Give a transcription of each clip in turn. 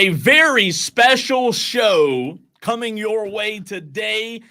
A very special show coming your way today.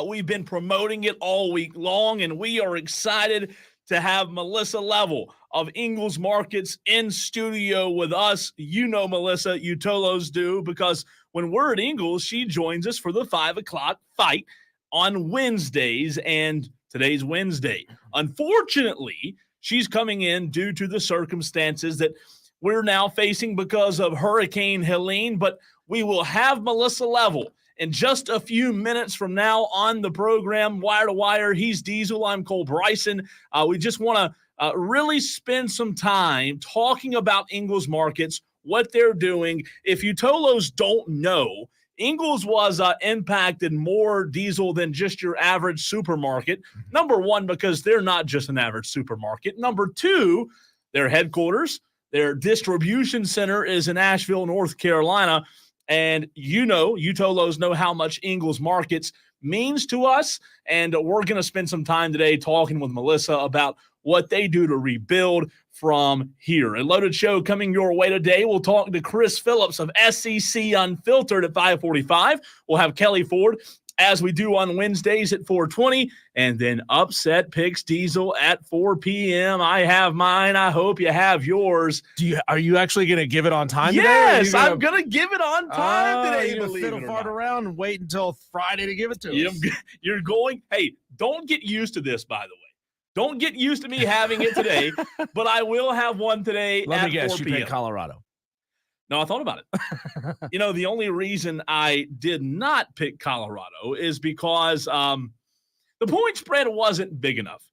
We've been promoting it all week long, and we are excited to have Melissa Level of Ingles Markets in studio with us. You know Melissa, you Tolos do, because when we're at Ingles, she joins us for the 5 o'clock fight on Wednesdays, and today's Wednesday. Unfortunately, she's coming in due to the circumstances that we're now facing because of Hurricane Helene, but we will have Melissa Level in just a few minutes from now on the program, Wire to Wire. He's Diesel. I'm Cole Bryson. We just want to really spend some time talking about Ingles Markets, what they're doing. If you Tolos don't know, Ingles was impacted more, Diesel, than just your average supermarket. Number one, because they're not just an average supermarket. Number two, their headquarters, their distribution center is in Asheville, North Carolina. And you Tolos know how much Ingles Markets means to us. And we're going to spend some time today talking with Melissa about what they do to rebuild from here. A loaded show coming your way today. We'll talk to Chris Phillips of SEC Unfiltered at 5:45. We'll have Kelley Ford, as we do on Wednesdays at 4:20, and then Upset Picks Diesel at 4 p.m. I have mine. I hope you have yours. Are you actually going to give it on time today? Yes, I'm going to give it on time today. You're going to fiddle fart around and wait until Friday to give it to us. You're going, hey, don't get used to this, by the way. Don't get used to me having it today, but I will have one today. Let me guess, 4 you p.m. picked Colorado. No, I thought about it. The only reason I did not pick Colorado is because the point spread wasn't big enough.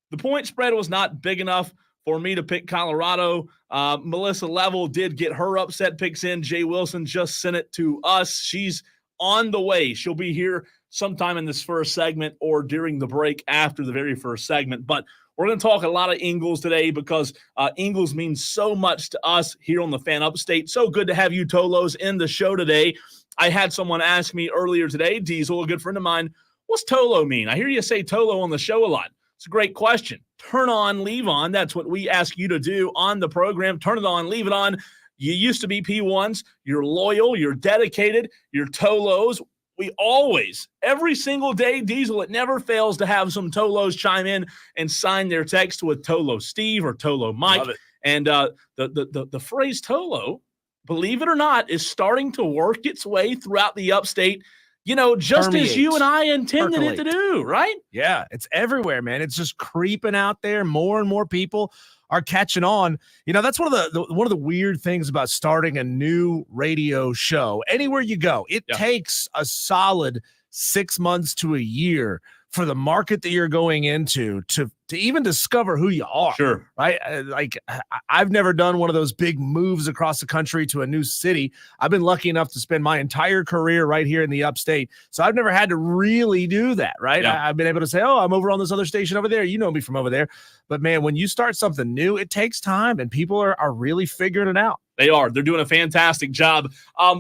The point spread was not big enough for me to pick Colorado. Melissa Level did get her upset picks in. Jay Wilson just sent it to us. She's on the way. She'll be here sometime in this first segment or during the break after the very first segment. But we're going to talk a lot of Ingles today because Ingles means so much to us here on the Fan Upstate. So good to have you Tolos in the show today. I had someone ask me earlier today, Diesel, a good friend of mine, what's Tolo mean? I hear you say Tolo on the show a lot. It's a great question. Turn on, leave on. That's what we ask you to do on the program. Turn it on, leave it on. You used to be P1s. You're loyal. You're dedicated. You're Tolos. We always, every single day, Diesel, it never fails to have some Tolos chime in and sign their text with Tolo Steve or Tolo Mike. Love it. And the phrase Tolo, believe it or not, is starting to work its way throughout the upstate, just Permeate. as you and I intended Percolate. it to do, right? Yeah, it's everywhere, man. It's just creeping out there. More and more people are catching on. That's one of the weird things about starting a new radio show. Anywhere you go, it takes a solid 6 months to a year for the market that you're going into to even discover who you are. Sure. Right? I've never done one of those big moves across the country to a new city. I've been lucky enough to spend my entire career right here in the upstate. So I've never had to really do that, right? Yeah. I've been able to say, oh, I'm over on this other station over there. You know me from over there. But man, when you start something new, it takes time and people are really figuring it out. They are. They're doing a fantastic job.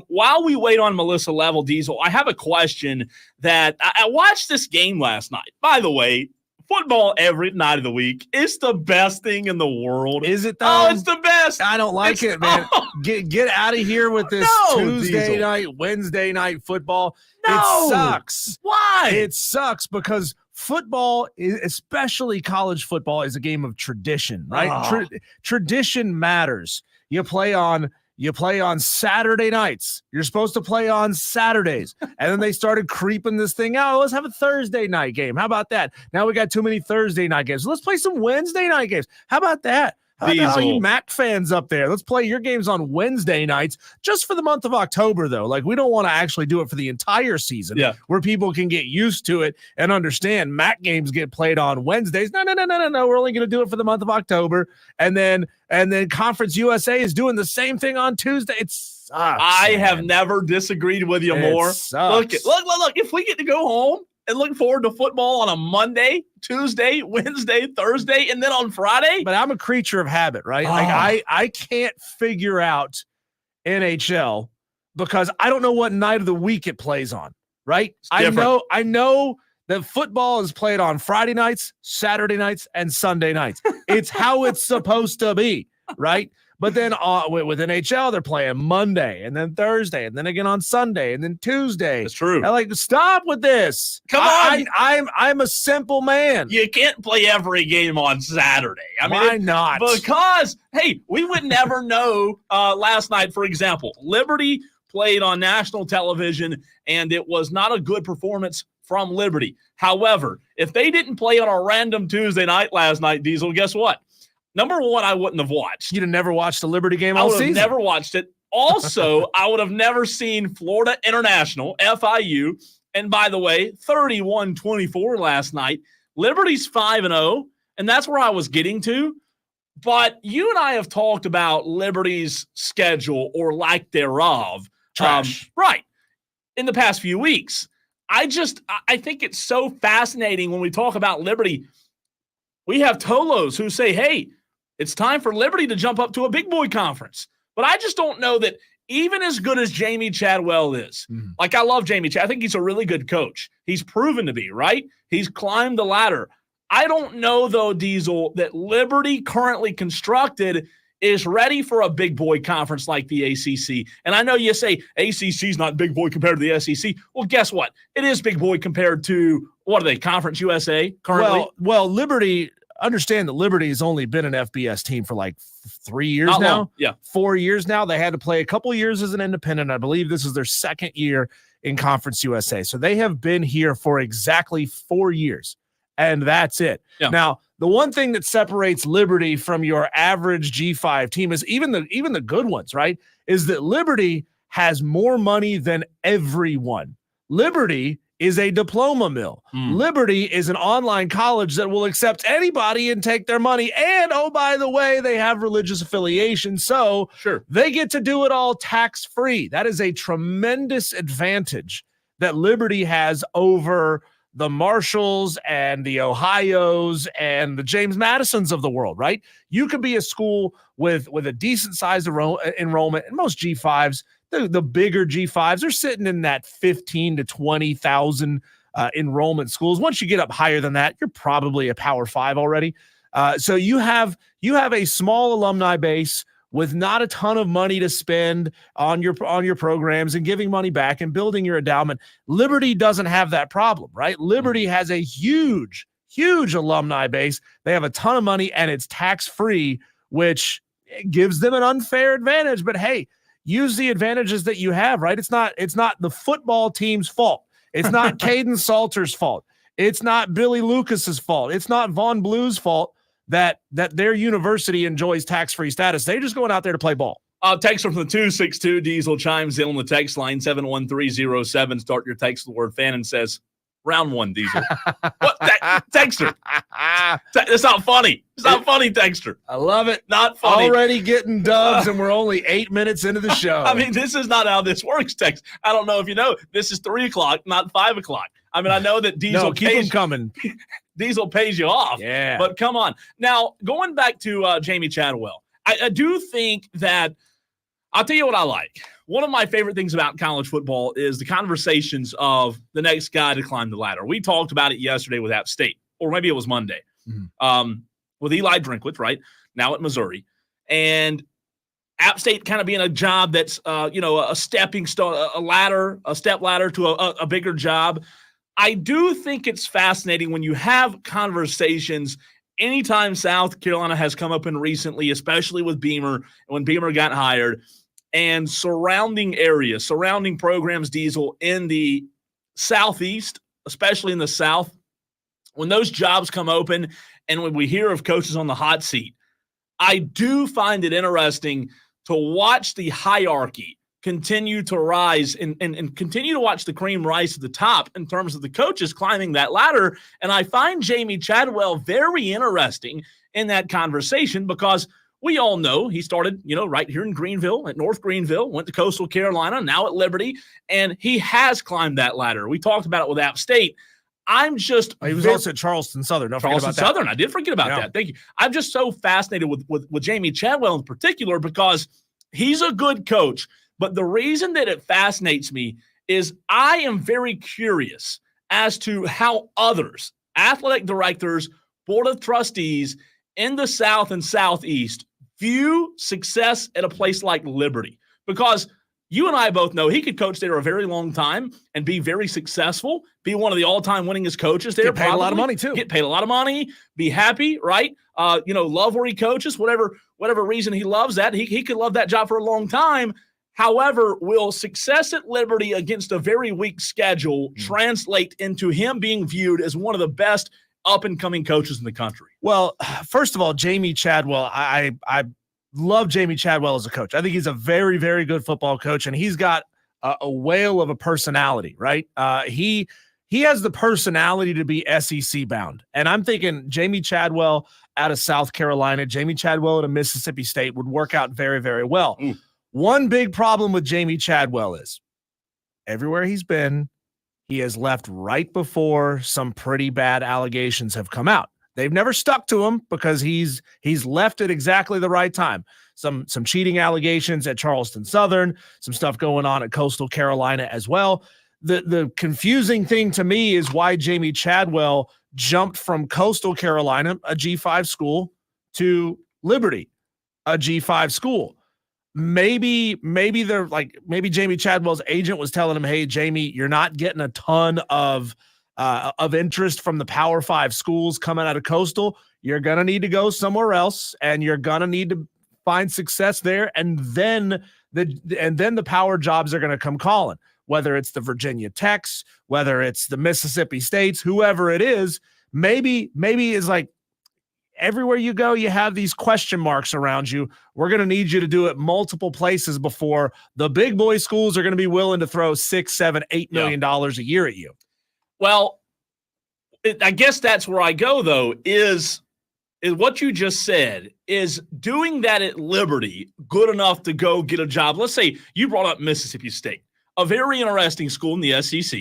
While we wait on Melissa Level, Diesel, I have a question that I watched this game last night. By the way, football every night of the week is the best thing in the world. Is it though? Oh, it's the best. I don't like it, man. Get out of here with this Tuesday Diesel. night, Wednesday night football. No. It sucks. Why? It sucks because football, especially college football, is a game of tradition, right? Oh. Tradition matters. You play on Saturday nights. You're supposed to play on Saturdays. And then they started creeping this thing out. Let's have a Thursday night game. How about that? Now we got too many Thursday night games. Let's play some Wednesday night games. How about that? How about all you Mac fans up there? Let's play your games on Wednesday nights just for the month of October, though. Like, we don't want to actually do it for the entire season where people can get used to it and understand Mac games get played on Wednesdays. No. We're only going to do it for the month of October. And then Conference USA is doing the same thing on Tuesday. It sucks. I have never disagreed with you more. Look. If we get to go home and look forward to football on a Monday, Tuesday, Wednesday, Thursday, and then on Friday. But I'm a creature of habit, right? Oh. Like I can't figure out NHL because I don't know what night of the week it plays on, right? I know that football is played on Friday nights, Saturday nights, and Sunday nights. It's how it's supposed to be, right? But then with NHL, they're playing Monday and then Thursday and then again on Sunday and then Tuesday. That's true. I'm like, stop with this. Come on. I'm a simple man. You can't play every game on Saturday. I mean, why not? Because, hey, we would never know. Last night, for example, Liberty played on national television, and it was not a good performance from Liberty. However, if they didn't play on a random Tuesday night last night, Diesel, guess what? Number one, I wouldn't have watched. You'd have never watched the Liberty game all season? I would have never watched it. Also, I would have never seen Florida International, FIU, and by the way, 31-24 last night. Liberty's 5-0, and that's where I was getting to. But you and I have talked about Liberty's schedule or lack thereof. Right. In the past few weeks. I think it's so fascinating when we talk about Liberty. We have Tolos who say, hey, it's time for Liberty to jump up to a big boy conference. But I just don't know that even as good as Jamie Chadwell is, like I love Jamie Chadwell. I think he's a really good coach. He's proven to be, right? He's climbed the ladder. I don't know, though, Diesel, that Liberty currently constructed is ready for a big boy conference like the ACC. And I know you say ACC's not big boy compared to the SEC. Well, guess what? It is big boy compared to, what are they, Conference USA currently? Well, Liberty – understand that Liberty has only been an FBS team for like 3 years Not now. long. Yeah. 4 years now. They had to play a couple years as an independent. I believe this is their second year in Conference USA. So they have been here for exactly 4 years, and that's it. Yeah. Now, the one thing that separates Liberty from your average G5 team is even the good ones, right, is that Liberty has more money than everyone. Liberty is a diploma mill. Liberty is an online college that will accept anybody and take their money. And, oh, by the way, they have religious affiliation, so they get to do it all tax-free. That is a tremendous advantage that Liberty has over the Marshalls and the Ohios and the James Madisons of the world, right? You could be a school with a decent-sized enrollment, and most G5s, the bigger G5s are sitting in that 15 to 20,000 enrollment schools. Once you get up higher than that, you're probably a Power 5 already. So you have a small alumni base with not a ton of money to spend on your programs and giving money back and building your endowment. Liberty doesn't have that problem, right? Liberty has a huge alumni base. They have a ton of money and it's tax-free, which gives them an unfair advantage. But hey, use the advantages that you have, right? It's not the football team's fault. It's not Caden Salter's fault. It's not Billy Lucas's fault. It's not Von Blue's fault that their university enjoys tax-free status. They're just going out there to play ball. Text from the 262 Diesel chimes in on the text line 71307. Start your text with the word fan and says, round one, Diesel. What? Texter. It's not funny. It's not funny, Texter. I love it. Not funny. Already getting dubs, and we're only 8 minutes into the show. I mean, this is not how this works, Text. I don't know if you know. This is 3 o'clock, not 5 o'clock. I mean, I know that Diesel keep them coming. Diesel pays you off. Yeah. But come on. Now, going back to Jamie Chadwell, I do think that I'll tell you what I like. One of my favorite things about college football is the conversations of the next guy to climb the ladder. We talked about it yesterday with App State, or maybe it was Monday, with Eli Drinkwitz, right, now at Missouri. And App State kind of being a job that's, a stepping stone, a step ladder to a bigger job. I do think it's fascinating when you have conversations anytime South Carolina has come up in recently, especially with Beamer, when Beamer got hired, and surrounding areas, surrounding programs, Diesel, in the Southeast, especially in the South, when those jobs come open and when we hear of coaches on the hot seat, I do find it interesting to watch the hierarchy continue to rise and continue to watch the cream rise to the top in terms of the coaches climbing that ladder. And I find Jamie Chadwell very interesting in that conversation because we all know he started, right here in Greenville, at North Greenville, went to Coastal Carolina, now at Liberty, and he has climbed that ladder. We talked about it with App State. He was also at Charleston Southern. Charleston Southern. I did forget about that. Thank you. I'm just so fascinated with Jamie Chadwell in particular because he's a good coach. But the reason that it fascinates me is I am very curious as to how others, athletic directors, board of trustees in the South and Southeast, view success at a place like Liberty? Because you and I both know he could coach there a very long time and be very successful, be one of the all-time winningest coaches there. Get paid a lot of money, too. Get paid a lot of money, be happy, right? Love where he coaches, whatever reason he loves that. He could love that job for a long time. However, will success at Liberty against a very weak schedule translate into him being viewed as one of the best up-and-coming coaches in the country? Well, first of all, Jamie Chadwell, I love Jamie Chadwell as a coach. I think he's a very, very good football coach, and he's got a whale of a personality, right? He has the personality to be SEC bound. And I'm thinking Jamie Chadwell out of South Carolina, Jamie Chadwell at a Mississippi State would work out very, very well. One big problem with Jamie Chadwell is everywhere he's been, he has left right before some pretty bad allegations have come out. They've never stuck to him because he's left at exactly the right time. Some cheating allegations at Charleston Southern, some stuff going on at Coastal Carolina as well. The confusing thing to me is why Jamie Chadwell jumped from Coastal Carolina, a G5 school, to Liberty, a G5 school. Maybe Jamie Chadwell's agent was telling him, hey, Jamie, you're not getting a ton of interest from the Power 5 schools coming out of Coastal. You're going to need to go somewhere else, and you're going to need to find success there. And then the power jobs are going to come calling, whether it's the Virginia Techs, whether it's the Mississippi States, whoever it is. Maybe is like, everywhere you go, you have these question marks around you. We're going to need you to do it multiple places before the big boy schools are going to be willing to throw $6, $7, $8 million a year at you. Well, I guess that's where I go, though, is what you just said. Is doing that at Liberty good enough to go get a job? Let's say you brought up Mississippi State, a very interesting school in the SEC.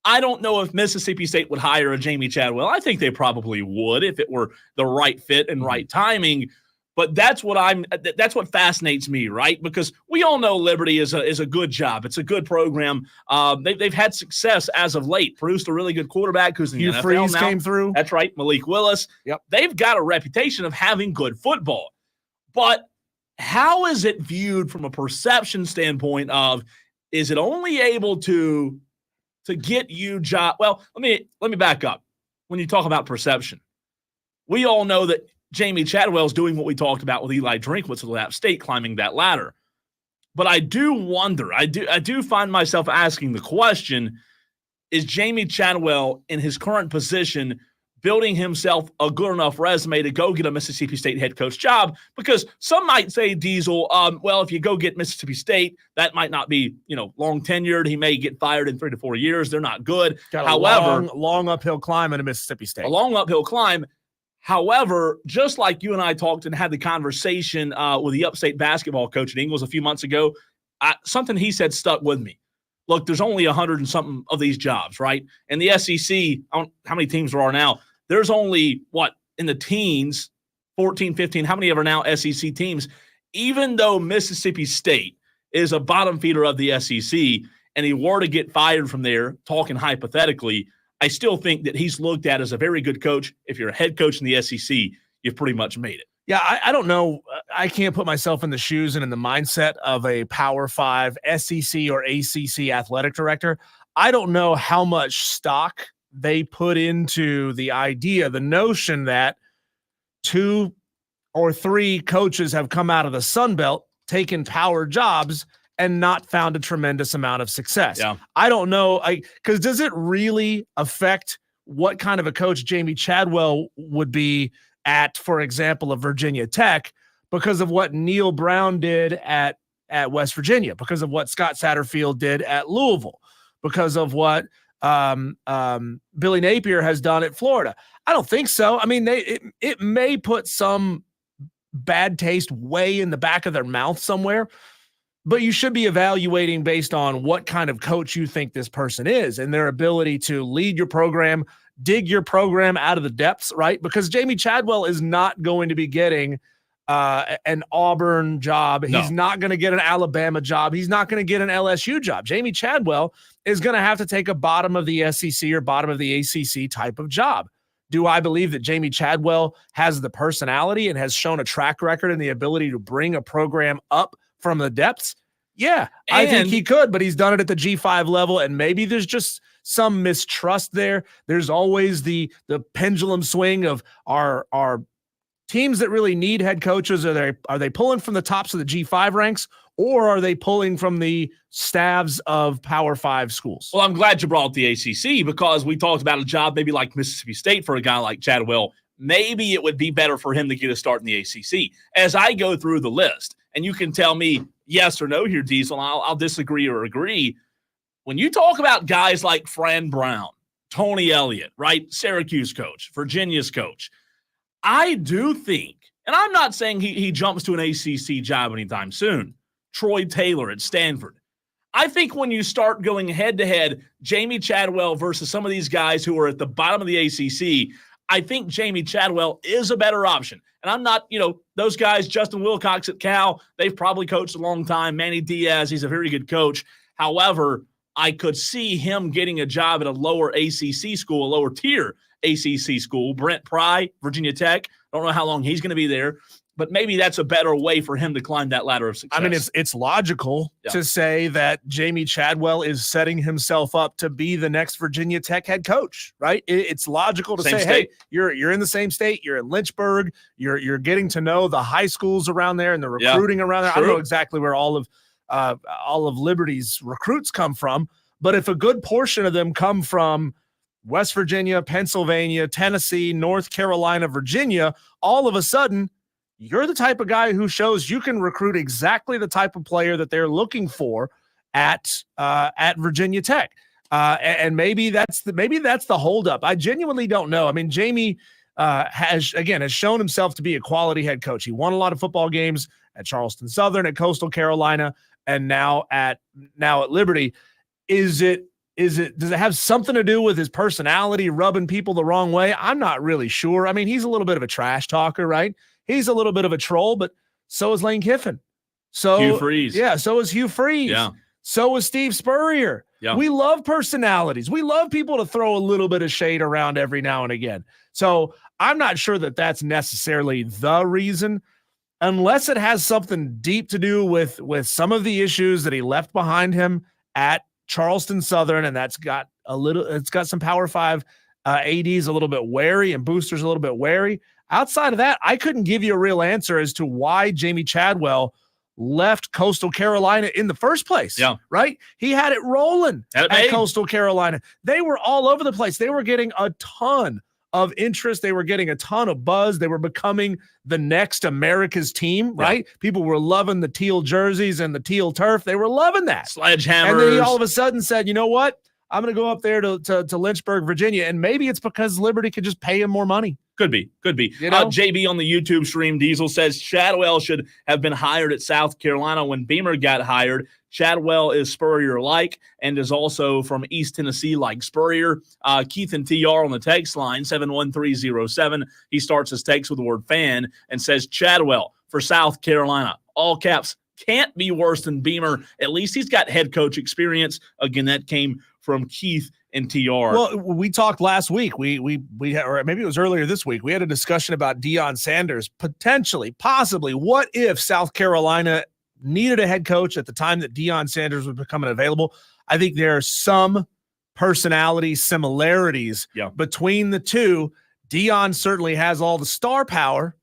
I don't know if Mississippi State would hire a Jamie Chadwell. I think they probably would if it were the right fit and right timing. But that's what fascinates me, right? Because we all know Liberty is a good job. It's a good program. They've had success as of late. Produced a really good quarterback who's in the NFL Freeze now. Came through. That's right, Malik Willis. Yep. They've got a reputation of having good football. But how is it viewed from a perception standpoint of, is it only able to get you job? Well, let me back up. When you talk about perception, we all know that Jamie Chadwell's doing what we talked about with Eli Drinkwitz with App State, climbing that ladder. But I do wonder, I do find myself asking the question, is Jamie Chadwell in his current position building himself a good enough resume to go get a Mississippi State head coach job? Because some might say, Diesel, well, if you go get Mississippi State, that might not be, long tenured. He may get fired in 3 to 4 years. They're not good. However, long uphill climb in a Mississippi State. A long uphill climb. However, just like you and I talked and had the conversation with the Upstate basketball coach at Ingles a few months ago, something he said stuck with me. Look, there's only 100 and something of these jobs, right? And the SEC, how many teams there are now? There's only, in the teens, 14, 15, how many ever now SEC teams? Even though Mississippi State is a bottom feeder of the SEC and he were to get fired from there, talking hypothetically, I still think that he's looked at as a very good coach. If you're a head coach in the SEC, you've pretty much made it. Yeah, I don't know. I can't put myself in the shoes and in the mindset of a Power 5 SEC or ACC athletic director. I don't know how much stock they put into the idea, the notion that 2 or 3 coaches have come out of the Sun Belt, taken power jobs, and not found a tremendous amount of success. Yeah. I don't know. Because does it really affect what kind of a coach Jamie Chadwell would be at, for example, a Virginia Tech, because of what Neil Brown did at West Virginia, because of what Scott Satterfield did at Louisville, because of what Billy Napier has done at Florida? I don't think so. I mean, it may put some bad taste way in the back of their mouth somewhere, but you should be evaluating based on what kind of coach you think this person is and their ability to lead your program, dig your program out of the depths, right? Because Jamie Chadwell is not going to be getting an Auburn job. No. He's not going to get an Alabama job. He's not going to get an LSU job. Jamie Chadwell is going to have to take a bottom of the SEC or bottom of the ACC type of job. Do I believe that Jamie Chadwell has the personality and has shown a track record and the ability to bring a program up from the depths? Yeah, I think he could, but he's done it at the G5 level, and maybe there's just some mistrust there. There's always the pendulum swing of our teams that really need head coaches. Are they pulling from the tops of the G5 ranks, or are they pulling from the staffs of Power 5 schools? Well, I'm glad you brought up the ACC, because we talked about a job maybe like Mississippi State for a guy like Chadwell. Maybe it would be better for him to get a start in the ACC. As I go through the list, and you can tell me yes or no here, Diesel, and I'll disagree or agree. When you talk about guys like Fran Brown, Tony Elliott, right, Syracuse coach, Virginia's coach, I do think, and I'm not saying he jumps to an ACC job anytime soon, Troy Taylor at Stanford. I think when you start going head-to-head, Jamie Chadwell versus some of these guys who are at the bottom of the ACC, I think Jamie Chadwell is a better option. And I'm not, those guys, Justin Wilcox at Cal, they've probably coached a long time. Manny Diaz, he's a very good coach. However, I could see him getting a job at a lower ACC school, a lower tier ACC school. Brent Pry, Virginia Tech. I don't know how long he's going to be there, but maybe that's a better way for him to climb that ladder of success. I mean, it's logical to say that Jamie Chadwell is setting himself up to be the next Virginia Tech head coach, right? It's logical to say, hey, you're in the same state, you're in Lynchburg, you're getting to know the high schools around there and the recruiting around there. True. I don't know exactly where all of Liberty's recruits come from, but if a good portion of them come from West Virginia, Pennsylvania, Tennessee, North Carolina, Virginia, all of a sudden, you're the type of guy who shows you can recruit exactly the type of player that they're looking for at Virginia Tech. And maybe that's the holdup. I genuinely don't know. I mean, Jamie has shown himself to be a quality head coach. He won a lot of football games at Charleston Southern, at Coastal Carolina, and now at Liberty. Does it have something to do with his personality rubbing people the wrong way? I'm not really sure. I mean, he's a little bit of a trash talker, right? He's a little bit of a troll, but so is Lane Kiffin. So Hugh Freeze. Yeah, so is Hugh Freeze. Yeah. So is Steve Spurrier. Yeah. We love personalities. We love people to throw a little bit of shade around every now and again. So I'm not sure that that's necessarily the reason, unless it has something deep to do with some of the issues that he left behind him at Charleston Southern, and it's got some Power 5 ADs a little bit wary and boosters a little bit wary. Outside of that, I couldn't give you a real answer as to why Jamie Chadwell left Coastal Carolina in the first place. Yeah. Right? He had it rolling at Coastal Carolina. They were all over the place. They were getting a ton of interest. They were getting a ton of buzz. They were becoming the next America's team, right? Yeah. People were loving the teal jerseys and the teal turf. They were loving that. Sledgehammers. And then he all of a sudden said, you know what? I'm going to go up there to Lynchburg, Virginia. And maybe it's because Liberty could just pay him more money. Could be. JB on the YouTube stream, Diesel says Chadwell should have been hired at South Carolina when Beamer got hired. Chadwell is Spurrier-like and is also from East Tennessee like Spurrier. Keith and TR on the text line, 71307. He starts his text with the word fan and says Chadwell for South Carolina. All caps, can't be worse than Beamer. At least he's got head coach experience. Again, that came from Keith and TR. Well, we talked last week. We or maybe it was earlier this week. We had a discussion about Deion Sanders possibly. What if South Carolina needed a head coach at the time that Deion Sanders was becoming available? I think there are some personality similarities between the two. Deion certainly has all the star power,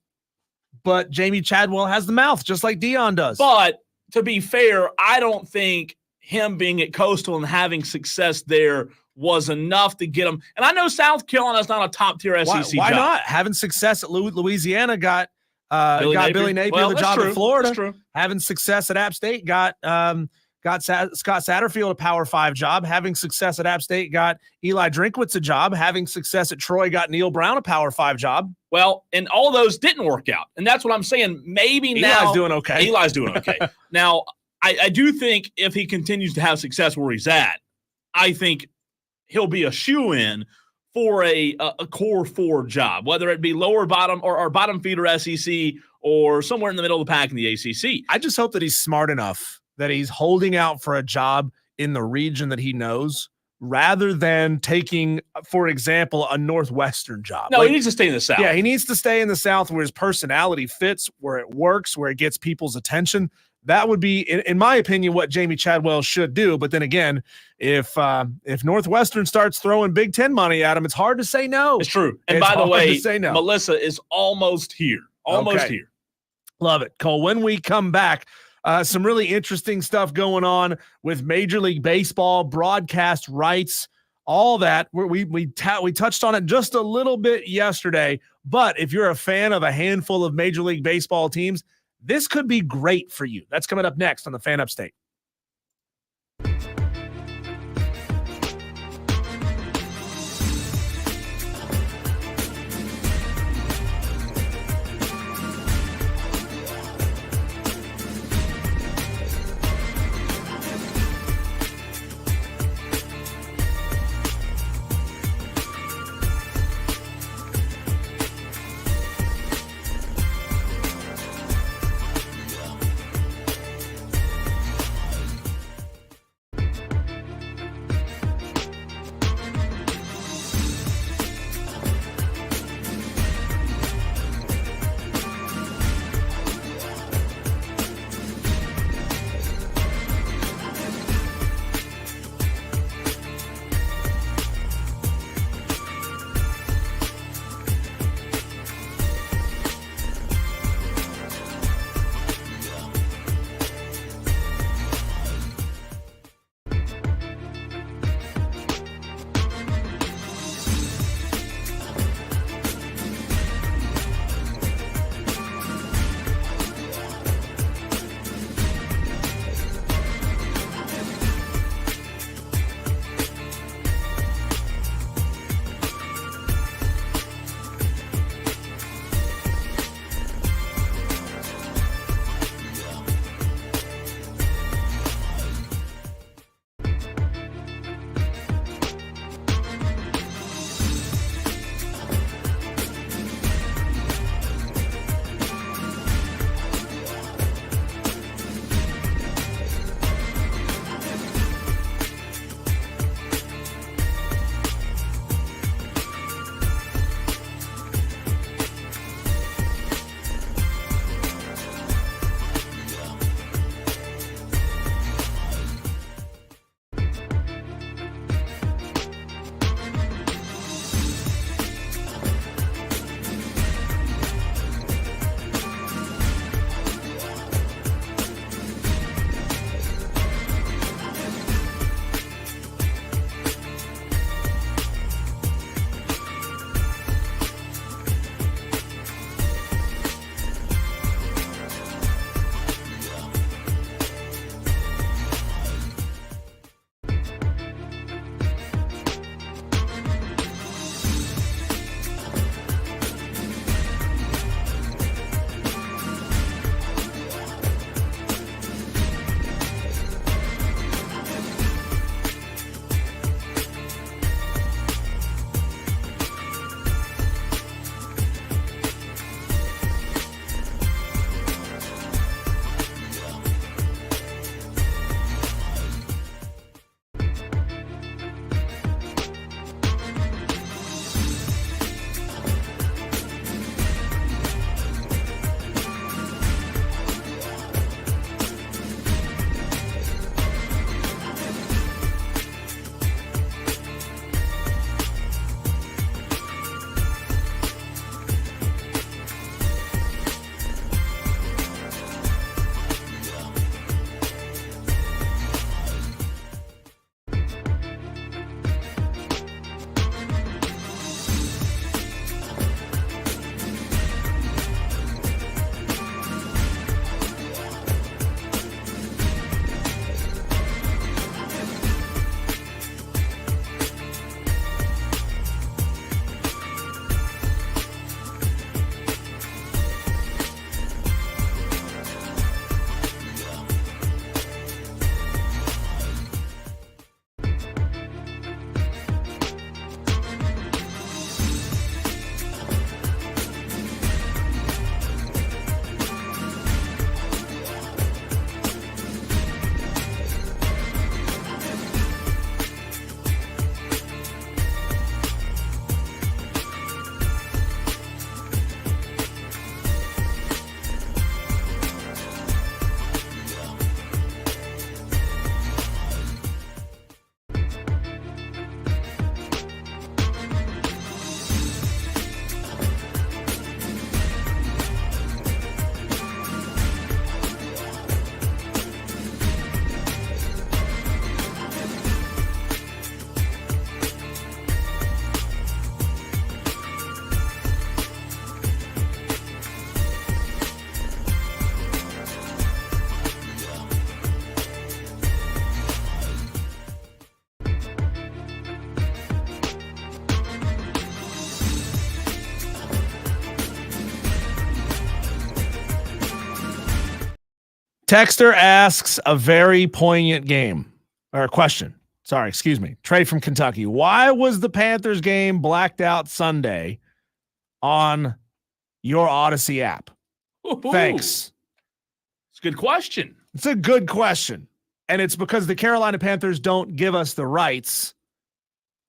but Jamie Chadwell has the mouth, just like Deion does. But to be fair, I don't think him being at Coastal and having success there was enough to get him. And I know South Carolina is not a top-tier SEC Why job. not? Having success at Louisiana got Billy Napier the job at Florida. That's true. Having success at App State got Scott Satterfield a Power 5 job. Having success at App State got Eli Drinkwitz a job. Having success at Troy got Neil Brown a Power 5 job. Well, and all those didn't work out. And that's what I'm saying. Maybe Eli's doing okay. Eli's doing okay. Now, I do think if he continues to have success where he's at, I think he'll be a shoo-in for a core 4 job, whether it be lower bottom or bottom feeder SEC or somewhere in the middle of the pack in the ACC. I just hope that he's smart enough that he's holding out for a job in the region that he knows rather than taking, for example, a Northwestern job. No, he needs to stay in the South. Yeah, he needs to stay in the South where his personality fits, where it works, where it gets people's attention. That would be, in my opinion, what Jamie Chadwell should do. But then again, if Northwestern starts throwing Big Ten money at him, it's hard to say no. It's true. And by the way, no. Melissa is almost here. Almost here. Love it, Cole. When we come back, some really interesting stuff going on with Major League Baseball, broadcast rights, all that. We touched on it just a little bit yesterday, but if you're a fan of a handful of Major League Baseball teams, this could be great for you. That's coming up next on the Fan Upstate. Texter asks a very poignant question. Sorry, excuse me. Trey from Kentucky. Why was the Panthers game blacked out Sunday on your Odyssey app? Ooh, Thanks. it's a good question. It's a good question. And it's because the Carolina Panthers don't give us the rights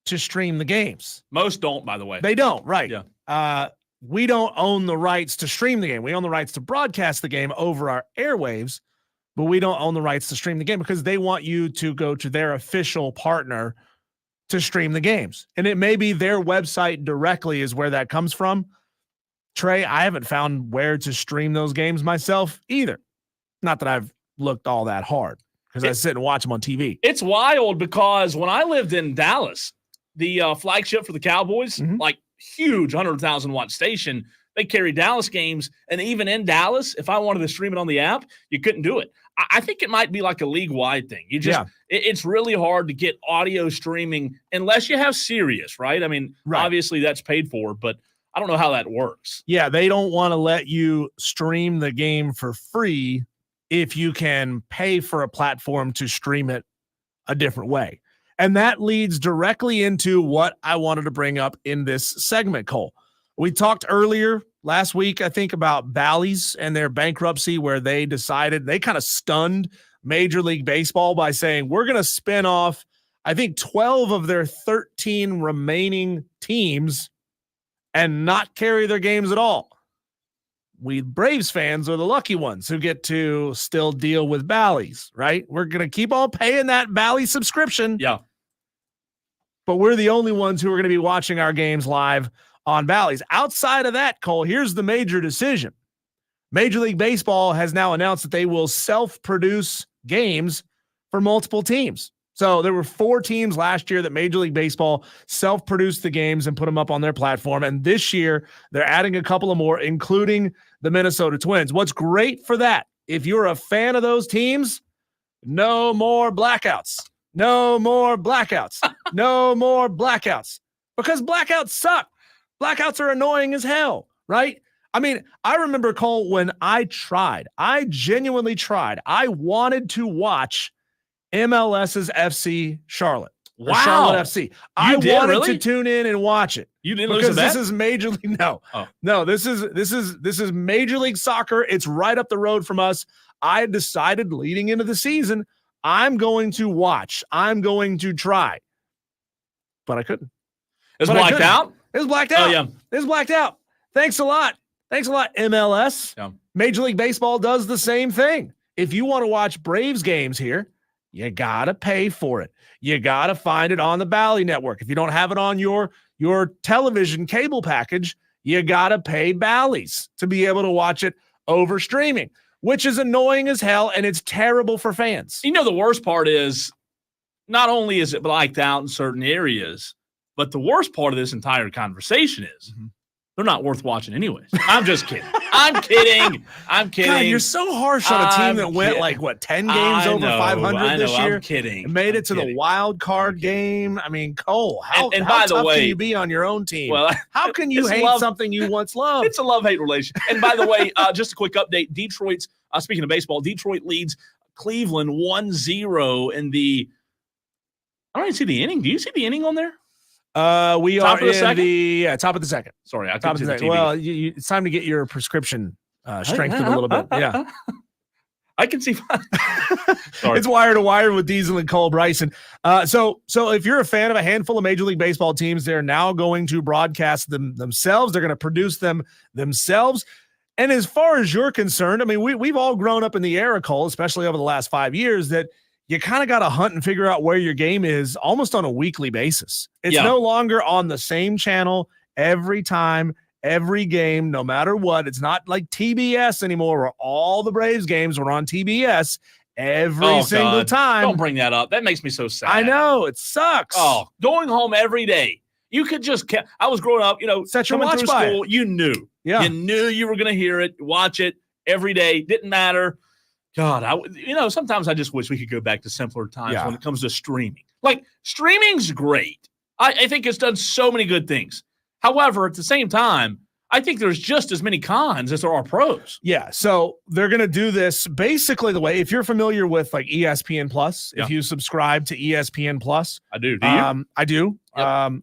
to stream the games. Most don't, by the way. They don't, right. Yeah. We don't own the rights to stream the game. We own the rights to broadcast the game over our airwaves, but we don't own the rights to stream the game because they want you to go to their official partner to stream the games. And it may be their website directly is where that comes from. Trey, I haven't found where to stream those games myself either. Not that I've looked all that hard because I sit and watch them on TV. It's wild because when I lived in Dallas, the flagship for the Cowboys, like huge 100,000 watt station, they carry Dallas games. And even in Dallas, if I wanted to stream it on the app, you couldn't do it. I think it might be like a league-wide thing. It's really hard to get audio streaming unless you have Sirius, right? I mean, obviously that's paid for, but I don't know how that works. Yeah, they don't want to let you stream the game for free if you can pay for a platform to stream it a different way. And that leads directly into what I wanted to bring up in this segment, Cole. We talked earlier last week, I think, about Bally's and their bankruptcy, where they decided they kind of stunned Major League Baseball by saying, we're going to spin off, I think, 12 of their 13 remaining teams and not carry their games at all. We Braves fans are the lucky ones who get to still deal with Bally's, right? We're going to keep on paying that Bally subscription. Yeah. But we're the only ones who are going to be watching our games live on Bally's. Outside of that, Cole, here's the major decision. Major League Baseball has now announced that they will self-produce games for multiple teams. So there were 4 teams last year that Major League Baseball self-produced the games and put them up on their platform. And this year, they're adding a couple of more, including the Minnesota Twins. What's great for that, if you're a fan of those teams, no more blackouts. No more blackouts. No more blackouts. Because blackouts suck. Blackouts are annoying as hell, right? I mean, I remember, Cole, when I genuinely tried. I wanted to watch MLS's FC Charlotte. Wow. Charlotte FC. I wanted really? to tune in and watch it. You didn't because lose a bet? this is Major League. No, this is Major League Soccer. It's right up the road from us. I had decided leading into the season, I'm going to watch. I'm going to try. But I couldn't. It was blacked out? It was blacked out. Oh, yeah. It was blacked out. Thanks a lot. Thanks a lot, MLS. Yeah. Major League Baseball does the same thing. If you want to watch Braves games here, you got to pay for it. You got to find it on the Bally Network. If you don't have it on your television cable package, you got to pay Bally's to be able to watch it over streaming, which is annoying as hell, and it's terrible for fans. You know, the worst part is not only is it blacked out in certain areas, but the worst part of this entire conversation is they're not worth watching anyways. I'm just kidding. I'm kidding. God, you're so harsh on a team that went 10 games over 500 this year. I'm kidding. And made it to the wild card game. I mean, Cole, how by the tough way, can you be on your own team? Well, how can you hate something you once loved? It's a love-hate relation. And by the way, just a quick update. Detroit's, speaking of baseball, Detroit leads Cleveland 1-0 in the, I don't even see the inning. Do you see the inning on there? We top are in the top of the second. Sorry, I top of the second. Well, it's time to get your prescription strengthened a little bit. Yeah, I can see. Sorry. It's wire to wire with Diesel and Cole Bryson. So if you're a fan of a handful of Major League Baseball teams, they're now going to broadcast them themselves. They're going to produce them themselves. And as far as you're concerned, I mean, we've all grown up in the era, Cole, especially over the last 5 years, that you kind of got to hunt and figure out where your game is almost on a weekly basis. It's no longer on the same channel every time, every game, no matter what. It's not like TBS anymore where all the Braves games were on TBS every single time. Don't bring that up. That makes me so sad. I know. It sucks. Oh, going home every day. You could just – I was growing up, set your coming watch through by school, it. you knew. Yeah. You knew you were going to hear it, watch it every day. Didn't matter. God, sometimes I just wish we could go back to simpler times when it comes to streaming. Like, streaming's great. I think it's done so many good things. However, at the same time, I think there's just as many cons as there are pros. Yeah, so they're going to do this basically the way, if you're familiar with like ESPN Plus, if you subscribe to ESPN Plus. I do. Do you? I do. Yep.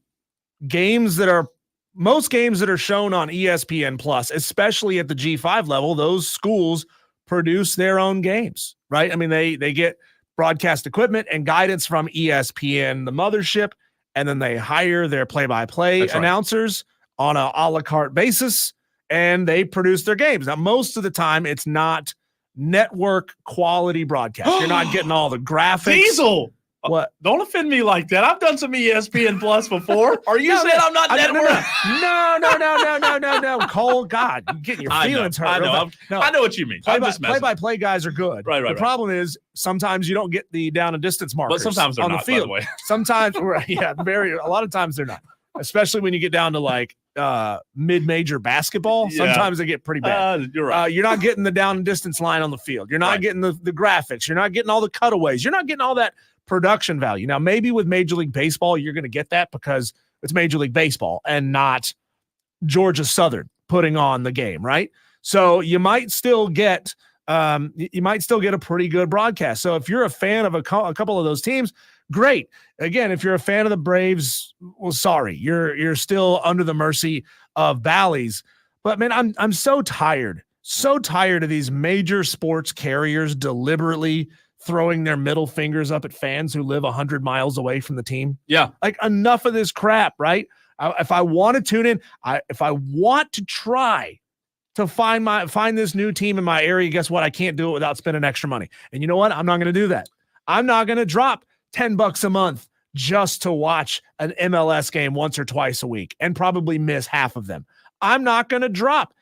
Most games that are shown on ESPN Plus, especially at the G5 level, those schools produce their own games, right? I mean, they get broadcast equipment and guidance from ESPN, the mothership, and then they hire their play-by-play announcers on a la carte basis, and they produce their games. Now, most of the time, it's not network quality broadcast. You're not getting all the graphics. Diesel! What? Don't offend me like that. I've done some ESPN Plus before. Are you saying I'm not network? No. Cole, God, you're getting your feelings hurt. I know. I know what you mean. Play-by-play guys are good. Right. The problem is sometimes you don't get the down and distance markers. But sometimes they're on not, the field. By the way. Sometimes, a lot of times they're not. Especially when you get down to like mid-major basketball, sometimes they get pretty bad. You're right. You're not getting the down and distance line on the field. You're not getting the graphics. You're not getting all the cutaways. You're not getting all that production value. Now, maybe with Major League Baseball, you're going to get that because it's Major League Baseball and not Georgia Southern putting on the game, right? So you might still get a pretty good broadcast. So if you're a fan of a couple of those teams, great. Again, if you're a fan of the Braves, well, sorry, you're still under the mercy of Bally's. But man, I'm so tired of these major sports carriers deliberately throwing their middle fingers up at fans who live 100 miles away from the team. Yeah. Like, enough of this crap, right? If I want to tune in, if I want to try to find this new team in my area, guess what? I can't do it without spending extra money. And you know what? I'm not going to do that. I'm not going to drop $10 a month just to watch an MLS game once or twice a week and probably miss half of them. I'm not going to drop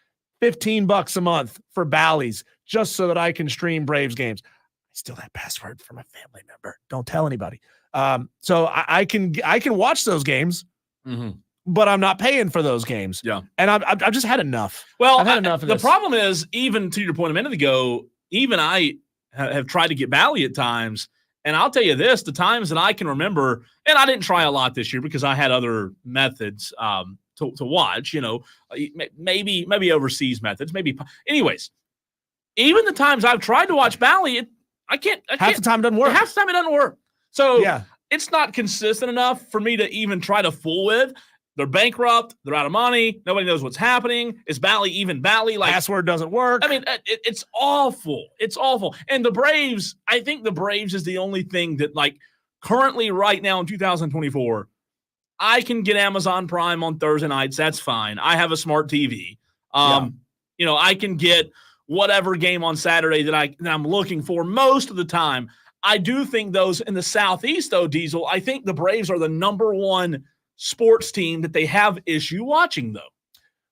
$15 a month for Bally's just so that I can stream Braves games. I still have password for my family member. Don't tell anybody. So I can watch those games, but I'm not paying for those games. Yeah. And I've just had enough. Well, I've had enough of the this. problem is, even to your point a minute ago, even I have tried to get Bally at times. And I'll tell you this, the times that I can remember, and I didn't try a lot this year because I had other methods to watch, maybe overseas methods, maybe. Anyways, even the times I've tried to watch Bally, I can't. Half the time it doesn't work. Half the time it doesn't work. So yeah, it's not consistent enough for me to even try to fool with. They're bankrupt. They're out of money. Nobody knows what's happening. Is Bally even Bally? Like, password doesn't work. I mean, it's awful. It's awful. And the Braves, I think the Braves is the only thing that, like, currently right now in 2024, I can get Amazon Prime on Thursday nights. That's fine. I have a smart TV. I can get whatever game on Saturday that I'm looking for most of the time. I do think those in the Southeast, though, Diesel, I think the Braves are the number one sports team that they have issue watching, though.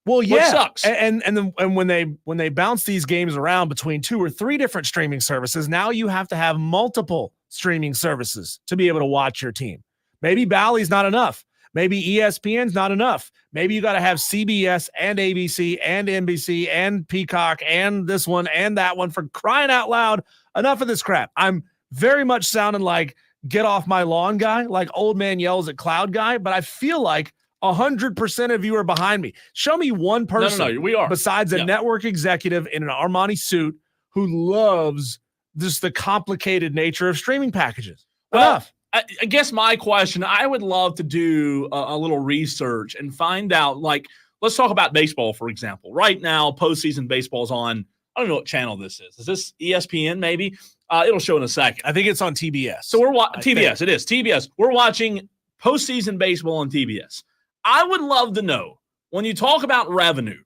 Well, yeah, which sucks. And when they bounce these games around between 2 or 3 different streaming services, now you have to have multiple streaming services to be able to watch your team. Maybe Bally's not enough. Maybe ESPN's not enough. Maybe you got to have CBS and ABC and NBC and Peacock and this one and that one, for crying out loud. Enough of this crap. I'm very much sounding like get off my lawn guy, like old man yells at cloud guy, but I feel like 100% of you are behind me. Show me one person No, we are. besides a network executive in an Armani suit who loves just the complicated nature of streaming packages. Enough. I guess my question, I would love to do a little research and find out, like, let's talk about baseball, for example. Right now, postseason baseball's on, I don't know what channel this is. Is this ESPN maybe? It'll show in a second. I think it's on TBS. So we're watching TBS. It is TBS. We're watching postseason baseball on TBS. I would love to know, when you talk about revenue,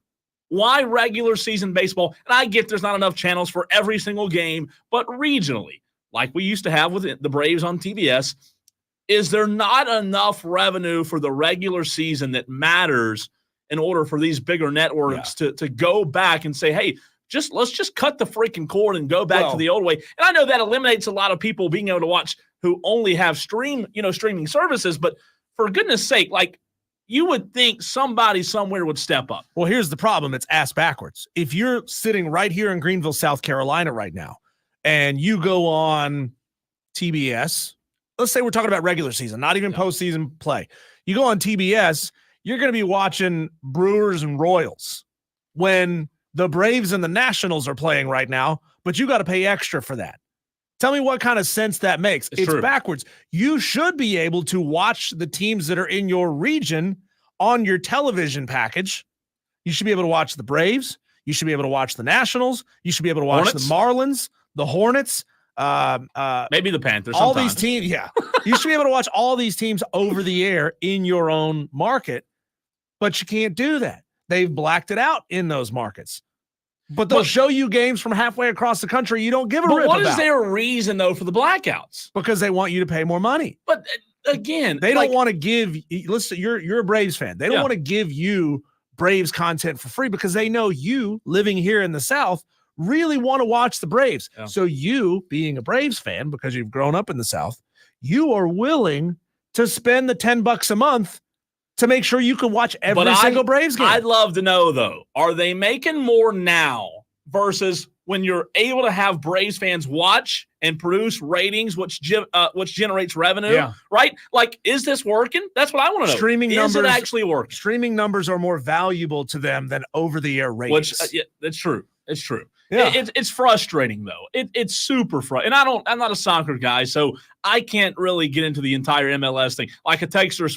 why regular season baseball, and I get there's not enough channels for every single game, but regionally, like we used to have with the Braves on TBS, is there not enough revenue for the regular season that matters in order for these bigger networks to go back and say, hey, let's just cut the freaking cord and go back to the old way? And I know that eliminates a lot of people being able to watch who only have streaming services, but for goodness sake, like, you would think somebody somewhere would step up. Well, here's the problem. It's ass backwards. If you're sitting right here in Greenville, South Carolina right now, and you go on TBS, let's say we're talking about regular season, not even postseason play. You go on TBS, you're going to be watching Brewers and Royals when the Braves and the Nationals are playing right now, but you got to pay extra for that. Tell me what kind of sense that makes. It's true. Backwards. You should be able to watch the teams that are in your region on your television package. You should be able to watch the Braves. You should be able to watch the Nationals. You should be able to watch Hornets? the Marlins, the Hornets, maybe the Panthers. all sometimes. these teams. Yeah. You should be able to watch all these teams over the air in your own market, but you can't do that. They've blacked it out in those markets. But they'll show you games from halfway across the country you don't give a rip about. What is their reason, though, for the blackouts? Because they want you to pay more money. But again, they don't want to give – listen, you're a Braves fan. They don't want to give you Braves content for free because they know you, living here in the South, really want to watch the Braves. Yeah. So you, being a Braves fan, because you've grown up in the South, you are willing to spend the $10 a month to make sure you can watch every single Braves game. I'd love to know, though, are they making more now versus when you're able to have Braves fans watch and produce ratings, which generates revenue, right? Like, is this working? That's what I want to know. Streaming numbers, is it actually working? Streaming numbers are more valuable to them than over-the-air ratings. Which, that's true. It's true. Yeah. It's frustrating, though. It's super frustrating. And I'm not a soccer guy, so I can't really get into the entire MLS thing. Like a texter,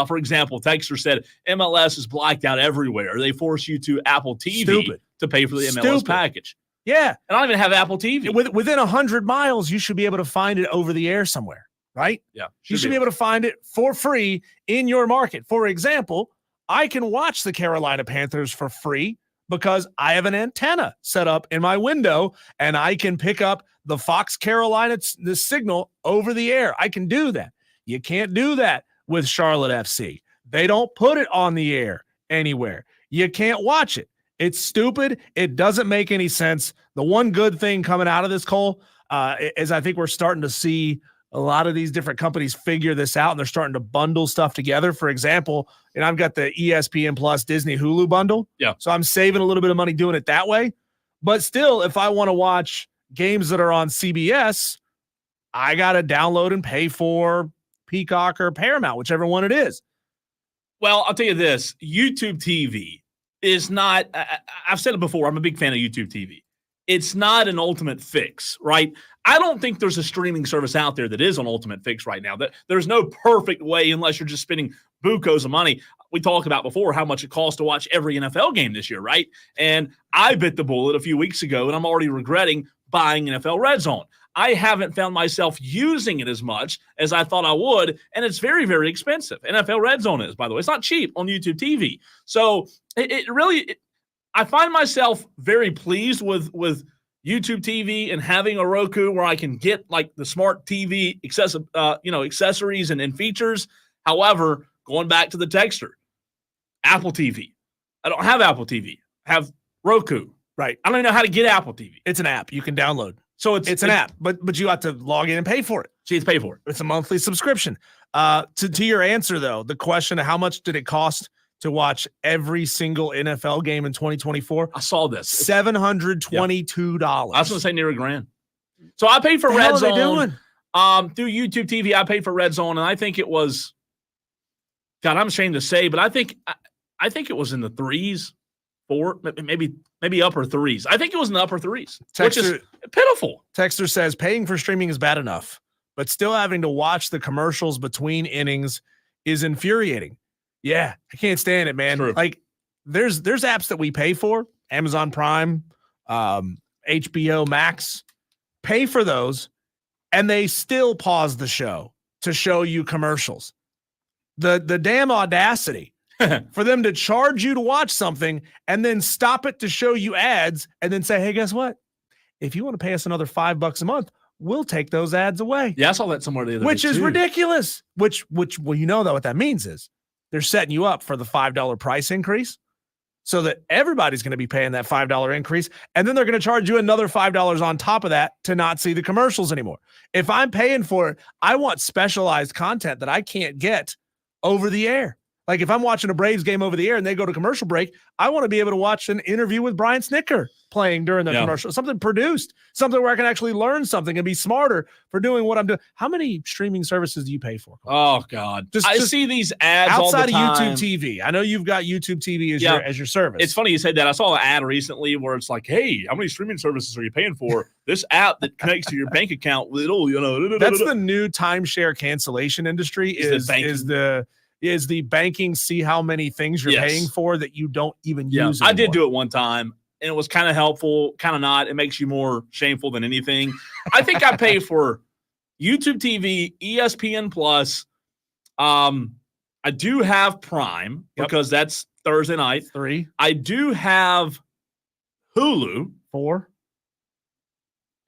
for example, texter said MLS is blacked out everywhere. They force you to Apple TV to pay for the MLS package. Yeah. And I don't even have Apple TV. Within 100 miles, you should be able to find it over the air somewhere, right? Yeah. You should be able to find it for free in your market. For example, I can watch the Carolina Panthers for free because I have an antenna set up in my window and I can pick up the Fox Carolina the signal over the air. I can do that. You can't do that with Charlotte FC. They don't put it on the air anywhere. You can't watch it. It's stupid. It doesn't make any sense. The one good thing coming out of this, Cole, is I think we're starting to see a lot of these different companies figure this out, and they're starting to bundle stuff together. For example, and I've got the ESPN Plus Disney Hulu bundle. Yeah. So I'm saving a little bit of money doing it that way. But still, if I want to watch games that are on CBS, I got to download and pay for Peacock or Paramount, whichever one it is. Well, I'll tell you this. YouTube TV is not – I've said it before. I'm a big fan of YouTube TV. It's not an ultimate fix, right? I don't think there's a streaming service out there that is an ultimate fix right now. That there's no perfect way unless you're just spending bucos of money. We talked about before how much it costs to watch every NFL game this year, right? And I bit the bullet a few weeks ago, and I'm already regretting buying NFL Red Zone. I haven't found myself using it as much as I thought I would, and it's very, very expensive. NFL Red Zone is, by the way. It's not cheap on YouTube TV. So it really I find myself very pleased with YouTube TV and having a Roku where I can get like the smart TV accessories and features. However, going back to the texter, Apple TV. I don't have Apple TV. I have Roku. Right. I don't even know how to get Apple TV. It's an app you can download. So it's an app, but you have to log in and pay for it. So you have to pay for it. It's a monthly subscription. To your answer, though, the question of how much did it cost to watch every single NFL game in 2024? I saw this. $722. I was going to say near $1,000. So I paid for Red Zone. Through YouTube TV, I paid for Red Zone, and I think it was, God, I'm ashamed to say, but I think it was in the threes, maybe upper threes. I think it was in the upper threes, which is pitiful. Texter says paying for streaming is bad enough, but still having to watch the commercials between innings is infuriating. Yeah, I can't stand it, man. True. Like there's apps that we pay for, Amazon Prime, HBO Max, pay for those, and they still pause the show to show you commercials. The damn audacity for them to charge you to watch something and then stop it to show you ads and then say, hey, guess what? If you want to pay us another $5 a month, we'll take those ads away. Yeah, I saw that somewhere the other day. Which is ridiculous. Well, you know that what that means is they're setting you up for the $5 price increase so that everybody's going to be paying that $5 increase. And then they're going to charge you another $5 on top of that to not see the commercials anymore. If I'm paying for it, I want specialized content that I can't get over the air. Like if I'm watching a Braves game over the air and they go to commercial break, I want to be able to watch an interview with Brian Snicker playing during the commercial, something produced, something where I can actually learn something and be smarter for doing what I'm doing. How many streaming services do you pay for? Oh God. I see these ads outside all the time. of YouTube TV. I know you've got YouTube TV as your service. It's funny you said that. I saw an ad recently where it's like, hey, how many streaming services are you paying for? This app that connects to your bank account, that's the new timeshare cancellation industry is the banking, see how many things you're paying for that you don't even use anymore. I did do it one time, and it was kind of helpful, kind of not. It makes you more shameful than anything. I think I pay for YouTube TV, ESPN Plus. I do have Prime because that's Thursday night. 3. I do have Hulu. 4.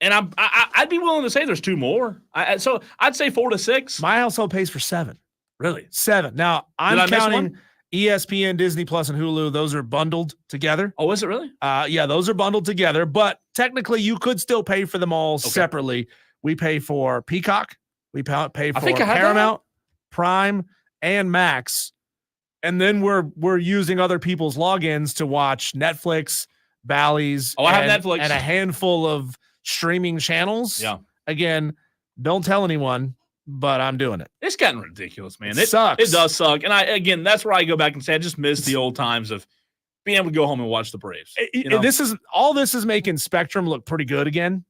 And I'd be willing to say there's 2 more. So I'd say 4 to 6. My household pays for 7. Really? 7. Now, I'm counting ESPN, Disney Plus, and Hulu. Those are bundled together. Oh, is it really? Yeah, those are bundled together. But technically, you could still pay for them all separately. We pay for Peacock. We pay for Paramount, Prime, and Max. And then we're using other people's logins to watch Netflix, Bally's. I have Netflix. And a handful of streaming channels. Yeah. Again, don't tell anyone. But I'm doing it. It's gotten ridiculous, man. It sucks. It does suck. And that's where I go back and say I just miss the old times of being able to go home and watch the Braves. This is making Spectrum look pretty good again,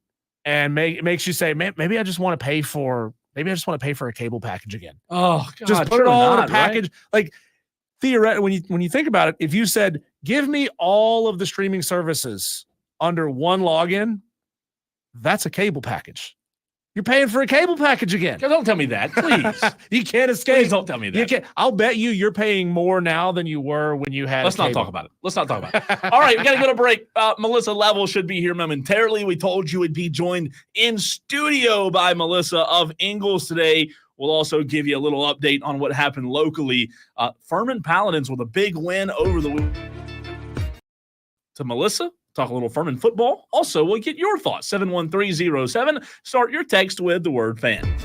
and makes you say, man, maybe I just want to pay for a cable package again. Oh God, just put it all in a package. Right? Like theoretically, when you think about it, if you said, give me all of the streaming services under one login, that's a cable package. You're paying for a cable package again. Don't tell me that, please. You can't escape. Please don't tell me that. You can't. I'll bet you're paying more now than you were when you had. Let's not talk about it. All right, we got to go to break. Melissa Level should be here momentarily. We told you would be joined in studio by Melissa of Ingles today. We'll also give you a little update on what happened locally. Furman Paladins with a big win over the week. To Melissa. Talk a little Furman football. Also, we'll get your thoughts. 71307. Start your text with the word fan.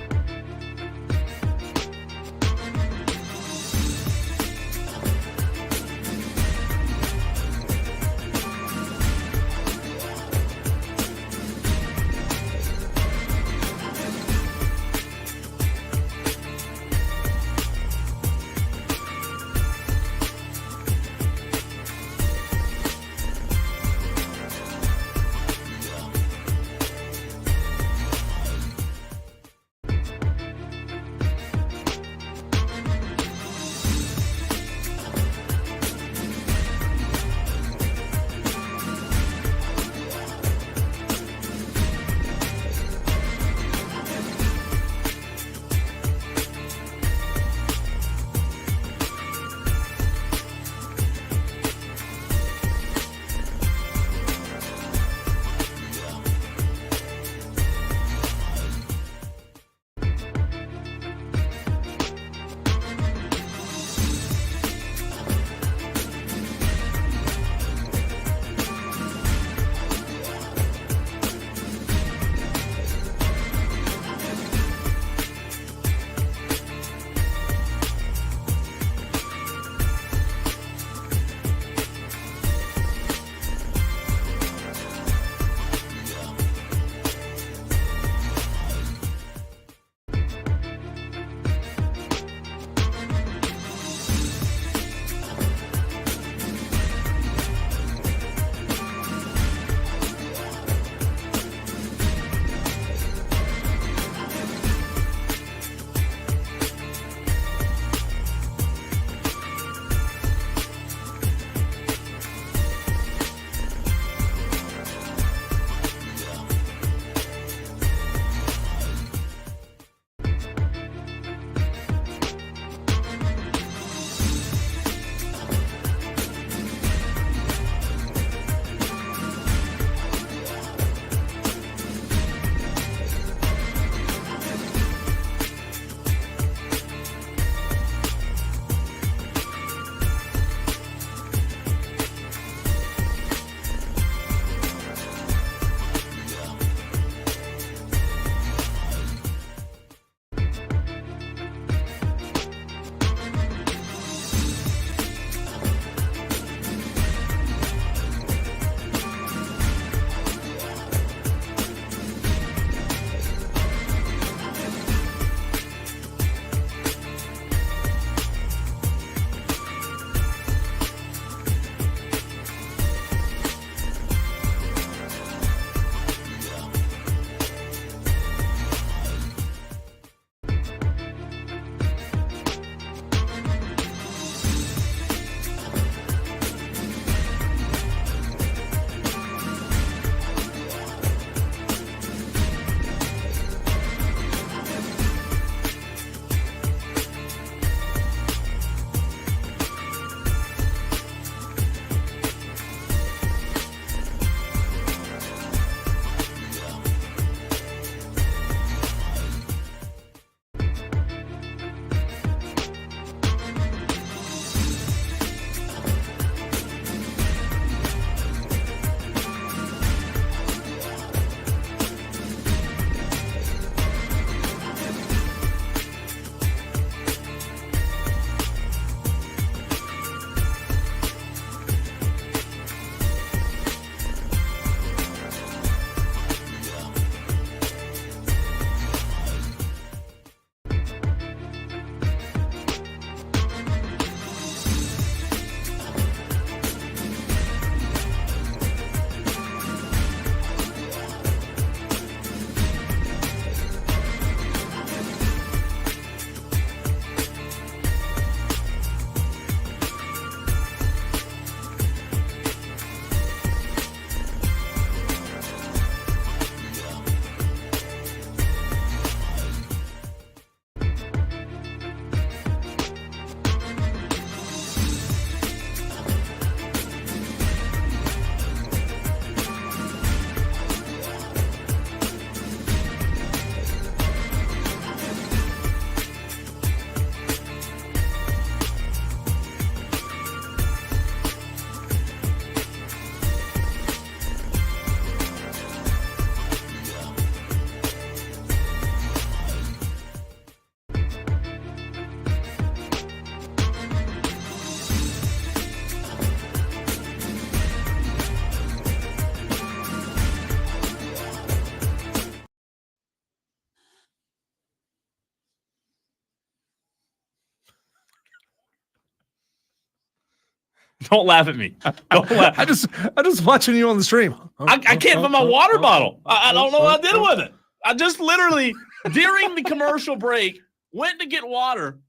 Don't laugh at me. Don't laugh. I'm just watching you on the stream. I can't find my water bottle. I don't know what I did with it. I just literally, during the commercial break, went to get water,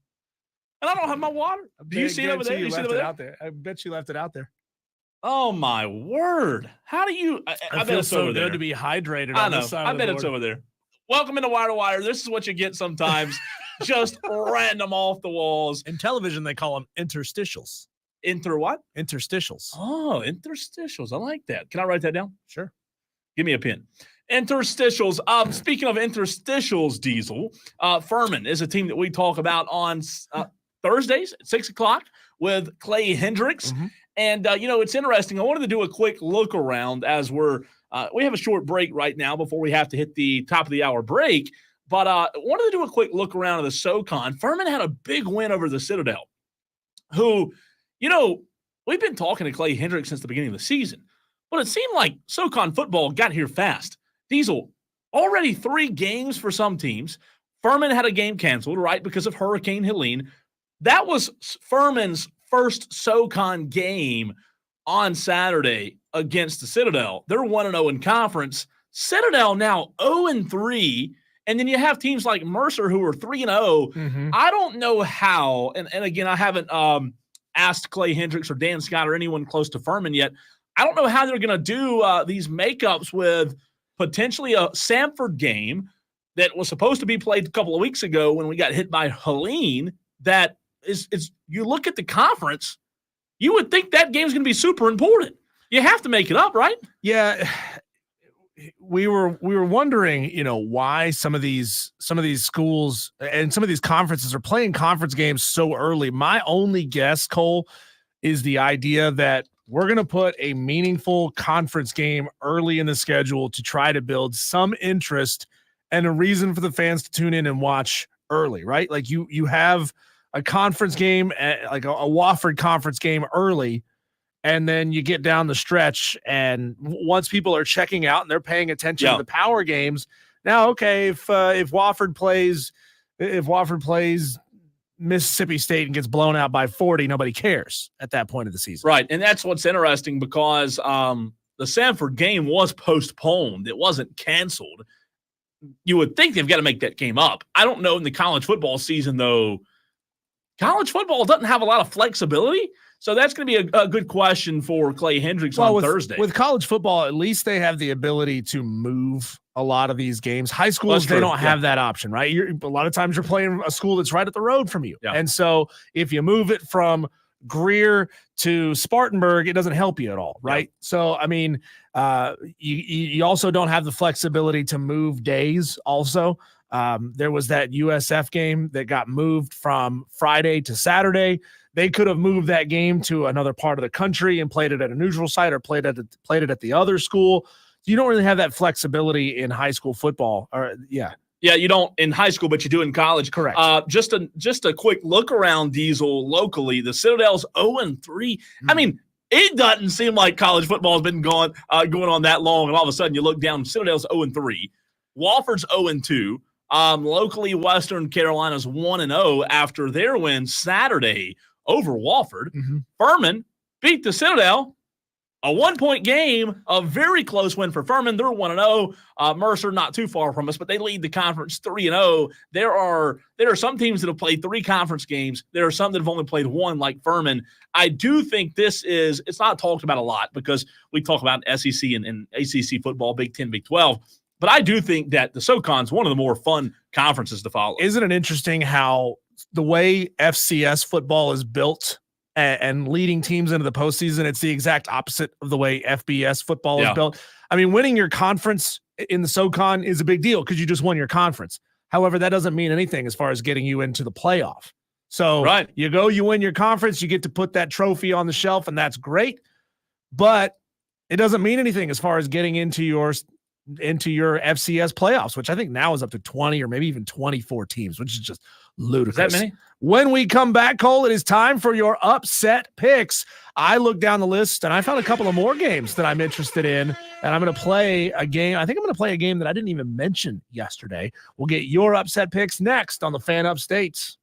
and I don't have my water. Do you see it over there? You left it out there. I bet you left it out there. Oh, my word. How do you – I bet it's so over there. good to be hydrated I on know. this side I of the bet board. it's over there. Welcome into Wire to Wire. This is what you get sometimes. Just random off the walls. In television, they call them interstitials. What? Interstitials. Oh, interstitials. I like that. Can I write that down? Sure. Give me a pen. Interstitials. Speaking of interstitials, Diesel, Furman is a team that we talk about on Thursdays at 6 o'clock with Clay Hendricks. Mm-hmm. And, it's interesting. I wanted to do a quick look around as we have a short break right now before we have to hit the top of the hour break. But I wanted to do a quick look around of the SoCon. Furman had a big win over the Citadel, who, we've been talking to Clay Hendricks since the beginning of the season. But it seemed like SoCon football got here fast. Diesel, already 3 games for some teams. Furman had a game canceled, right, because of Hurricane Helene. That was Furman's first SoCon game on Saturday against the Citadel. They're 1-0 in conference. Citadel now 0-3, and then you have teams like Mercer who are 3-0. Mm-hmm. I don't know how, and again, I haven't asked Clay Hendricks or Dan Scott or anyone close to Furman yet. I don't know how they're going to do these makeups with potentially a Samford game that was supposed to be played a couple of weeks ago when we got hit by Helene. That is you look at the conference, you would think that game's going to be super important. You have to make it up, right? Yeah. We were wondering, why some of these schools and some of these conferences are playing conference games so early. My only guess, Cole, is the idea that we're going to put a meaningful conference game early in the schedule to try to build some interest and a reason for the fans to tune in and watch early, right? Like you have a conference game, like a Wofford conference game early, and then you get down the stretch, and once people are checking out and they're paying attention to the power games, now, okay, if Wofford plays Mississippi State and gets blown out by 40, nobody cares at that point of the season. Right, and that's what's interesting because the Samford game was postponed. It wasn't canceled. You would think they've got to make that game up. I don't know in the college football season, though. College football doesn't have a lot of flexibility, so that's going to be a good question for Clay Hendricks on Thursday. With college football, at least they have the ability to move a lot of these games. High schools, they don't have that option, right? A lot of times you're playing a school that's right at the road from you. Yeah. And so if you move it from Greer to Spartanburg, it doesn't help you at all, right? Yeah. So, I mean, you also don't have the flexibility to move days also. There was that USF game that got moved from Friday to Saturday. They could have moved that game to another part of the country and played it at a neutral site or played it at the other school. You don't really have that flexibility in high school football. Yeah, you don't in high school, but you do in college. Correct. Just a quick look around, Diesel, locally. The Citadel's 0-3. I mean, it doesn't seem like college football has been going on that long, and all of a sudden you look down, Citadel's 0-3. Wofford's 0-2. Locally, Western Carolina's 1-0 after their win Saturday over Wofford. Mm-hmm. Furman beat the Citadel. A 1-point game, a very close win for Furman. They're 1-0. Mercer not too far from us, but they lead the conference 3-0. There are some teams that have played 3 conference games. There are some that have only played 1, like Furman. I do think it's not talked about a lot because we talk about SEC and ACC football, Big 10, Big 12. But I do think that the SoCon's one of the more fun conferences to follow. Isn't it interesting how the way FCS football is built and leading teams into the postseason, it's the exact opposite of the way FBS football is built. I mean, winning your conference in the SoCon is a big deal because you just won your conference. However, that doesn't mean anything as far as getting you into the playoff. So you win your conference, you get to put that trophy on the shelf, and that's great. But it doesn't mean anything as far as getting into your FCS playoffs, which I think now is up to 20 or maybe even 24 teams, which is just ludicrous. Is that many? When we come back, Cole, it is time for your upset picks. I looked down the list and I found a couple of more games that I'm interested in, and I'm going to play a game. I think I'm going to play a game that I didn't even mention yesterday. We'll get your upset picks next on the Fan Upstates.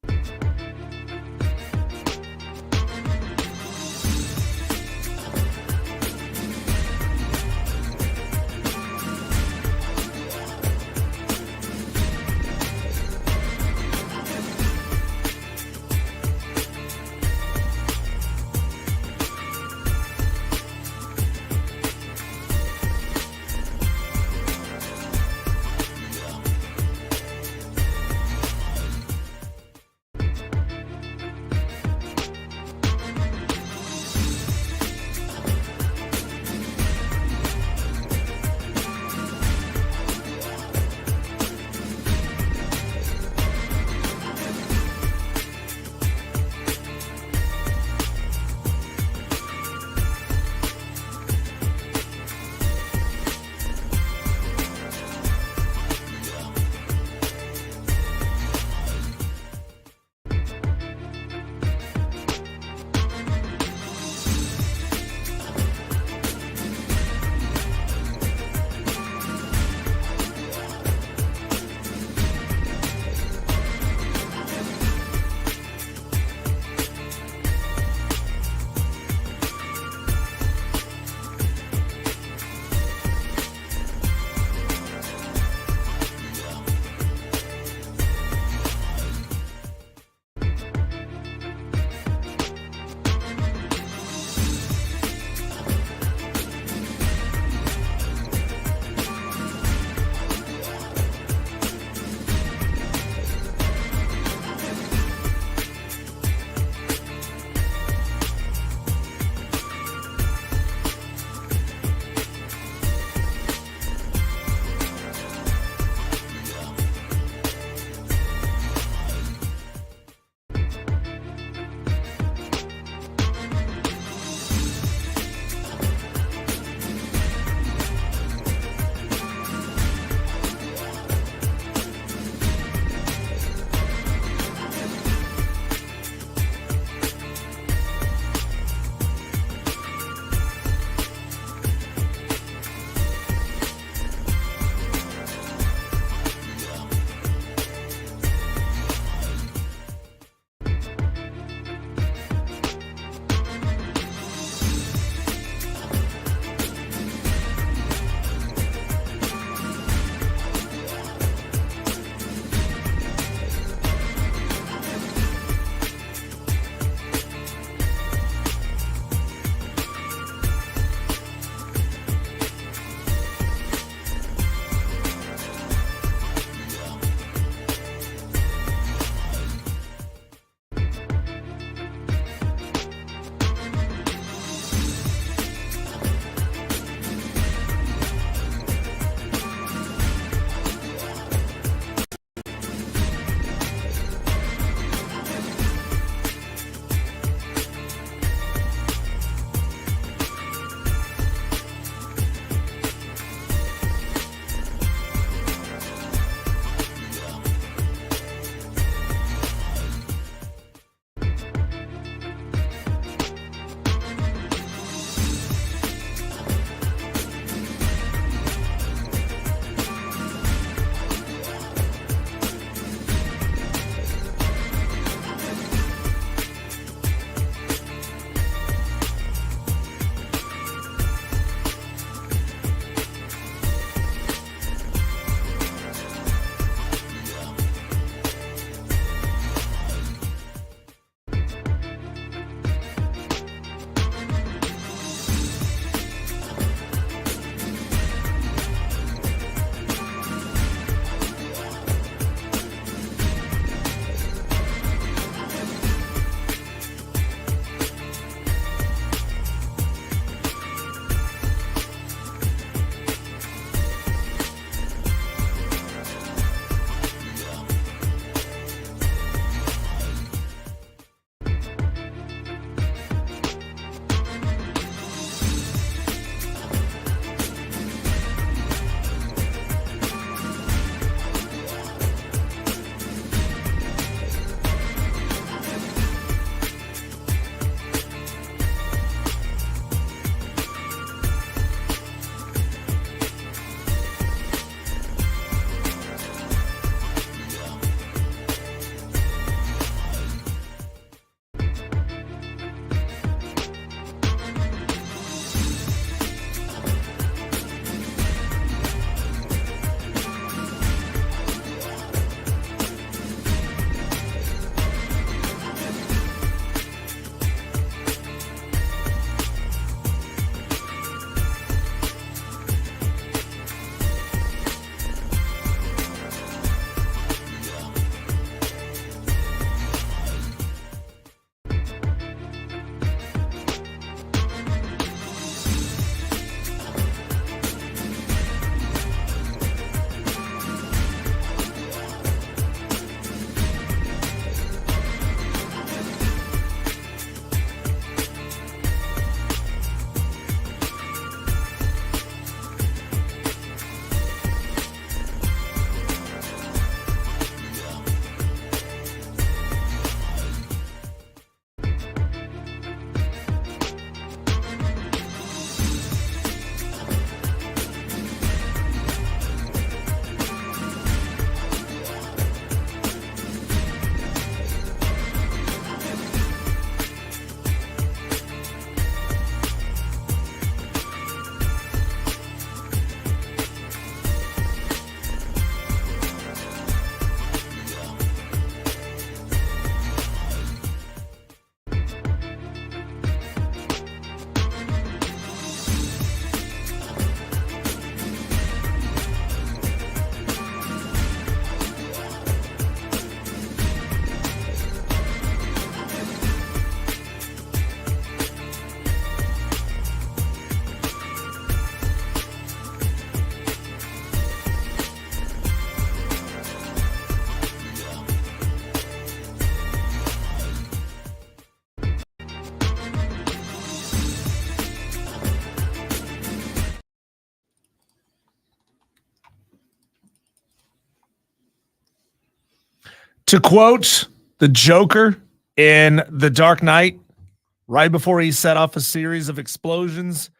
To quote the Joker in The Dark Knight, right before he set off a series of explosions,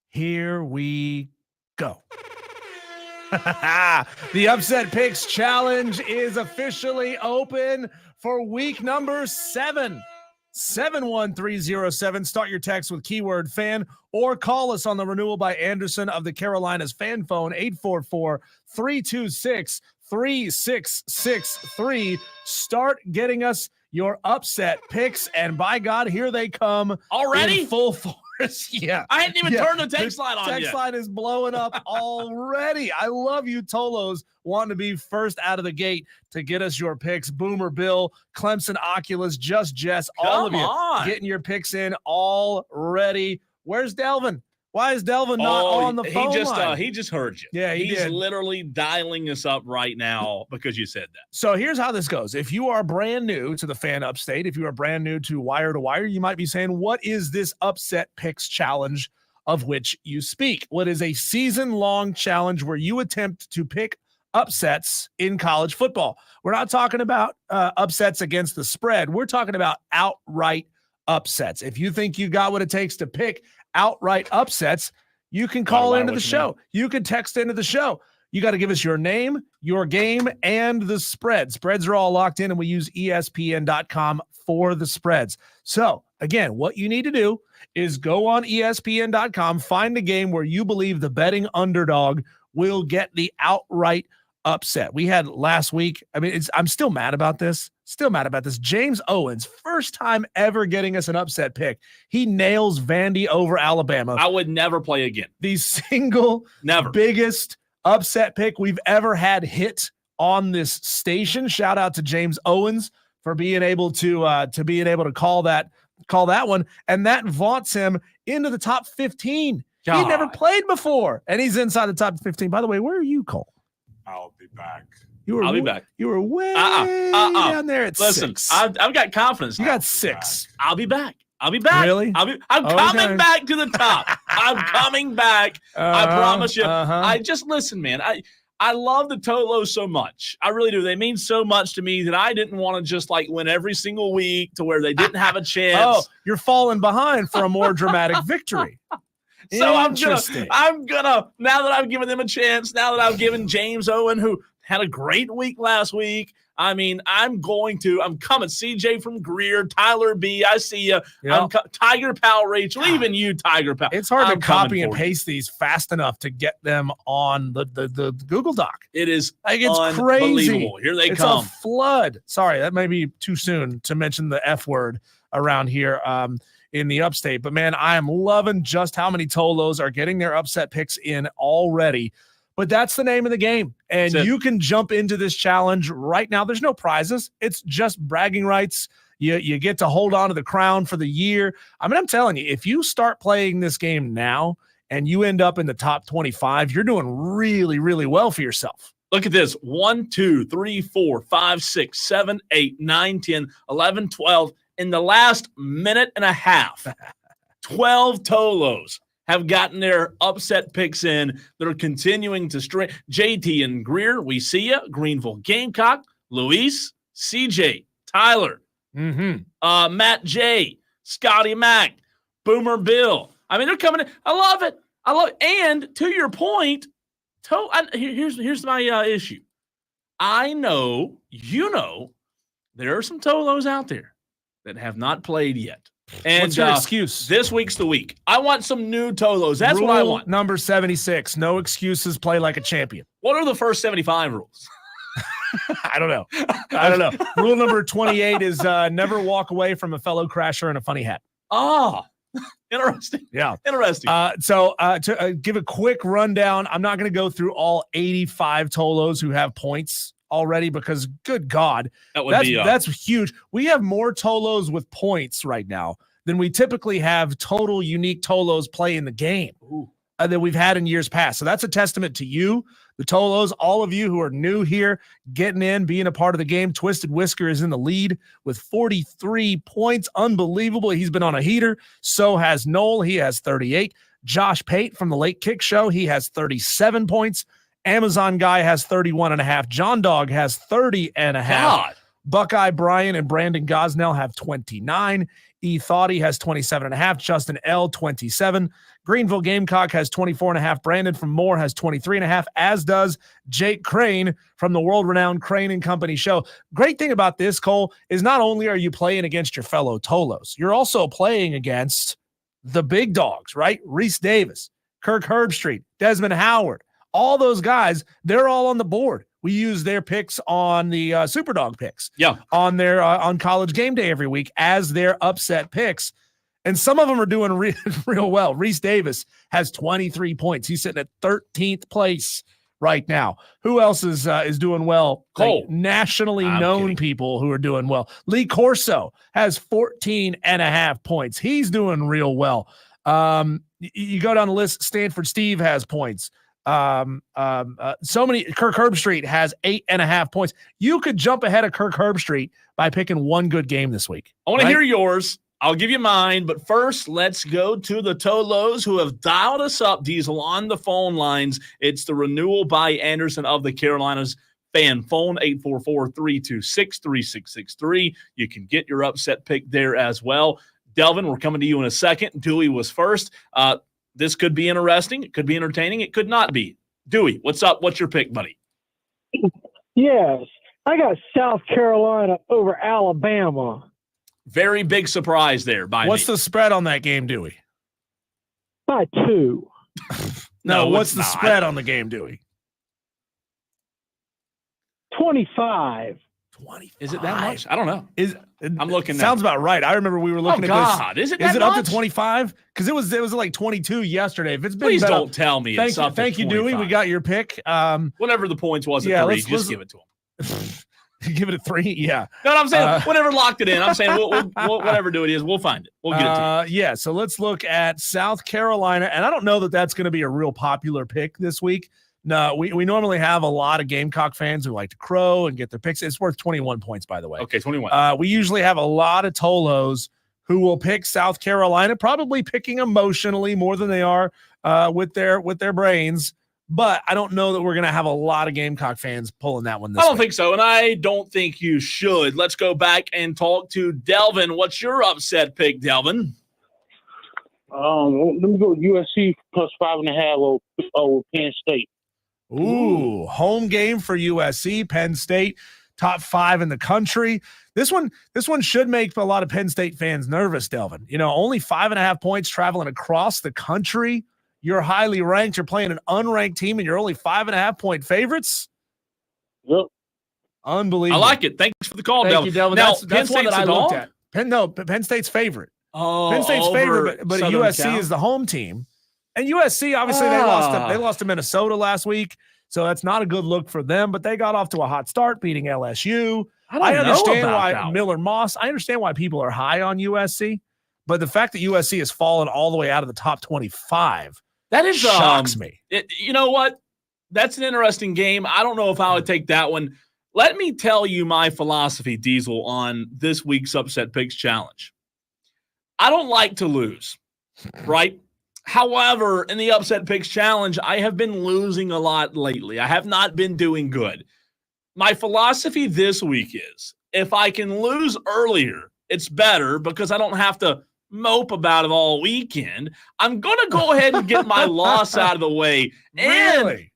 here we go. The Upset Picks Challenge is officially open for week number 7. 71307. Start your text with keyword fan or call us on the Renewal by Anderson of the Carolinas fan phone 844-326-3663. Start getting us your upset picks, and by God, here they come already in full force. Yeah, I hadn't even turned the text line on yet. Text line is blowing up already. I love you, Tolos, wanting to be first out of the gate to get us your picks. Boomer Bill, Clemson Oculus, Just Jess, all of you getting your picks in already. Where's Delvin? Why is Delvin not on the phone line? He just heard you. Yeah, he's did. Literally dialing us up right now because you said that. So here's how this goes. If you are brand new to the Fan Upstate, if you are brand new to Wire to Wire, you might be saying, what is this Upset Picks Challenge of which you speak? What is a season-long challenge where you attempt to pick upsets in college football? We're not talking about upsets against the spread. We're talking about outright upsets. If you think you got what it takes to pick outright upsets, you can call into the show. You can text into the show. You got to give us your name, your game, and the spread. Spreads are all locked in, and we use ESPN.com for the spreads. So, again, what you need to do is go on ESPN.com, find a game where you believe the betting underdog will get the outright upset. We had last week. I mean, I'm still mad about this. James Owens, first time ever getting us an upset pick. He nails Vandy over Alabama. I would never play again. The single biggest upset pick we've ever had hit on this station. Shout out to James Owens for being able to call that one, and that vaunts him into the top 15. God. He never played before, and he's inside the top 15. By the way, where are you, Cole? I'll be back. I'll be back. You were way down there at 6. I've got confidence. You got 6. I'll be back. Really? I'm coming back to the top. I'm coming back. I promise you. I just listen, man. I love the Tolos so much. I really do. They mean so much to me that I didn't want to just like win every single week to where they didn't have a chance. Oh, you're falling behind for a more dramatic victory. So I'm gonna now that I've given them a chance, now that I've given James Owen, who had a great week last week. I mean, I'm coming. CJ from Greer, Tyler B. I see you. Yep. Tiger Pal Rachel, even you, Tiger Pal. It's hard to copy and paste these fast enough to get them on the Google Doc. It is it's crazy. Here they come. It's a flood. Sorry, that may be too soon to mention the F word around here in the upstate. But, man, I am loving just how many Tolos are getting their upset picks in already. But that's the name of the game, and you can jump into this challenge right now. There's no prizes. It's just bragging rights. You get to hold on to the crown for the year. I mean, I'm telling you, if you start playing this game now and you end up in the top 25, you're doing really, really well for yourself. Look at this. 1, 2, 3, 4, 5, 6, 7, 8, 9, 10, 11, 12. In the last minute and a half, 12 Tolos have gotten their upset picks in that are continuing to string. JT and Greer, we see you. Greenville Gamecock, Luis, CJ, Tyler, Matt J, Scotty Mack, Boomer Bill. I mean, they're coming in. I love it. And to your point, here's my issue. I know, there are some Tolos out there that have not played yet. And what's your excuse? This week's the week. I want some new Tolos. That's what I want. Number 76. No excuses. Play like a champion. What are the first 75 rules? I don't know. Rule number 28 is never walk away from a fellow crasher in a funny hat. Oh, interesting. Yeah. Interesting. So to give a quick rundown, I'm not going to go through all 85 Tolos who have points already because good God, that's huge. We have more Tolos with points right now than we typically have total unique Tolos play in the game that we've had in years past. So that's a testament to you, the Tolos, all of you who are new here, getting in, being a part of the game. Twisted Whisker is in the lead with 43 points. Unbelievable. He's been on a heater. So has Noel. He has 38. Josh Pate from the Late Kick Show. He has 37 points. Amazon Guy has 31.5. John Dog has 30.5. Buckeye Bryan and Brandon Gosnell have 29. E. Thoughty has 27.5. Justin L. 27. Greenville Gamecock has 24.5. Brandon from Moore has 23.5, as does Jake Crane from the world-renowned Crane and Company show. Great thing about this, Cole, is not only are you playing against your fellow Tolos, you're also playing against the big dogs, right? Reese Davis, Kirk Herbstreit, Desmond Howard, all those guys, they're all on the board. We use their picks on the Superdog picks. Yeah. On their on College Game Day every week as their upset picks. And some of them are doing real well. Reese Davis has 23 points. He's sitting at 13th place right now. Who else is doing well? Cole. Like nationally known people who are doing well. Lee Corso has 14.5 points. He's doing real well. You go down the list. Stanford Steve has points. So many. Kirk Herbstreit has 8.5 points. You could jump ahead of Kirk Herbstreit by picking one good game this week. I want to hear yours. I'll give you mine, but first, let's go to the Tolos who have dialed us up, Diesel, on the phone lines. It's the Renewal by Anderson of the Carolinas fan phone, 844-326-3663. You can get your upset pick there as well. Delvin, we're coming to you in a second. Dewey was first. This could be interesting. It could be entertaining. It could not be. Dewey, what's up? What's your pick, buddy? Yes, I got South Carolina over Alabama. Very big surprise there by What's me. the spread on that game, Dewey? By 2. No, what's the not. spread on the game, Dewey? 25. 25. Is it that much? I don't know. I'm looking now. Sounds about right. I remember we were looking at God. this. Is it that Is it up much? to 25? Because it was like 22 yesterday. If it's been Please better, don't tell me it's up to Thank you, Dewey. 25. We got your pick. Whatever the points was at Yeah, 3, let's just give it to him. give it a 3. Yeah. No, I'm saying whatever locked it in. I'm saying we'll whatever do it is, we'll find it. We'll get it to you. Yeah. So let's look at South Carolina, and I don't know that that's going to be a real popular pick this week. No, we normally have a lot of Gamecock fans who like to crow and get their picks. It's worth 21 points, by the way. Okay, 21. We usually have a lot of Tolos who will pick South Carolina, probably picking emotionally more than they are with their brains. But I don't know that we're going to have a lot of Gamecock fans pulling that one this I don't week. think so, and I don't think you should. Let's go back and talk to Delvin. What's your upset pick, Delvin? Let me go with USC plus 5.5 over Penn State. Ooh, home game for USC, Penn State, top 5 in the country. This one should make a lot of Penn State fans nervous, Delvin. You know, only 5.5 points traveling across the country. You're highly ranked. You're playing an unranked team, and you're only 5.5 point favorites. Yep. Unbelievable. I like it. Thanks for the call, Thank Delvin. you, Delvin. Now, That's one that I looked at. Penn State's favorite. Oh, Penn State's favorite, but Southern USC Cal? is the home team. And USC, obviously, they lost to Minnesota last week, so that's not a good look for them. But they got off to a hot start, beating LSU. I understand why Miller Moss. I understand why people are high on USC, but the fact that USC has fallen all the way out of the top 25 that is shocks me. You know what? That's an interesting game. I don't know if I would take that one. Let me tell you my philosophy, Diesel, on this week's Upset Picks Challenge. I don't like to lose, right? However, in the Upset Picks Challenge, I have been losing a lot lately. I have not been doing good. My philosophy this week is if I can lose earlier, it's better because I don't have to mope about it all weekend. I'm going to go ahead and get my loss out of the way. Really?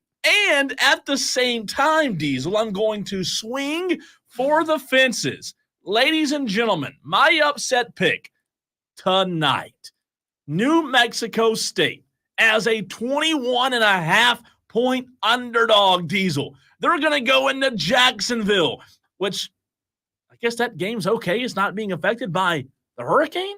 And at the same time, Diesel, I'm going to swing for the fences. Ladies and gentlemen, my upset pick tonight. New Mexico State as a 21.5 point underdog, Diesel. They're going to go into Jacksonville, which I guess that game's okay. It's not being affected by the hurricane.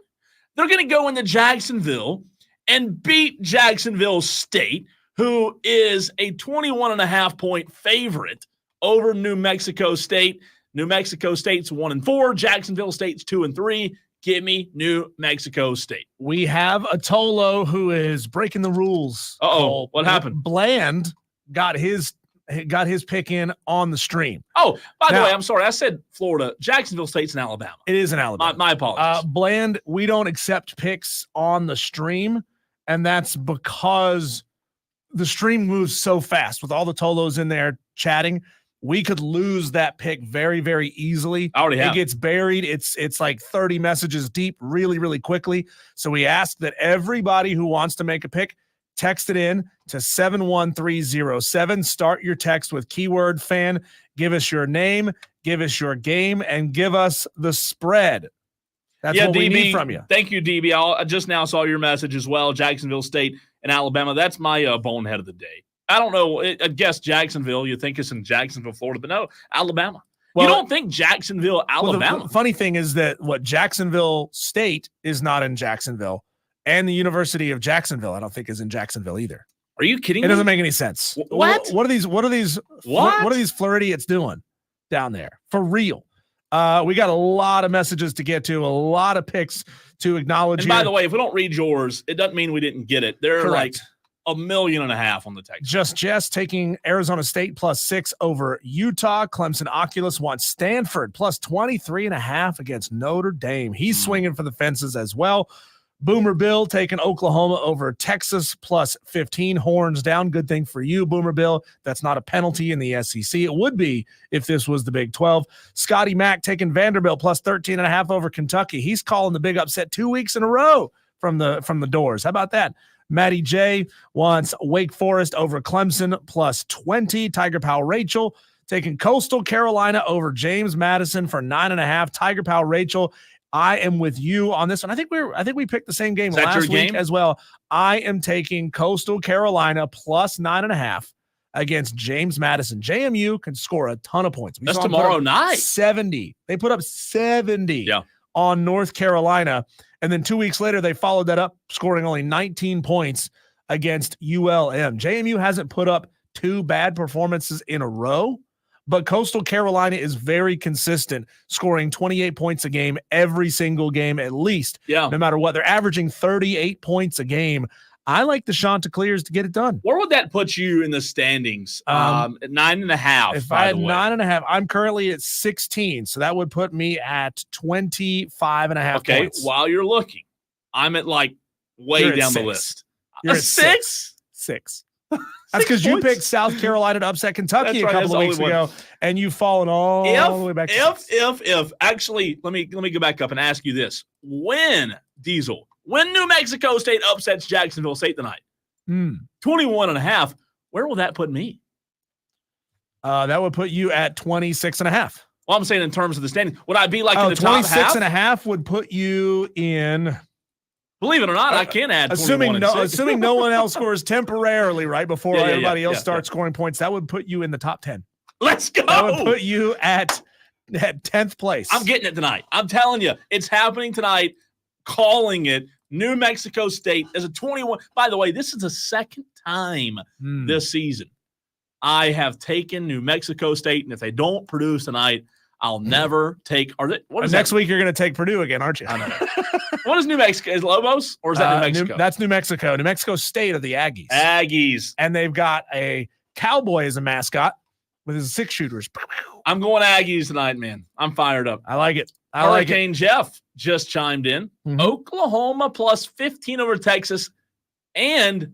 They're going to go into Jacksonville and beat Jacksonville State, who is a 21.5 point favorite over New Mexico State. New Mexico State's 1-4. Jacksonville State's 2-3. Give me New Mexico State. We have a Tolo who is breaking the rules. Uh-oh. What happened? Bland got his pick in on the stream. Oh, by the way, I'm sorry. I said Florida. Jacksonville State's in Alabama. It is in Alabama. My apologies. Bland, we don't accept picks on the stream, and that's because the stream moves so fast with all the Tolos in there chatting. we could lose that pick very, very easily. I already have. It gets buried. It's like 30 messages deep really, really quickly. So we ask that everybody who wants to make a pick, text it in to 71307. Start your text with keyword fan. Give us your name, give us your game, and give us the spread. That's what we need from you. Thank you, DB. I just now saw your message as well. Jacksonville State and Alabama. That's my bonehead of the day. I don't know. I guess Jacksonville. You think it's in Jacksonville, Florida, but no, Alabama. Well, you don't think Jacksonville, Alabama. Well, the funny thing is that Jacksonville State is not in Jacksonville, and the University of Jacksonville, I don't think, is in Jacksonville either. Are you kidding me? It doesn't make any sense. What? What are these Floridians doing down there? For real. We got a lot of messages to get to, a lot of picks to acknowledge. And by the way, if we don't read yours, it doesn't mean we didn't get it. There are like 1.5 million on the text. Just Jess taking Arizona State +6 over Utah. Clemson Oculus wants Stanford +23.5 against Notre Dame. He's swinging for the fences as well. Boomer Bill taking Oklahoma over Texas +15. Horns down. Good thing for you, Boomer Bill. That's not a penalty in the SEC. It would be if this was the Big 12. Scotty Mack taking Vanderbilt +13.5 over Kentucky. He's calling the big upset 2 weeks in a row from the doors. How about that? Matty J wants Wake Forest over Clemson +20. Tiger Powell Rachel taking Coastal Carolina over James Madison for 9.5. Tiger Powell Rachel, I am with you on this one. I think we picked the same game last week as well. I am taking Coastal Carolina +9.5 against James Madison. JMU can score a ton of points. That's tomorrow night. 70. They put up 70 on North Carolina. And then 2 weeks later, they followed that up, scoring only 19 points against ULM. JMU hasn't put up 2 bad performances in a row, but Coastal Carolina is very consistent, scoring 28 points a game every single game at least. Yeah. No matter what. They're averaging 38 points a game. I like the Chanticleers to get it done. Where would that put you in the standings? At 9.5. If I had 9.5, I'm currently at 16. So that would put me at 25.5 points. While you're looking, I'm at like way down the list. You're a 6? 6. That's because you picked South Carolina to upset Kentucky a couple of weeks ago, and you've fallen all the way back. If actually, let me go back up and ask you this: when New Mexico State upsets Jacksonville State tonight, 21.5, where will that put me? That would put you at 26.5. Well, I'm saying in terms of the standing, would I be like in the top half? 26.5 would put you in. Believe it or not, I can add. Assuming no one else scores temporarily right before everybody else starts scoring points, that would put you in the top 10. Let's go. That would put you at 10th place. I'm getting it tonight. I'm telling you, it's happening tonight. Calling it. New Mexico State as a 21. By the way, this is the second time this season I have taken New Mexico State, and if they don't produce tonight, I'll never take. Next week you're going to take Purdue again, aren't you? I don't know. What is New Mexico? Is Lobos or is that New Mexico? That's New Mexico. New Mexico State are the Aggies. And they've got a cowboy as a mascot with his 6-shooters. I'm going Aggies tonight, man. I'm fired up. I like it. Hurricane Jeff just chimed in. Oklahoma +15 over Texas. And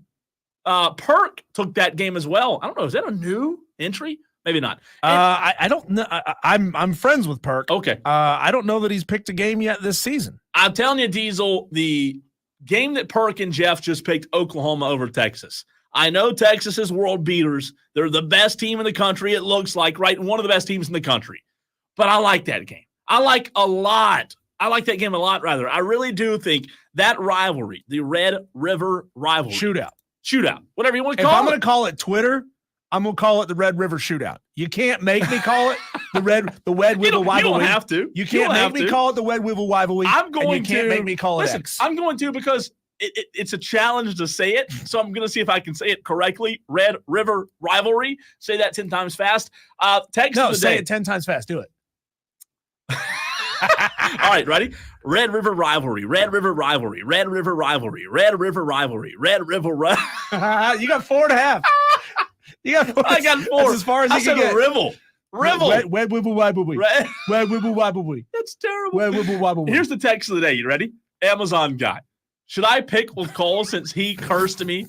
Perk took that game as well. I don't know. Is that a new entry? Maybe not. I don't know. I'm friends with Perk. Okay. I don't know that he's picked a game yet this season. I'm telling you, Diesel, the game that Perk and Jeff just picked Oklahoma over Texas. I know Texas is world beaters. They're the best team in the country, it looks like, right? One of the best teams in the country. But I like that game. I like that game a lot, rather. I really do think that rivalry, the Red River rivalry. Shootout. Whatever you want to call it. If I'm going to call it Twitter, I'm going to call it the Red River Shootout. You can't make me call it the Wed Wibble Wibble. You don't have to. You can't make me call it the Wed Wibble Wibble. I'm going to. You can't make me call it X. I'm going to because it's a challenge to say it. So I'm going to see if I can say it correctly. Red River Rivalry. Say that 10 times fast. Say it 10 times fast. Do it. All right, ready? Red River Rivalry. Red River Rivalry. Red River Rivalry. Red River Rivalry. Red River Rivalry. You got 4.5. I got 4. That's as far as you can get. Rivel. Wed Wibble Wibble. Wed Wibble Wibble. That's terrible. Wed Wibble Wibble. Here's the text of the day. You ready? Amazon guy. Should I pick with Cole since he cursed me?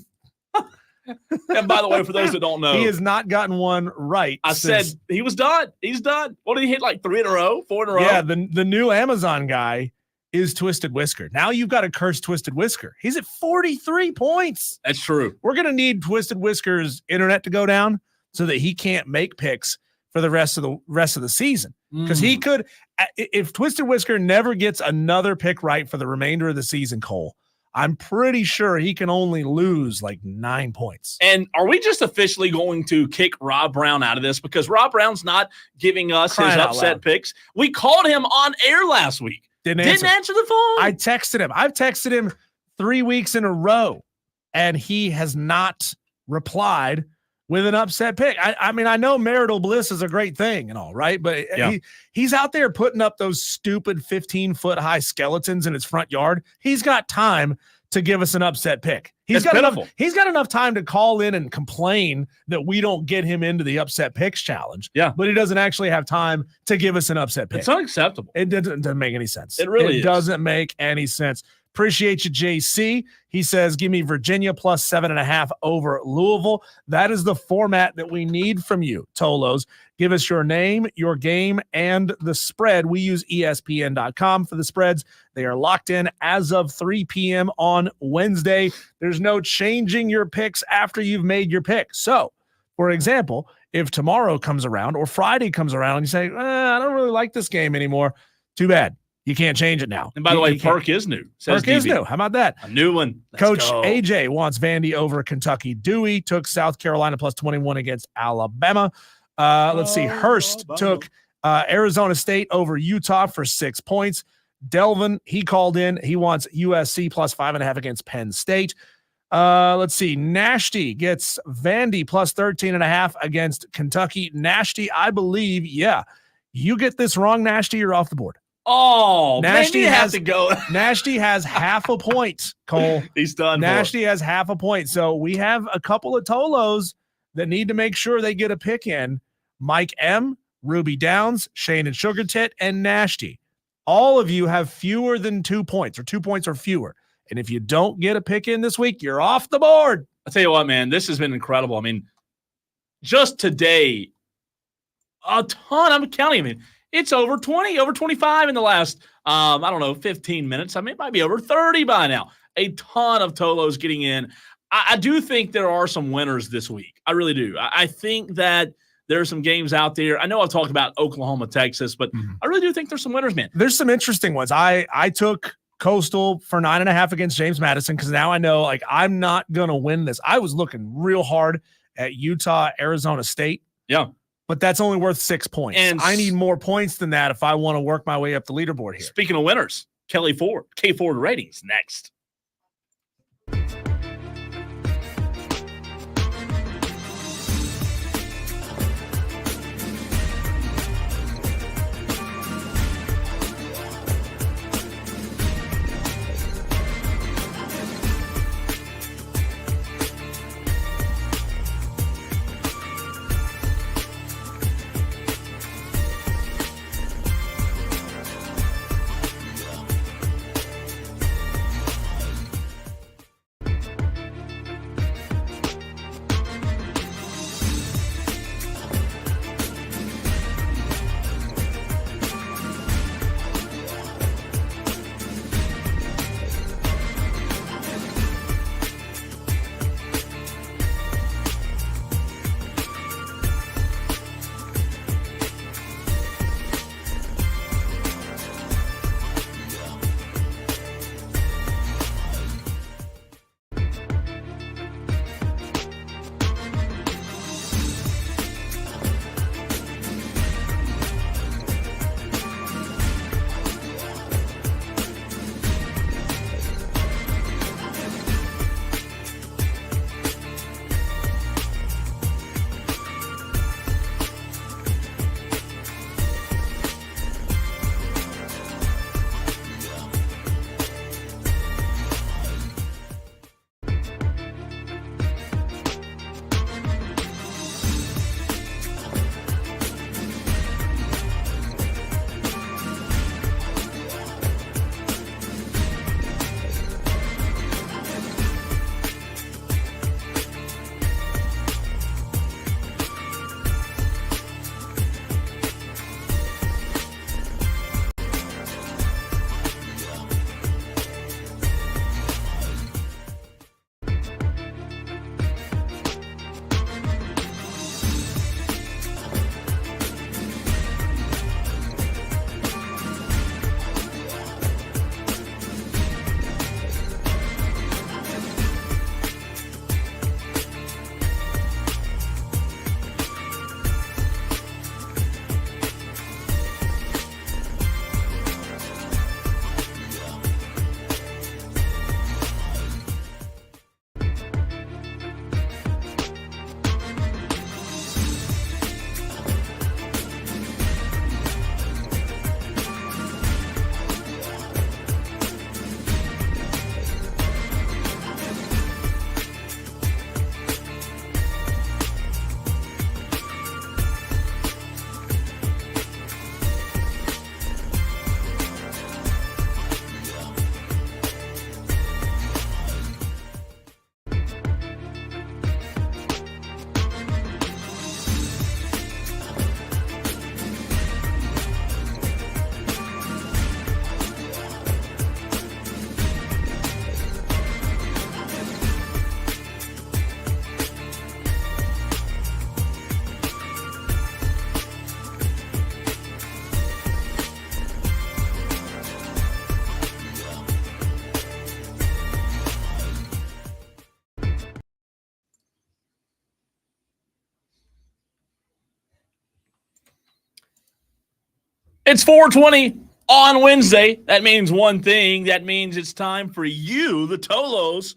And by the way, for those that don't know, he has not gotten one right. I said he was done. He's done. What did he hit, like 3 in a row, 4 in a row? Yeah, the new Amazon guy is Twisted Whisker. Now you've got to curse Twisted Whisker. He's at 43 points. That's true. We're going to need Twisted Whisker's internet to go down so that he can't make picks for the rest of the season. Because he could, if Twisted Whisker never gets another pick right for the remainder of the season, Cole, I'm pretty sure he can only lose like 9 points. And are we just officially going to kick Rob Brown out of this? Because Rob Brown's not giving us his upset picks. We called him on air last week. Didn't answer the phone. I texted him. I've texted him 3 weeks in a row, and he has not replied with an upset pick. I mean, I know marital bliss is a great thing and all, right? But he's out there putting up those stupid 15-foot high skeletons in his front yard. He's got time to give us an upset pick. He's got enough time to call in and complain that we don't get him into the upset picks challenge. Yeah. But he doesn't actually have time to give us an upset pick. It's unacceptable. It doesn't make any sense. It really doesn't make any sense. Appreciate you, JC. He says, give me Virginia plus 7.5 over Louisville. That is the format that we need from you, Tolos. Give us your name, your game, and the spread. We use ESPN.com for the spreads. They are locked in as of 3 p.m. on Wednesday. There's no changing your picks after you've made your pick. So, for example, if tomorrow comes around or Friday comes around and you say, I don't really like this game anymore, too bad. You can't change it now. And by the way, Perk is new. Perk is new. How about that? A new one. Coach AJ wants Vandy over Kentucky. Dewey took South Carolina plus 21 against Alabama. Let's see. Hurst took Arizona State over Utah for 6 points. Delvin, he called in. He wants USC plus 5.5 against Penn State. Let's see. Nashty gets Vandy plus 13.5 against Kentucky. Nashty, I believe, you get this wrong, Nashty, you're off the board. Oh, Nashty has to go. Nashty has half a point, Cole. He's done. Nashty has half a point. So we have a couple of Tolos that need to make sure they get a pick in. Mike M., Ruby Downs, Shane and Sugartit, and Nashty. All of you have fewer than 2 points or 2 points or fewer. And if you don't get a pick in this week, you're off the board. I'll tell you what, man, this has been incredible. I mean, just today, a ton. I'm counting. I mean, it's over 20, over 25 in the last, 15 minutes. I mean, it might be over 30 by now. A ton of Tolos getting in. I do think there are some winners this week. I really do. I think that there are some games out there. I know I've talked about Oklahoma, Texas, but I really do think there's some winners, man. There's some interesting ones. I took Coastal for 9.5 against James Madison because now I know, like, I'm not going to win this. I was looking real hard at Utah, Arizona State. Yeah. But that's only worth 6 points. And I need more points than that if I want to work my way up the leaderboard here. Speaking of winners, Kelley Ford, K Ford ratings next. It's 4:20 on Wednesday. That means one thing. That means it's time for you, the Tolos,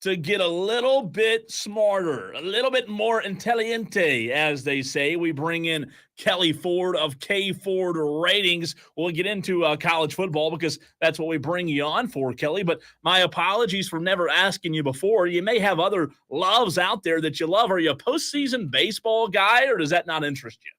to get a little bit smarter, a little bit more intelligente, as they say. We bring in Kelley Ford of K Ford Ratings. We'll get into college football because that's what we bring you on for, Kelley. But my apologies for never asking you before. You may have other loves out there that you love. Are you a postseason baseball guy, or does that not interest you?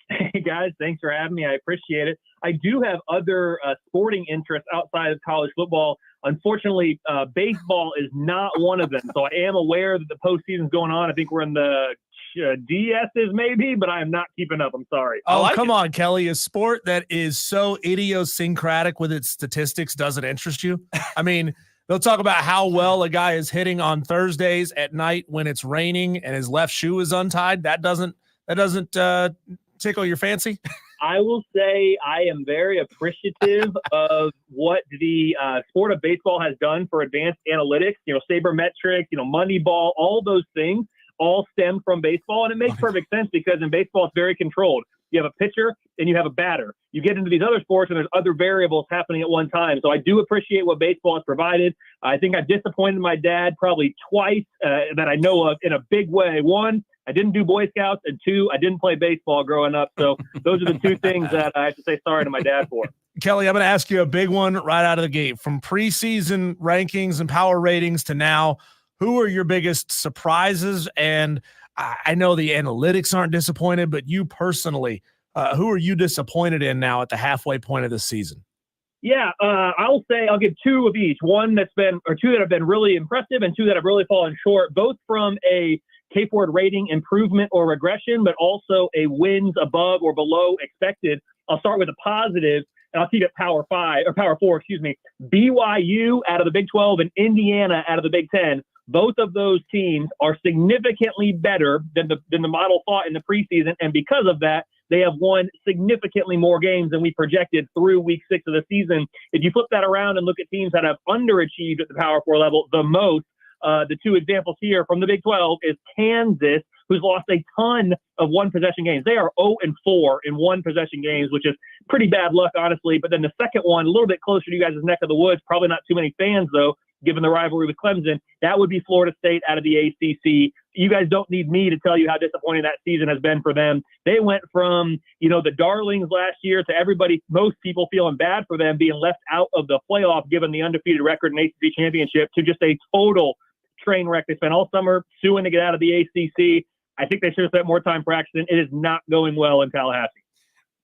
Hey, guys, thanks for having me. I appreciate it. I do have other sporting interests outside of college football. Unfortunately, baseball is not one of them. So I am aware that the postseason's going on. I think we're in the DSs maybe, but I am not keeping up. I'm sorry. Oh, come on, Kelley. A sport that is so idiosyncratic with its statistics doesn't interest you? I mean, they'll talk about how well a guy is hitting on Thursdays at night when it's raining and his left shoe is untied. That doesn't tickle your fancy? I will say I am very appreciative of what the sport of baseball has done for advanced analytics, sabermetrics, Moneyball, all those things all stem from baseball. And it makes perfect sense because in baseball, it's very controlled. You have a pitcher and you have a batter. You get into these other sports and there's other variables happening at one time. So I do appreciate what baseball has provided. I think I disappointed my dad probably twice that I know of in a big way. One, I didn't do Boy Scouts, and two, I didn't play baseball growing up. So those are the two things that I have to say sorry to my dad for. Kelley, I'm going to ask you a big one right out of the gate. From preseason rankings and power ratings to now, who are your biggest surprises? And I know the analytics aren't disappointed, but you personally, who are you disappointed in now at the halfway point of the season? Yeah, I'll say I'll give two of each. Two that have been really impressive and two that have really fallen short, both from a K Ford rating improvement or regression, but also a wins above or below expected. I'll start with a positive, and I'll keep it Power 4, BYU out of the Big 12 and Indiana out of the Big 10. Both of those teams are significantly better than the model thought in the preseason, and because of that, they have won significantly more games than we projected through week 6 of the season. If you flip that around and look at teams that have underachieved at the Power 4 level the most, the two examples here from the Big 12 is Kansas, who's lost a ton of one-possession games. They are 0-4 in one-possession games, which is pretty bad luck, honestly. But then the second one, a little bit closer to you guys' neck of the woods, probably not too many fans, though, given the rivalry with Clemson, that would be Florida State out of the ACC. You guys don't need me to tell you how disappointing that season has been for them. They went from, the darlings last year to most people feeling bad for them being left out of the playoff given the undefeated record in ACC championship to just a total train wreck. They spent all summer suing to get out of the ACC. I think they should have spent more time practicing. It is not going well in Tallahassee.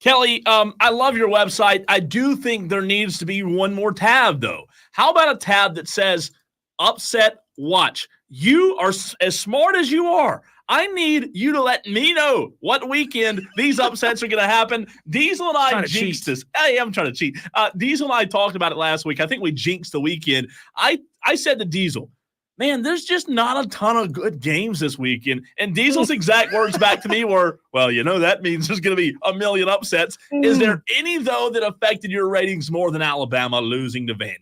Kelley, I love your website. I do think there needs to be one more tab, though. How about a tab that says upset watch? You are as smart as you are. I need you to let me know what weekend these upsets are going to happen. Diesel and I jinxed this. I am trying to cheat. Diesel and I talked about it last week. I think we jinxed the weekend. I said to Diesel, man, there's just not a ton of good games this weekend. And Diesel's exact words back to me were, well, that means there's going to be a million upsets. Is there any, though, that affected your ratings more than Alabama losing to Vandy?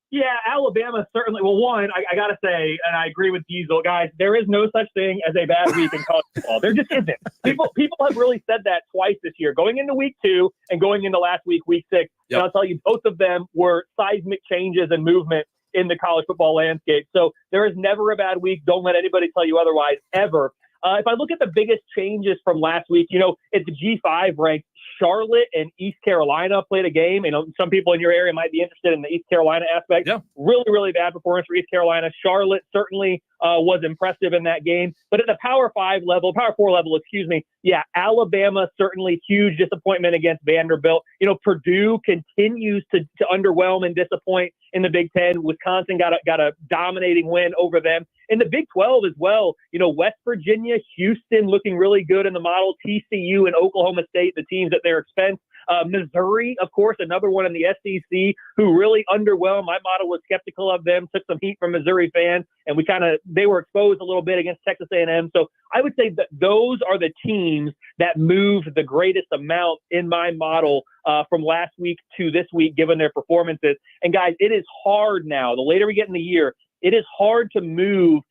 Yeah, Alabama certainly. Well, one, I got to say, and I agree with Diesel, guys, there is no such thing as a bad week in college football. There just isn't. People have really said that twice this year, going into week 2 and going into last week 6. Yep. And I'll tell you, both of them were seismic changes and movement in the college football landscape. So there is never a bad week. Don't let anybody tell you otherwise, ever. If I look at the biggest changes from last week, at the G5 ranked, Charlotte and East Carolina played a game. Some people in your area might be interested in the East Carolina aspect. Yeah. Really, really bad performance for East Carolina. Charlotte certainly was impressive in that game. But at the Power 4 level, Alabama certainly huge disappointment against Vanderbilt. Purdue continues to underwhelm and disappoint in the Big Ten. Wisconsin got a dominating win over them. In the Big 12 as well, West Virginia, Houston looking really good in the model. TCU and Oklahoma State, the teams at their expense. Missouri, of course, another one in the SEC who really underwhelmed. My model was skeptical of them, took some heat from Missouri fans, and they were exposed a little bit against Texas A&M. So I would say that those are the teams that moved the greatest amount in my model from last week to this week, given their performances. And guys, it is hard now. The later we get in the year, it is hard to move,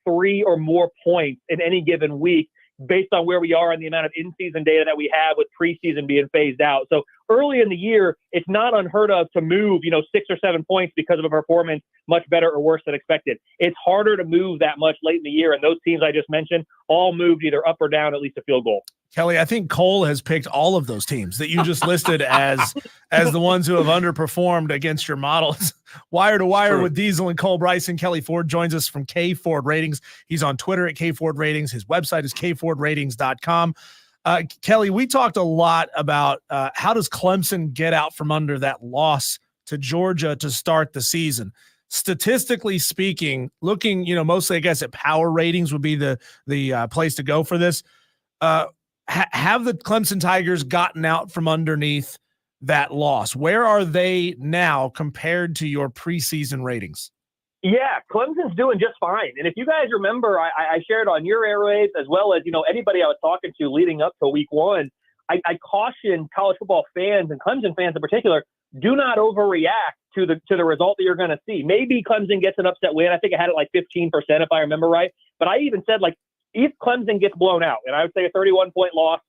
3 or more points in any given week, based on where we are and the amount of in-season data that we have with preseason being phased out. So early in the year, it's not unheard of to move, 6 or 7 points because of a performance much better or worse than expected. It's harder to move that much late in the year, and those teams I just mentioned all moved either up or down at least a field goal. Kelley, I think Cole has picked all of those teams that you just listed as the ones who have underperformed against your models. Wire to wire with Diesel and Cole Bryson. Kelley Ford joins us from K Ford Ratings. He's on Twitter at K Ford Ratings. His website is kfordratings.com. Kelley, we talked a lot about how does Clemson get out from under that loss to Georgia to start the season. Statistically speaking, looking, mostly I guess at power ratings would be the place to go for this. Have the Clemson Tigers gotten out from underneath that loss? Where are they now compared to your preseason ratings? Yeah, Clemson's doing just fine. And if you guys remember, I shared on your airwaves as well as, anybody I was talking to leading up to week one, I caution college football fans and Clemson fans in particular, do not overreact to the result that you're going to see. Maybe Clemson gets an upset win. I think I had it like 15% if I remember right. But I even said, if Clemson gets blown out, and I would say a 31-point loss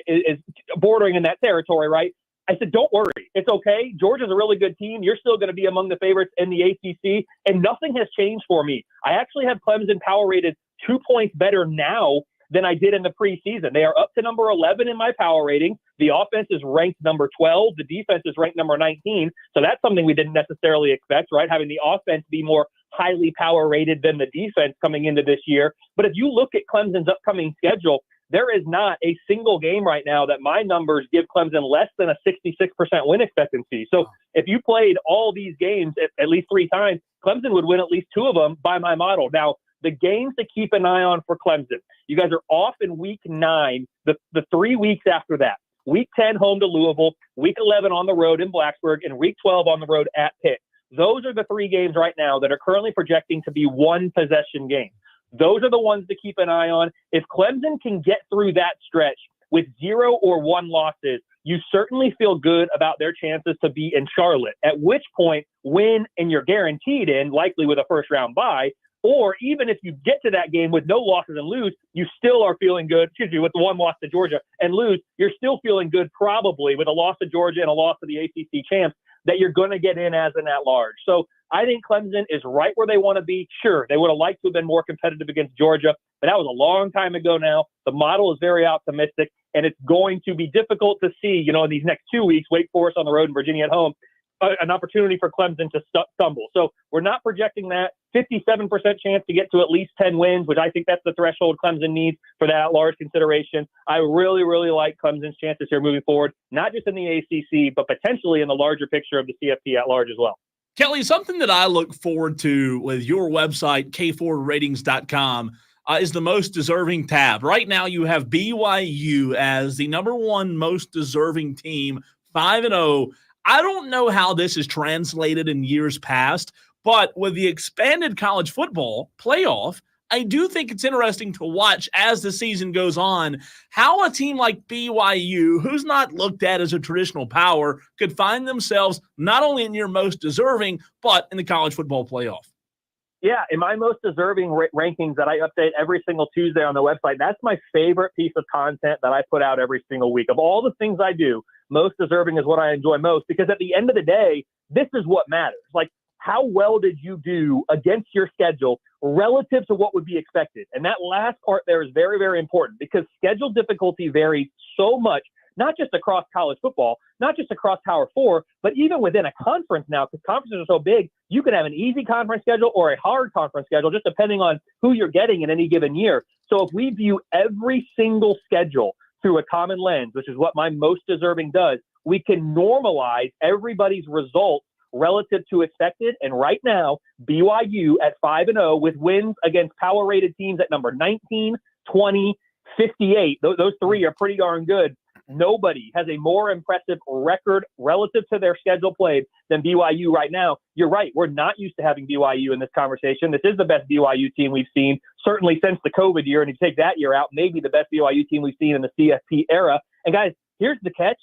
is bordering in that territory, right? I said, don't worry. It's okay. Georgia's a really good team. You're still going to be among the favorites in the ACC, and nothing has changed for me. I actually have Clemson power rated 2 points better now than I did in the preseason. They are up to number 11 in my power rating. The offense is ranked number 12. The defense is ranked number 19. So that's something we didn't necessarily expect, right? Having the offense be more highly power rated than the defense coming into this year. But if you look at Clemson's upcoming schedule, there is not a single game right now that my numbers give Clemson less than a 66% win expectancy. So if you played all these games at least 3 times, Clemson would win at least 2 of them by my model. Now, the games to keep an eye on for Clemson, you guys are off in week 9, the 3 weeks after that. Week 10 home to Louisville, week 11 on the road in Blacksburg, and week 12 on the road at Pitt. Those are the 3 games right now that are currently projecting to be 1-possession games. Those are the ones to keep an eye on. If Clemson can get through that stretch with 0 or 1 losses, you certainly feel good about their chances to be in Charlotte, at which point win and you're guaranteed in, likely with a first-round bye. Or even if you get to that game with no losses and lose, you still are feeling good. With 1 loss to Georgia and lose, you're still feeling good probably with a loss to Georgia and a loss to the ACC champs that you're going to get in as an at-large. So I think Clemson is right where they want to be. Sure, they would have liked to have been more competitive against Georgia, but that was a long time ago now. The model is very optimistic, and it's going to be difficult to see, in these next 2 weeks, Wake Forest on the road and Virginia at home, an opportunity for Clemson to stumble. So we're not projecting that. 57% chance to get to at least 10 wins, which I think that's the threshold Clemson needs for that large consideration. I really, really like Clemson's chances here moving forward, not just in the ACC, but potentially in the larger picture of the CFP at large as well. Kelley, something that I look forward to with your website, kfordratings.com, is the most deserving tab. Right now you have BYU as the number 1 most deserving team, 5-0. I don't know how this is translated in years past, but with the expanded college football playoff, I do think it's interesting to watch as the season goes on how a team like BYU, who's not looked at as a traditional power, could find themselves not only in your most deserving, but in the college football playoff. Yeah, in my most deserving rankings that I update every single Tuesday on the website, that's my favorite piece of content that I put out every single week. Of all the things I do, most deserving is what I enjoy most, because at the end of the day, this is what matters. How well did you do against your schedule relative to what would be expected? And that last part there is very, very important, because schedule difficulty varies so much, not just across college football, not just across Power 4, but even within a conference now, because conferences are so big, you can have an easy conference schedule or a hard conference schedule, just depending on who you're getting in any given year. So if we view every single schedule through a common lens, which is what my most deserving does, we can normalize everybody's results relative to expected. And right now, BYU at 5-0 with wins against power-rated teams at number 19, 20, 58. Those 3 are pretty darn good. Nobody has a more impressive record relative to their schedule played than BYU right now. You're right. We're not used to having BYU in this conversation. This is the best BYU team we've seen, certainly since the COVID year. And if you take that year out, maybe the best BYU team we've seen in the CFP era. And guys, here's the catch.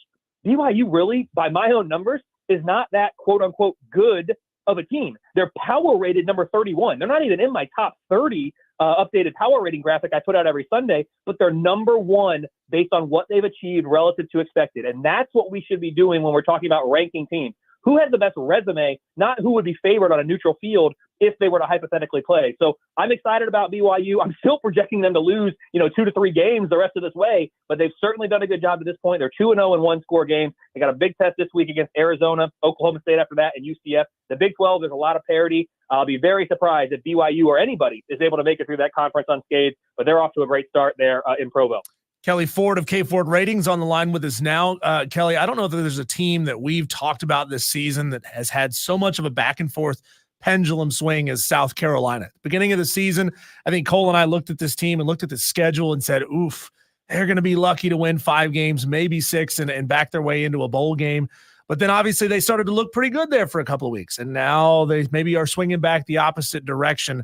BYU really, by my own numbers, is not that quote-unquote good of a team. They're power rated number 31. They're not even in my top 30 updated power rating graphic I put out every Sunday, but they're number one based on what they've achieved relative to expected. And that's what we should be doing when we're talking about ranking teams. Who has the best resume, not who would be favored on a neutral field if they were to hypothetically play. So I'm excited about BYU. I'm still projecting them to lose, 2 to 3 games the rest of this way, but they've certainly done a good job to this point. They're 2-0 in one-score games. They got a big test this week against Arizona, Oklahoma State after that, and UCF. The Big 12, there's a lot of parity. I'll be very surprised if BYU or anybody is able to make it through that conference unscathed, but they're off to a great start there in Provo. Kelley Ford of K Ford Ratings on the line with us now. Kelley, I don't know if there's a team that we've talked about this season that has had so much of a back and forth pendulum swing as South Carolina. At the beginning of the season, I think Cole and I looked at this team and looked at the schedule and said, oof, they're going to be lucky to win 5 games, maybe 6, and back their way into a bowl game. But then obviously they started to look pretty good there for a couple of weeks, and now they maybe are swinging back the opposite direction.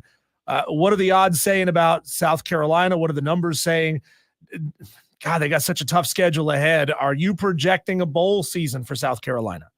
What are the odds saying about South Carolina? What are the numbers saying? God, they got such a tough schedule ahead. Are you projecting a bowl season for South Carolina?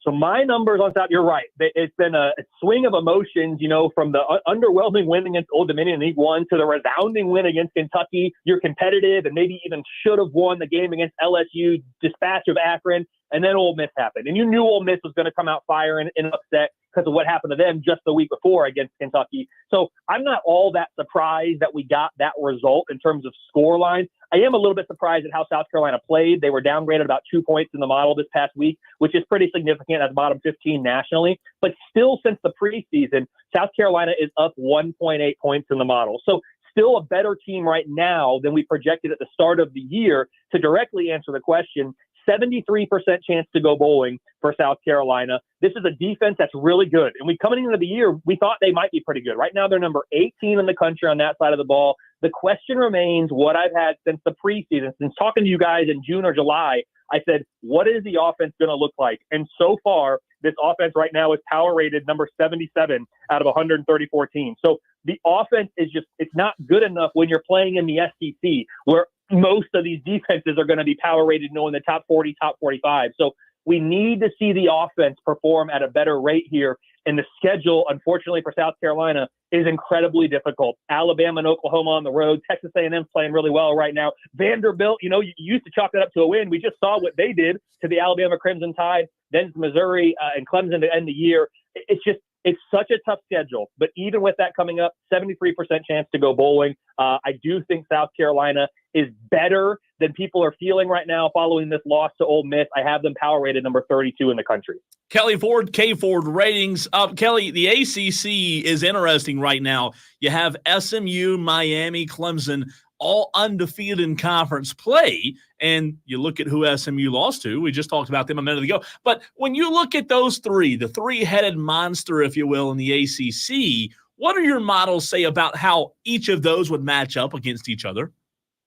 So my numbers on top, you're right. It's been a swing of emotions, from the underwhelming win against Old Dominion in League One to the resounding win against Kentucky. You're competitive and maybe even should have won the game against LSU, dispatch of Akron, and then Ole Miss happened. And you knew Ole Miss was going to come out firing and upset because of what happened to them just the week before against Kentucky. So I'm not all that surprised that we got that result in terms of score line. I am a little bit surprised at how South Carolina played. They were downgraded about 2 points in the model this past week, which is pretty significant as bottom 15 nationally. But still, since the preseason, South Carolina is up 1.8 points in the model. So still a better team right now than we projected at the start of the year. To directly answer the question, 73% chance to go bowling for South Carolina. This is a defense that's really good. And coming into the year, we thought they might be pretty good. Right now, they're number 18 in the country on that side of the ball. The question remains what I've had since the preseason, since talking to you guys in June or July. I said, what is the offense going to look like? And so far, this offense right now is power rated number 77 out of 134 teams. So the offense is it's not good enough when you're playing in the SEC, where most of these defenses are going to be power rated, in the top 40, top 45. So we need to see the offense perform at a better rate here. And the schedule, unfortunately for South Carolina, is incredibly difficult. Alabama and Oklahoma on the road. Texas A&M playing really well right now. Vanderbilt, you used to chalk that up to a win. We just saw what they did to the Alabama Crimson Tide, then to Missouri and Clemson to end the year. It's such a tough schedule. But even with that coming up, 73% chance to go bowling. I do think South Carolina is better than people are feeling right now following this loss to Ole Miss. I have them power rated number 32 in the country. Kelley Ford, K Ford Ratings. Kelley, the ACC is interesting right now. You have SMU, Miami, Clemson, all undefeated in conference play. And you look at who SMU lost to. We just talked about them a minute ago. But when you look at those three, the three-headed monster, if you will, in the ACC, what do your models say about how each of those would match up against each other?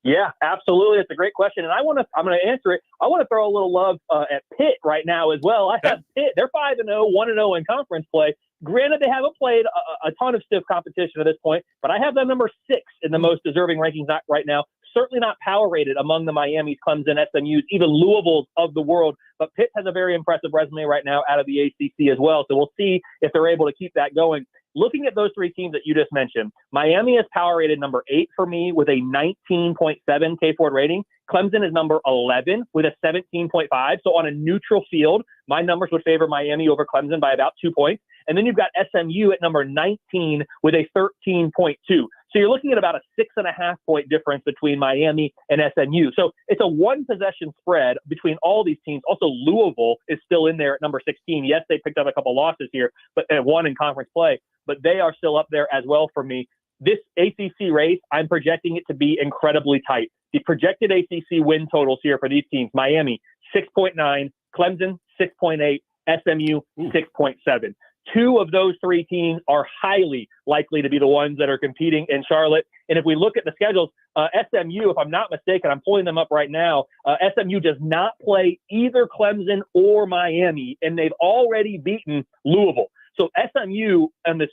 Yeah, absolutely. It's a great question. And I'm going to answer it. I want to throw a little love at Pitt right now as well. I have Pitt. They're 5-0, 1-0 in conference play. Granted, they haven't played a ton of stiff competition at this point, but I have them number 6 in the most deserving rankings right now. Certainly not power rated among the Miamis, Clemson, SMUs, even Louisville's of the world. But Pitt has a very impressive resume right now out of the ACC as well. So we'll see if they're able to keep that going. Looking at those three teams that you just mentioned, Miami is power rated number 8 for me with a 19.7 K Ford rating. Clemson is number 11 with a 17.5. So on a neutral field, my numbers would favor Miami over Clemson by about 2 points. And then you've got SMU at number 19 with a 13.2. So you're looking at about a 6.5 point difference between Miami and SMU. So it's a 1 possession spread between all these teams. Also, Louisville is still in there at number 16. Yes, they picked up a couple losses here, but one in conference play, but they are still up there as well for me. This ACC race, I'm projecting it to be incredibly tight. The projected ACC win totals here for these teams: Miami 6.9, Clemson 6.8, SMU 6.7. 2 of those 3 teams are highly likely to be the ones that are competing in Charlotte. And if we look at the schedules, SMU, if I'm not mistaken, I'm pulling them up right now. SMU does not play either Clemson or Miami, and they've already beaten Louisville. So SMU and this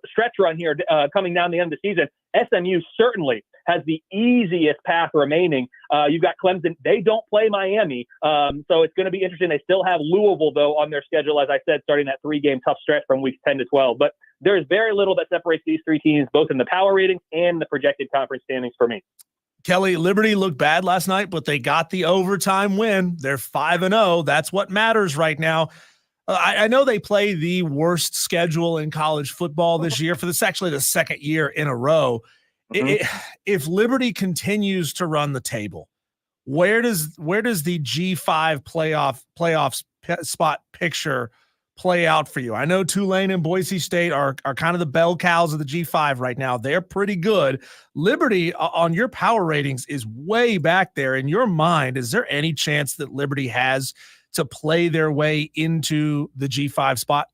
stretch run here coming down the end of the season, SMU certainly has the easiest path remaining. You've got Clemson. They don't play Miami. So it's going to be interesting. They still have Louisville, though, on their schedule, as I said, starting that 3-game tough stretch from weeks 10 to 12. But there's very little that separates these three teams, both in the power ratings and the projected conference standings for me. Kelley, Liberty looked bad last night, but they got the overtime win. They're 5-0. That's what matters right now. I know they play the worst schedule in college football this year for this actually the second year in a row. If Liberty continues to run the table, where does the G5 playoffs spot picture play out for you? I know Tulane and Boise State are kind of the bell cows of the G5 right now. They're pretty good. Liberty on your power ratings is way back there. In your mind, is there any chance that Liberty has to play their way into the G5 spot?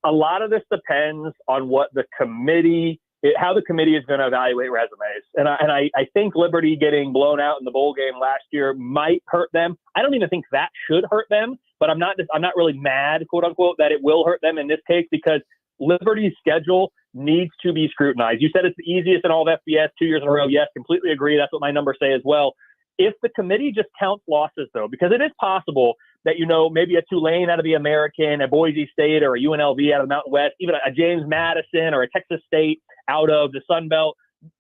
A lot of this depends on what the committee, how the committee is going to evaluate resumes. And I think Liberty getting blown out in the bowl game last year might hurt them. I don't even think that should hurt them, but I'm not really mad, quote unquote, that it will hurt them in this case, because Liberty's schedule needs to be scrutinized. You said it's the easiest in all of FBS 2 years in a row. Yes, completely agree. That's what my numbers say as well. If the committee just counts losses, though, because it is possible that, maybe a Tulane out of the American, a Boise State, or a UNLV out of the Mountain West, even a James Madison or a Texas State out of the Sun Belt,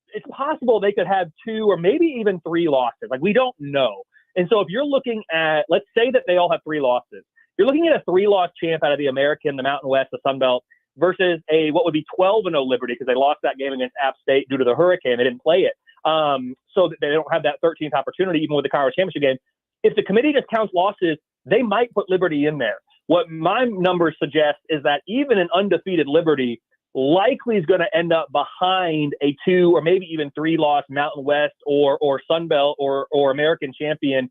it's possible they could have 2 or maybe even 3 losses. Like, we don't know. And so if you're looking at, let's say that they all have 3 losses, you're looking at a 3-loss champ out of the American, the Mountain West, the Sun Belt, versus what would be 12-0 Liberty, because they lost that game against App State due to the hurricane. They didn't play it. So that they don't have that 13th opportunity, even with the college championship game. If the committee just counts losses, they might put Liberty in there. What my numbers suggest is that even an undefeated Liberty likely is going to end up behind a 2 or maybe even 3-loss Mountain West or Sun Belt or American champion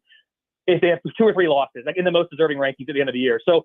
if they have 2 or 3 losses, like in the most deserving rankings at the end of the year. So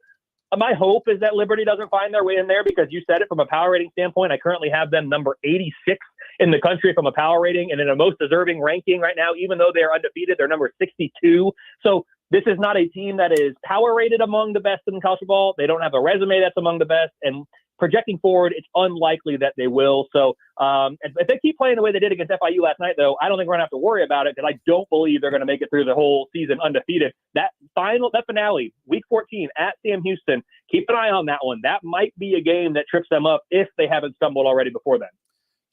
my hope is that Liberty doesn't find their way in there, because you said it, from a power rating standpoint, I currently have them number 86 in the country from a power rating, and in a most deserving ranking right now, even though they're undefeated, they're number 62. So this is not a team that is power rated among the best in college football. They don't have a resume that's among the best, and projecting forward, it's unlikely that they will. So if they keep playing the way they did against FIU last night, though, I don't think we're going to have to worry about it, because I don't believe they're going to make it through the whole season undefeated. That finale, week 14 at Sam Houston, keep an eye on that one. That might be a game that trips them up if they haven't stumbled already before then.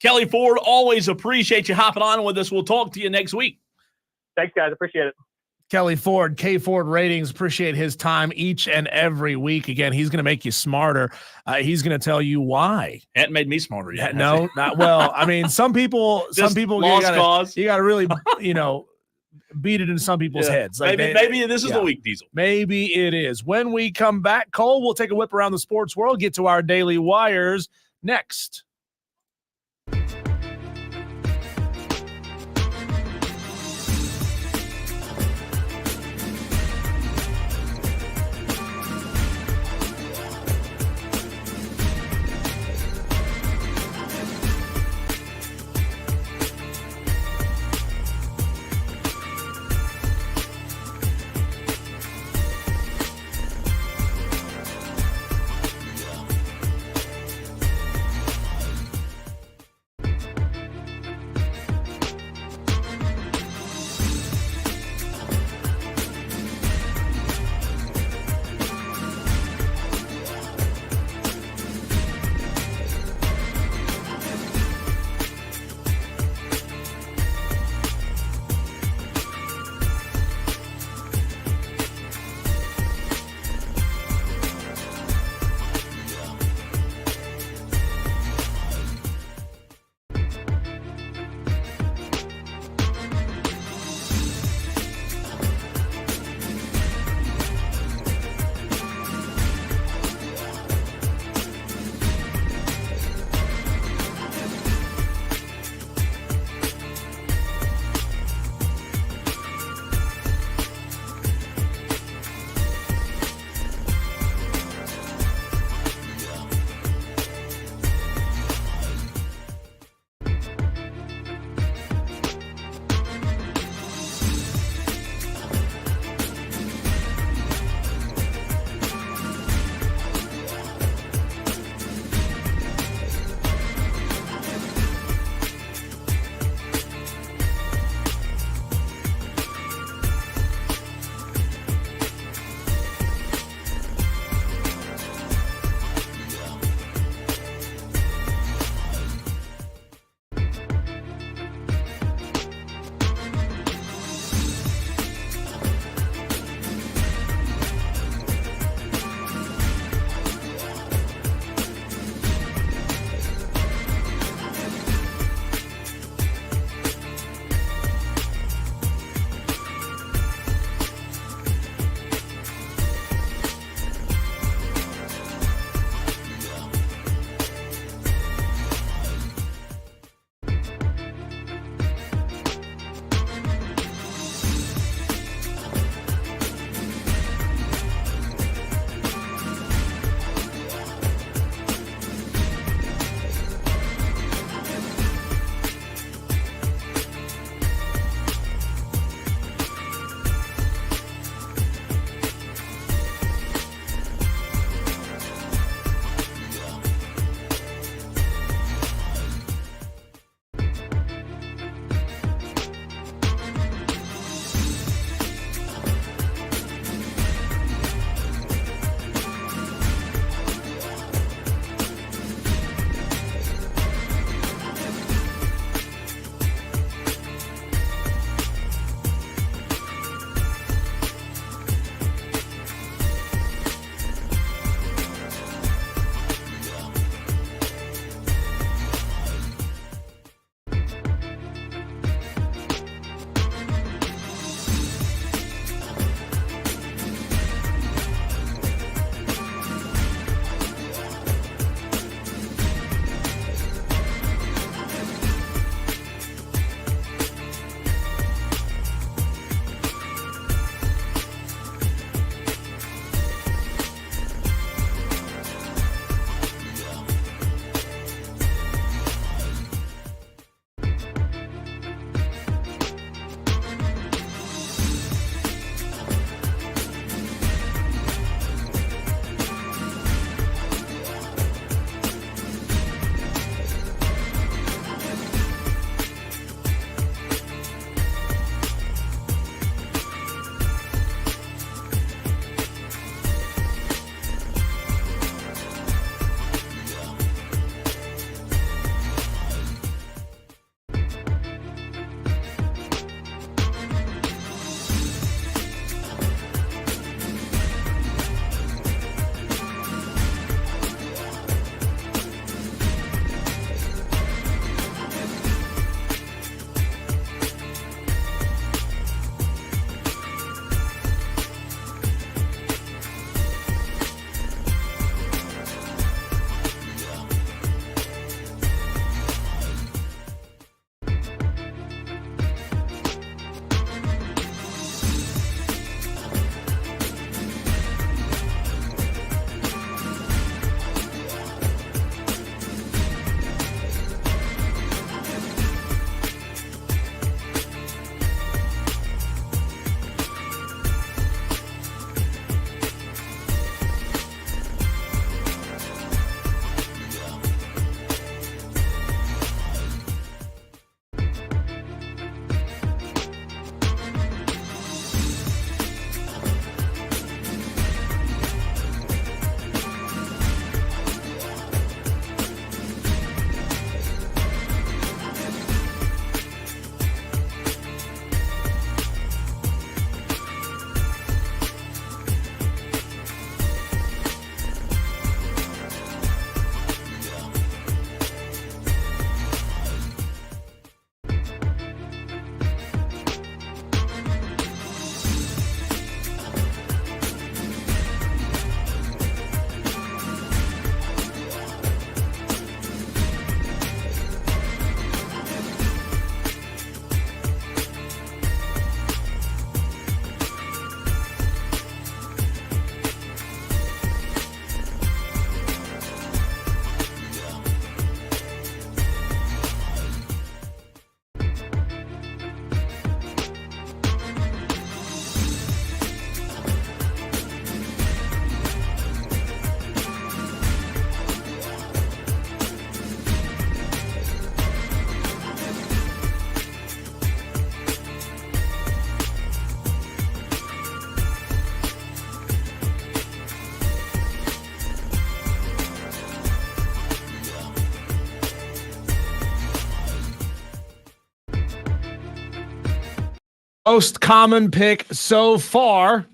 Kelley Ford, always appreciate you hopping on with us. We'll talk to you next week. Thanks, guys. Appreciate it. Kelley Ford, K Ford Ratings, appreciate his time each and every week. Again, he's going to make you smarter. He's going to tell you why. It made me smarter yet. No, not well. I mean, some people you got to really, beat it in some people's heads. Like maybe this is the week, Diesel. Maybe it is. When we come back, Cole, we'll take a whip around the sports world, get to our daily wires next. Most common pick so far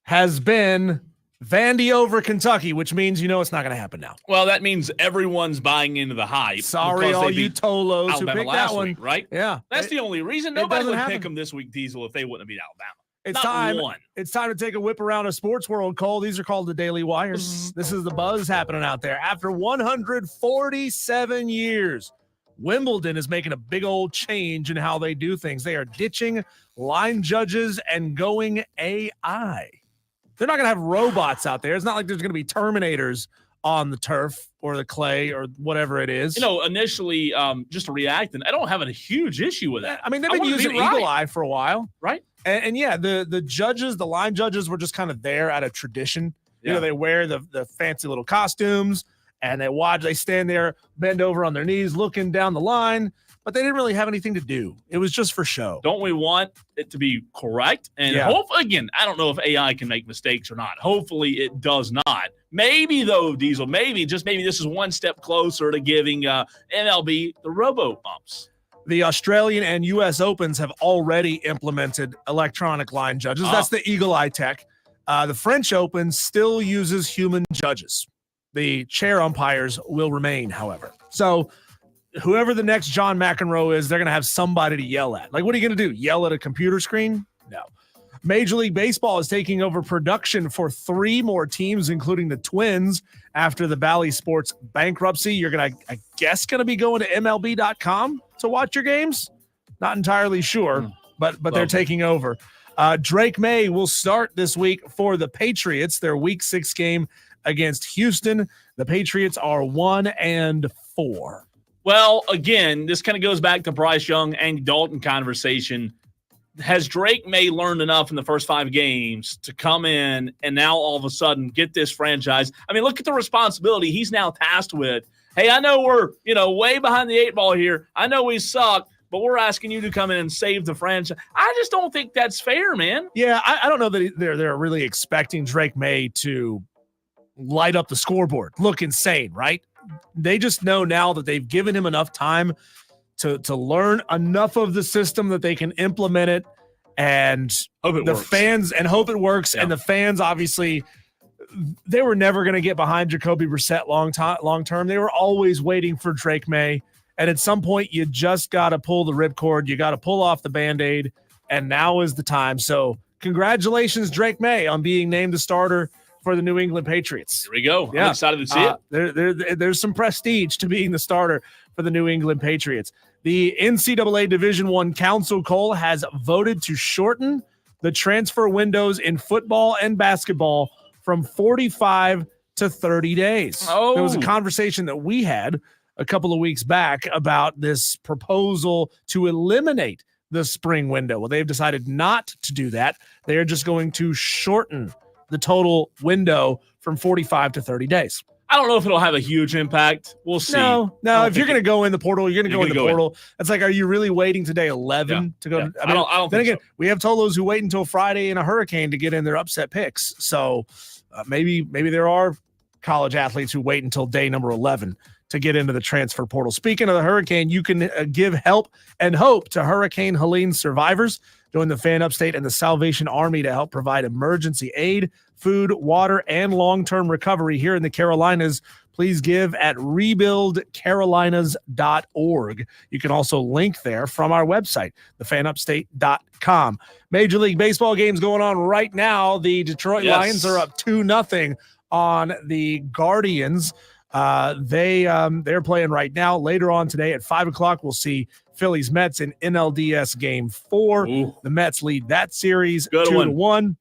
has been Vandy over Kentucky, which means it's not going to happen now. Well, that means everyone's buying into the hype. Sorry, all you Tolos Alabama who picked last that one. week, right? Yeah. That's the only reason. Nobody would happen. pick them this week, Diesel, if they wouldn't have beat Alabama. It's Not time. one. It's time to take a whip around a sports world, Cole. These are called the Daily Wires. This is the buzz happening out there. After 147 years, Wimbledon is making a big old change in how they do things. They are ditching line judges and going AI. They're not going to have robots out there. It's not like there's going to be Terminators on the turf or the clay or whatever it is. Initially, just reacting, I don't have a huge issue with that. I mean, they've been using Eagle Eye for a while. Right. And yeah, the judges, the line judges were just kind of there out of tradition. Yeah. They wear the fancy little costumes and they stand there, bend over on their knees, looking down the line, but they didn't really have anything to do. It was just for show. Don't we want it to be correct? And hopefully, again, I don't know if AI can make mistakes or not. Hopefully it does not. Maybe though, Diesel, maybe this is one step closer to giving MLB the robo bumps. The Australian and U.S. Opens have already implemented electronic line judges. That's the Eagle Eye tech. The French Open still uses human judges. The chair umpires will remain, however. So whoever the next John McEnroe is, they're going to have somebody to yell at. Like, what are you going to do? Yell at a computer screen? No. Major League Baseball is taking over production for 3 more teams, including the Twins, after the Bally Sports bankruptcy. You're going to, I guess, going to be going to MLB.com to watch your games? Not entirely sure, but they're taking over. Drake May will start this week for the Patriots, their Week 6 game against Houston. The Patriots are 1-4. Well, again, this kind of goes back to Bryce Young and Dalton conversation. Has Drake May learned enough in the first 5 games to come in and now all of a sudden get this franchise? I mean, look at the responsibility he's now tasked with. Hey, I know we're, way behind the 8 ball here. I know we suck, but we're asking you to come in and save the franchise. I just don't think that's fair, man. Yeah, I don't know that they're really expecting Drake May to light up the scoreboard, look insane, right? They just know now that they've given him enough time to learn enough of the system that they can implement it and hope it works. Yeah. And the fans, obviously, they were never going to get behind Jacoby Brissett long term. They were always waiting for Drake May. And at some point, you just got to pull the ripcord. You got to pull off the Band-Aid. And now is the time. So congratulations, Drake May, on being named the starter for the New England Patriots. Here we go. Yeah. I'm excited to see it. There's some prestige to being the starter for the New England Patriots. The NCAA Division I Council, Cole, has voted to shorten the transfer windows in football and basketball from 45 to 30 days. There was a conversation that we had a couple of weeks back about this proposal to eliminate the spring window. Well, they've decided not to do that. They are just going to shorten the total window from 45 to 30 days. I don't know if it'll have a huge impact. We'll see. No. If you're going to go in the portal, you're going to go in the portal. It's like, are you really waiting today 11 to go? Yeah. I don't think so. We have Tolos who wait until Friday in a hurricane to get in their upset picks. So maybe there are college athletes who wait until day number 11 to get into the transfer portal. Speaking of the hurricane, you can give help and hope to Hurricane Helene survivors. Join the Fan Upstate and the Salvation Army to help provide emergency aid, food, water, and long-term recovery here in the Carolinas. Please give at rebuildcarolinas.org. You can also link there from our website, thefanupstate.com. Major League Baseball games going on right now. The Detroit Lions are up 2-0 on the Guardians. They're playing right now. Later on today at 5:00, we'll see Phillies Mets in NLDS Game 4. Ooh. The Mets lead that series 2-1.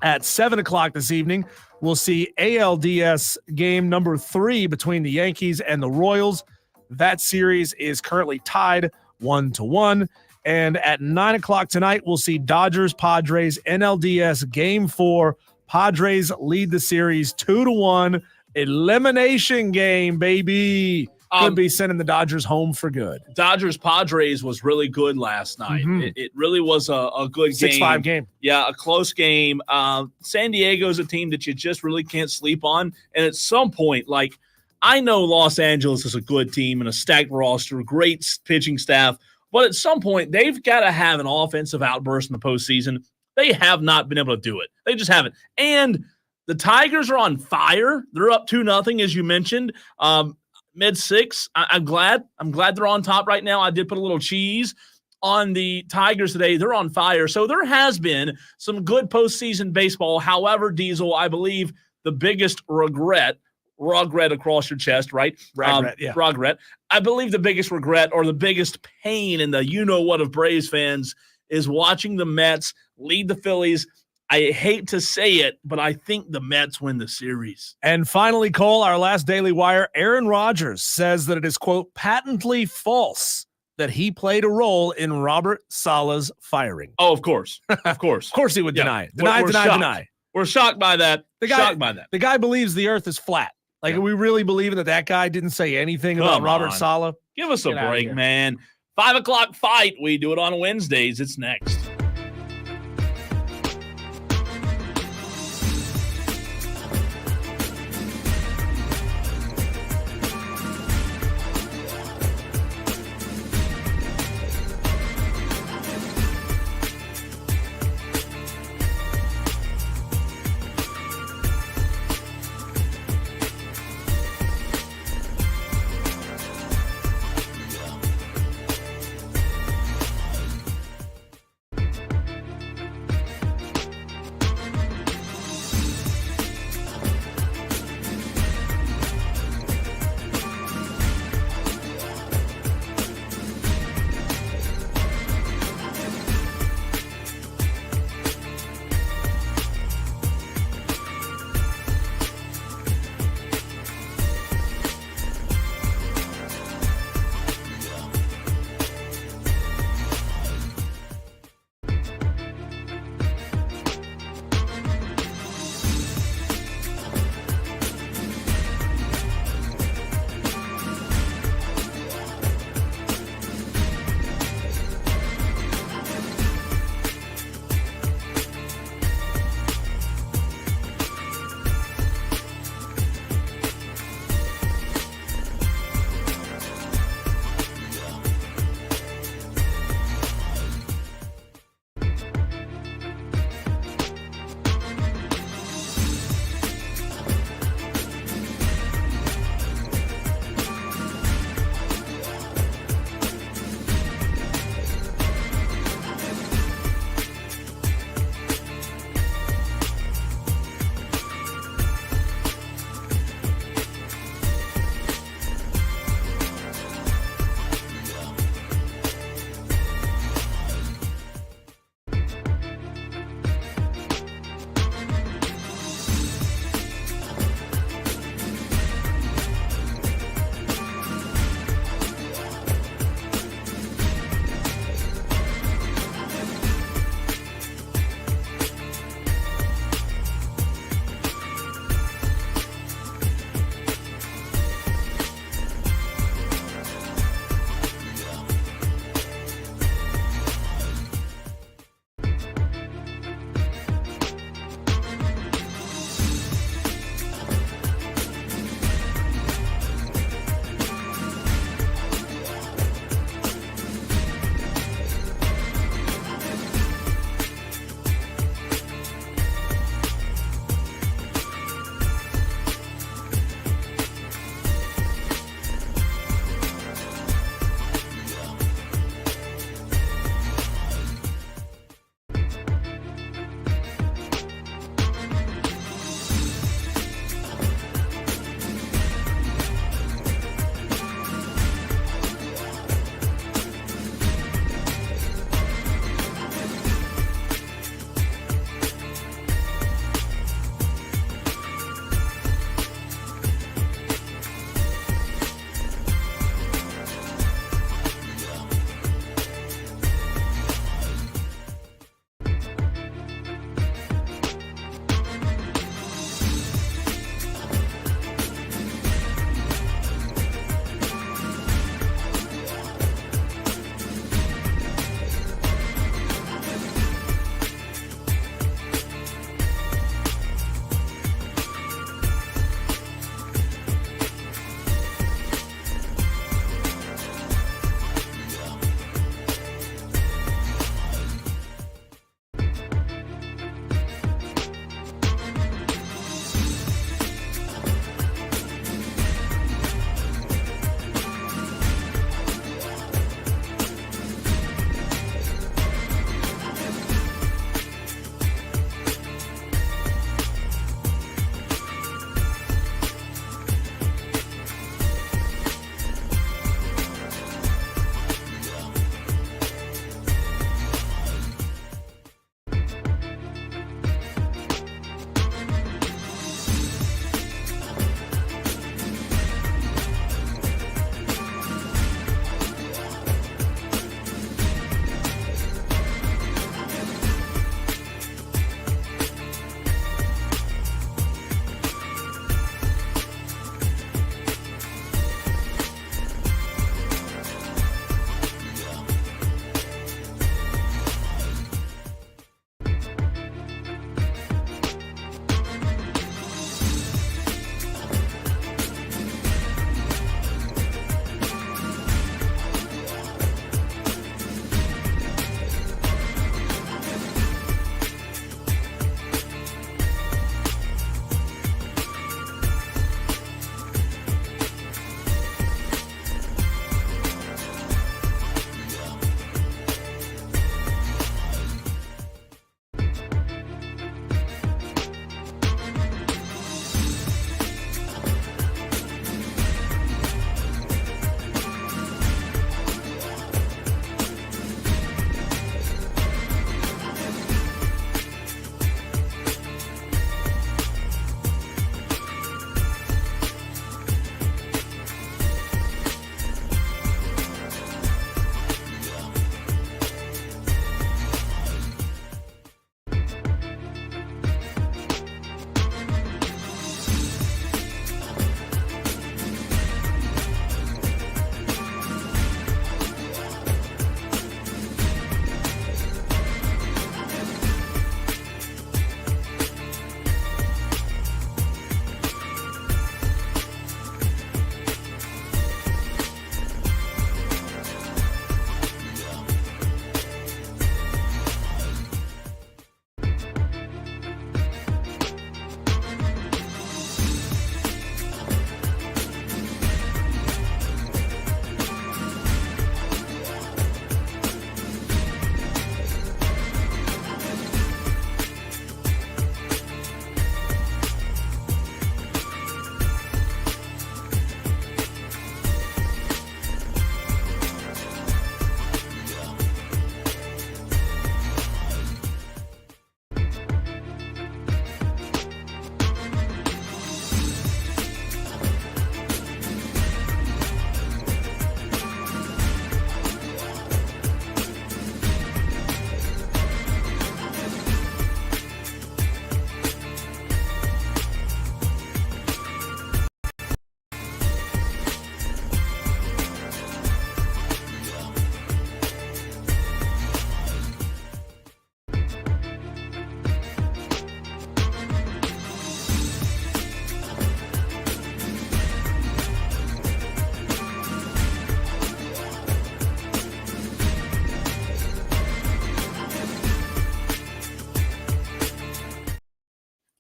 At 7:00 this evening, we'll see ALDS Game number 3 between the Yankees and the Royals. That series is currently tied 1-1. And at 9:00 tonight, we'll see Dodgers Padres NLDS Game 4. Padres lead the series 2-1. Elimination game, baby. Could be sending the Dodgers home for good. Dodgers Padres was really good last night. Mm-hmm. It really was a good 6-5 game. Yeah, a close game. San Diego's a team that you just really can't sleep on. And at some point, I know Los Angeles is a good team and a stacked roster, great pitching staff. But at some point, they've got to have an offensive outburst in the postseason. They have not been able to do it. They just haven't. And the Tigers are on fire. They're up 2-0, as you mentioned. Mid-6. I'm glad they're on top right now. I did put a little cheese on the Tigers today. They're on fire. So there has been some good postseason baseball. However, Diesel, I believe the biggest regret across your chest, right? Regret. I believe the biggest regret or the biggest pain in the you-know-what of Braves fans is watching the Mets lead the Phillies. I hate to say it, but I think the Mets win the series. And finally, Cole, our last Daily Wire, Aaron Rodgers says that it is, quote, patently false that he played a role in Robert Saleh's firing. Oh, of course. Of course. Of course he would deny it. We're shocked. Deny. We're shocked by that. The guy believes the earth is flat. Like, are we really believing that guy didn't say anything about Robert Saleh? Give us a break, man. 5 o'clock fight. We do it on Wednesdays. It's next.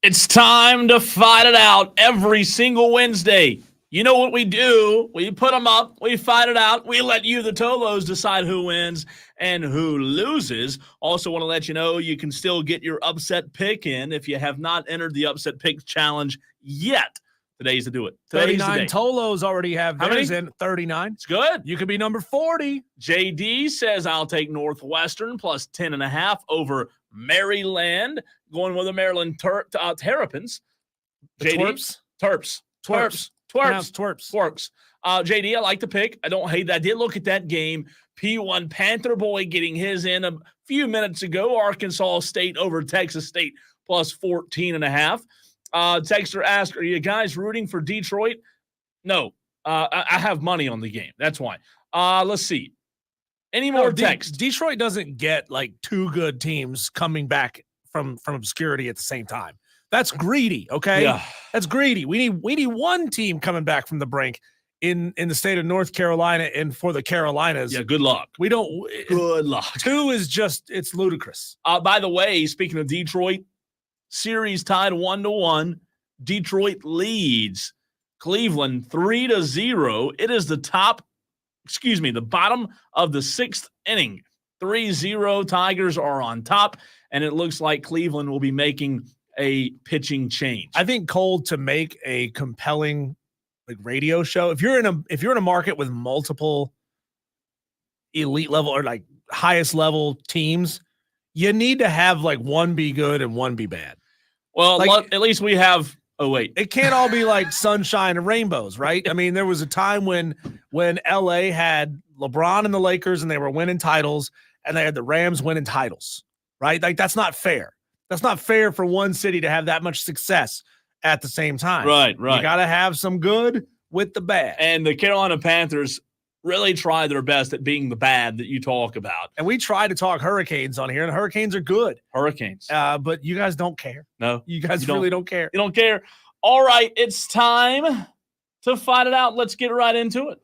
It's time to fight it out every single Wednesday. You know what we do? We put them up, we fight it out, we let you, the Tolos, decide who wins and who loses. Also want to let you know you can still get your upset pick in if you have not entered the upset pick challenge yet. Today's to do it. Today's 39 Tolos already have theirs in. 39. It's good. You could be number 40. JD says I'll take Northwestern plus 10.5 over Maryland. Going with the Maryland Terrapins. JD? Terps. JD, I like the pick. I don't hate that. I did look at that game. P1 Panther Boy getting his in a few minutes ago. Arkansas State over Texas State plus 14.5. Texter asked, are you guys rooting for Detroit? No. I have money on the game. That's why. Let's see. Any more text? Detroit doesn't get like two good teams coming back from obscurity at the same time. That's greedy, okay? Yeah. That's greedy. We need one team coming back from the brink in the state of North Carolina and for the Carolinas. Yeah, good luck. We don't. Good luck. Two is just, it's ludicrous. By the way, speaking of Detroit, series tied 1-1. Detroit leads Cleveland 3-0. It is the bottom of the sixth inning. 3-0. Tigers are on top, and it looks like Cleveland will be making a pitching change. I think, Cole, to make a compelling like radio show, if you're in a market with multiple elite level or like highest level teams, you need to have like one be good and one be bad. Well, like, at least we have. Oh wait, it can't all be like sunshine and rainbows, right? I mean, there was a time when LA had LeBron and the Lakers and they were winning titles, and they had the Rams winning titles, right? Like, that's not fair. That's not fair for one city to have that much success at the same time. Right. You got to have some good with the bad. And the Carolina Panthers really try their best at being the bad that you talk about. And we try to talk Hurricanes on here, and Hurricanes are good. Hurricanes. But you guys don't care. No. You guys really don't care. You don't care. All right, it's time to fight it out. Let's get right into it.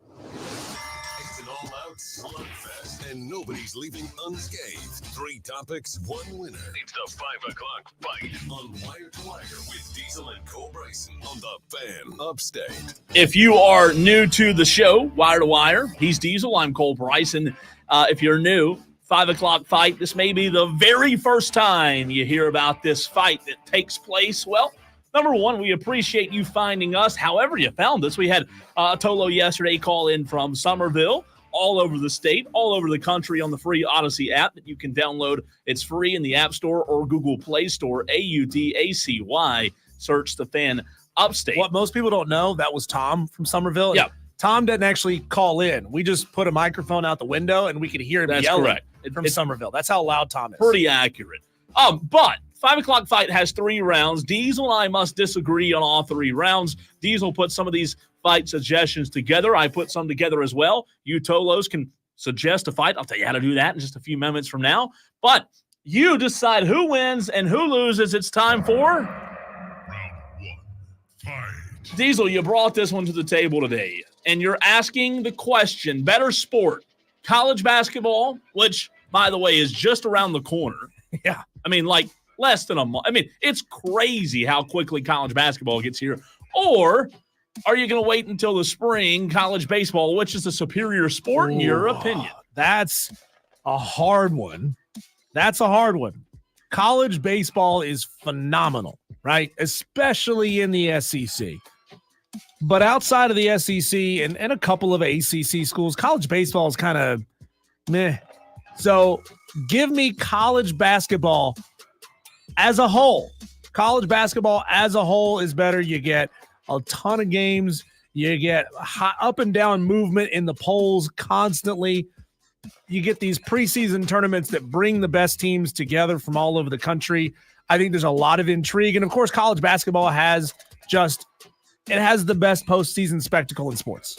It's an all-out slugfest, and nobody's leaving unscathed. 3 topics, 1 winner. It's the 5 o'clock fight on Wire to Wire with Diesel and Cole Bryson on the Fan Upstate. If you are new to the show, Wire to Wire, he's Diesel, I'm Cole Bryson. If you're new, 5 o'clock fight, this may be the very first time you hear about this fight that takes place. Well, number one, we appreciate you finding us. However you found us, we had Tolo yesterday call in from Somerville, all over the state, all over the country on the free Odyssey app that you can download. It's free in the App Store or Google Play Store, AUDACY. Search the Fan Upstate. What most people don't know, that was Tom from Somerville. Yeah. Tom didn't actually call in. We just put a microphone out the window and we could hear him yelling correct. from Somerville. That's how loud Tom is. Pretty accurate. But 5 o'clock fight has 3 rounds. Diesel and I must disagree on all 3 rounds. Diesel put some of these fight suggestions together. I put some together as well. You Tolos can suggest a fight. I'll tell you how to do that in just a few moments from now. But you decide who wins and who loses. It's time for Round 1, fight. Diesel. You brought this one to the table today, and you're asking the question, better sport, college basketball, which, by the way, is just around the corner. Yeah. I mean, like less than a month. I mean, it's crazy how quickly college basketball gets here. Or are you going to wait until the spring, college baseball, which is the superior sport in your opinion? That's a hard one. College baseball is phenomenal, right? Especially in the SEC. But outside of the SEC and a couple of ACC schools, college baseball is kind of meh. So give me college basketball as a whole. College basketball as a whole is better. You get a ton of games. You get high, up and down movement in the polls constantly. You get these preseason tournaments that bring the best teams together from all over the country. I think there's a lot of intrigue. And, of course, college basketball has the best postseason spectacle in sports.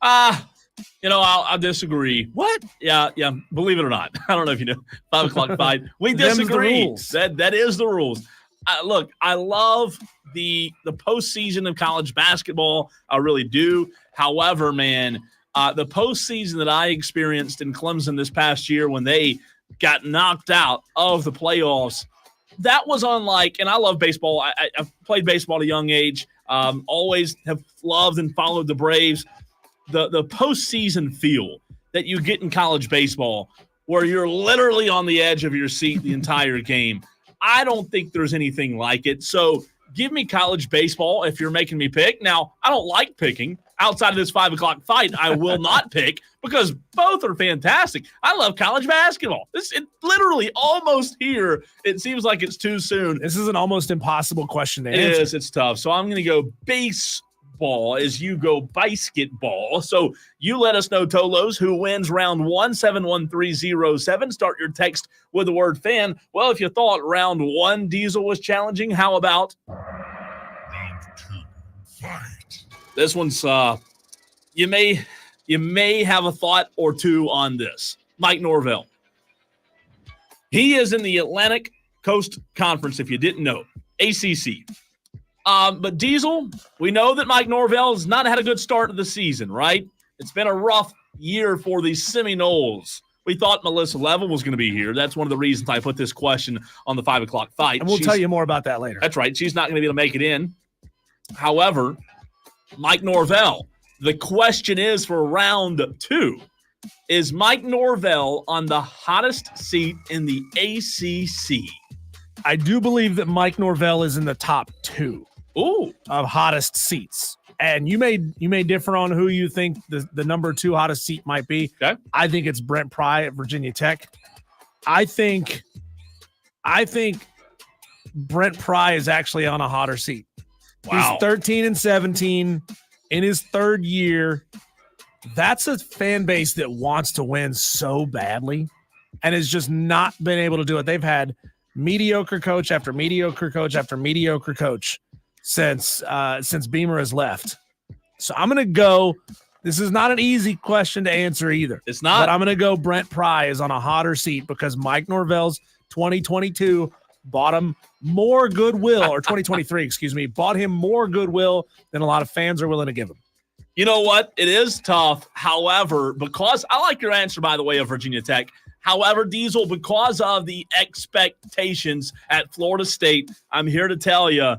I'll disagree. What? Yeah. Believe it or not. I don't know if you know. 5 o'clock fight. We disagree. That is the rules. Look, I love the postseason of college basketball. I really do. However, man, the postseason that I experienced in Clemson this past year when they got knocked out of the playoffs, that was unlike, and I love baseball. I've played baseball at a young age. Always have loved and followed the Braves. The postseason feel that you get in college baseball, where you're literally on the edge of your seat the entire game. I don't think there's anything like it. So give me college baseball if you're making me pick. Now, I don't like picking. Outside of this 5 o'clock fight, I will not pick because both are fantastic. I love college basketball. It literally almost here. It seems like it's too soon. This is an almost impossible question to answer. It is. It's tough. So I'm going to go baseball as you go basketball. So you let us know, Tolos, who wins round 1, 71307. Start your text with the word fan. Well, if you thought round 1 Diesel was challenging, how about Round 2, fight. this one's you may have a thought or two on this. Mike Norvell. He is in the Atlantic Coast Conference, if you didn't know, ACC. But Diesel, we know that Mike Norvell has not had a good start to the season, right? It's been a rough year for the Seminoles. We thought Melissa Level was going to be here. That's one of the reasons I put this question on the 5 o'clock fight. And we'll tell you more about that later. That's right. She's not going to be able to make it in. However, Mike Norvell, the question is for round 2, is Mike Norvell on the hottest seat in the ACC? I do believe that Mike Norvell is in the top 2 of hottest seats. And you may differ on who you think the number 2 hottest seat might be. Okay. I think it's Brent Pry at Virginia Tech. I think Brent Pry is actually on a hotter seat. Wow. He's 13-17 in his 3rd year. That's a fan base that wants to win so badly and has just not been able to do it. They've had mediocre coach after mediocre coach after mediocre coach since Beamer has left. So I'm going to go. This is not an easy question to answer either. It's not. But I'm going to go Brent Pry is on a hotter seat because Mike Norvell's 2022 bought him more goodwill, or 2023, excuse me, bought him more goodwill than a lot of fans are willing to give him. You know what? It is tough. However, because I like your answer, by the way, of Virginia Tech. However, Diesel, because of the expectations at Florida State, I'm here to tell you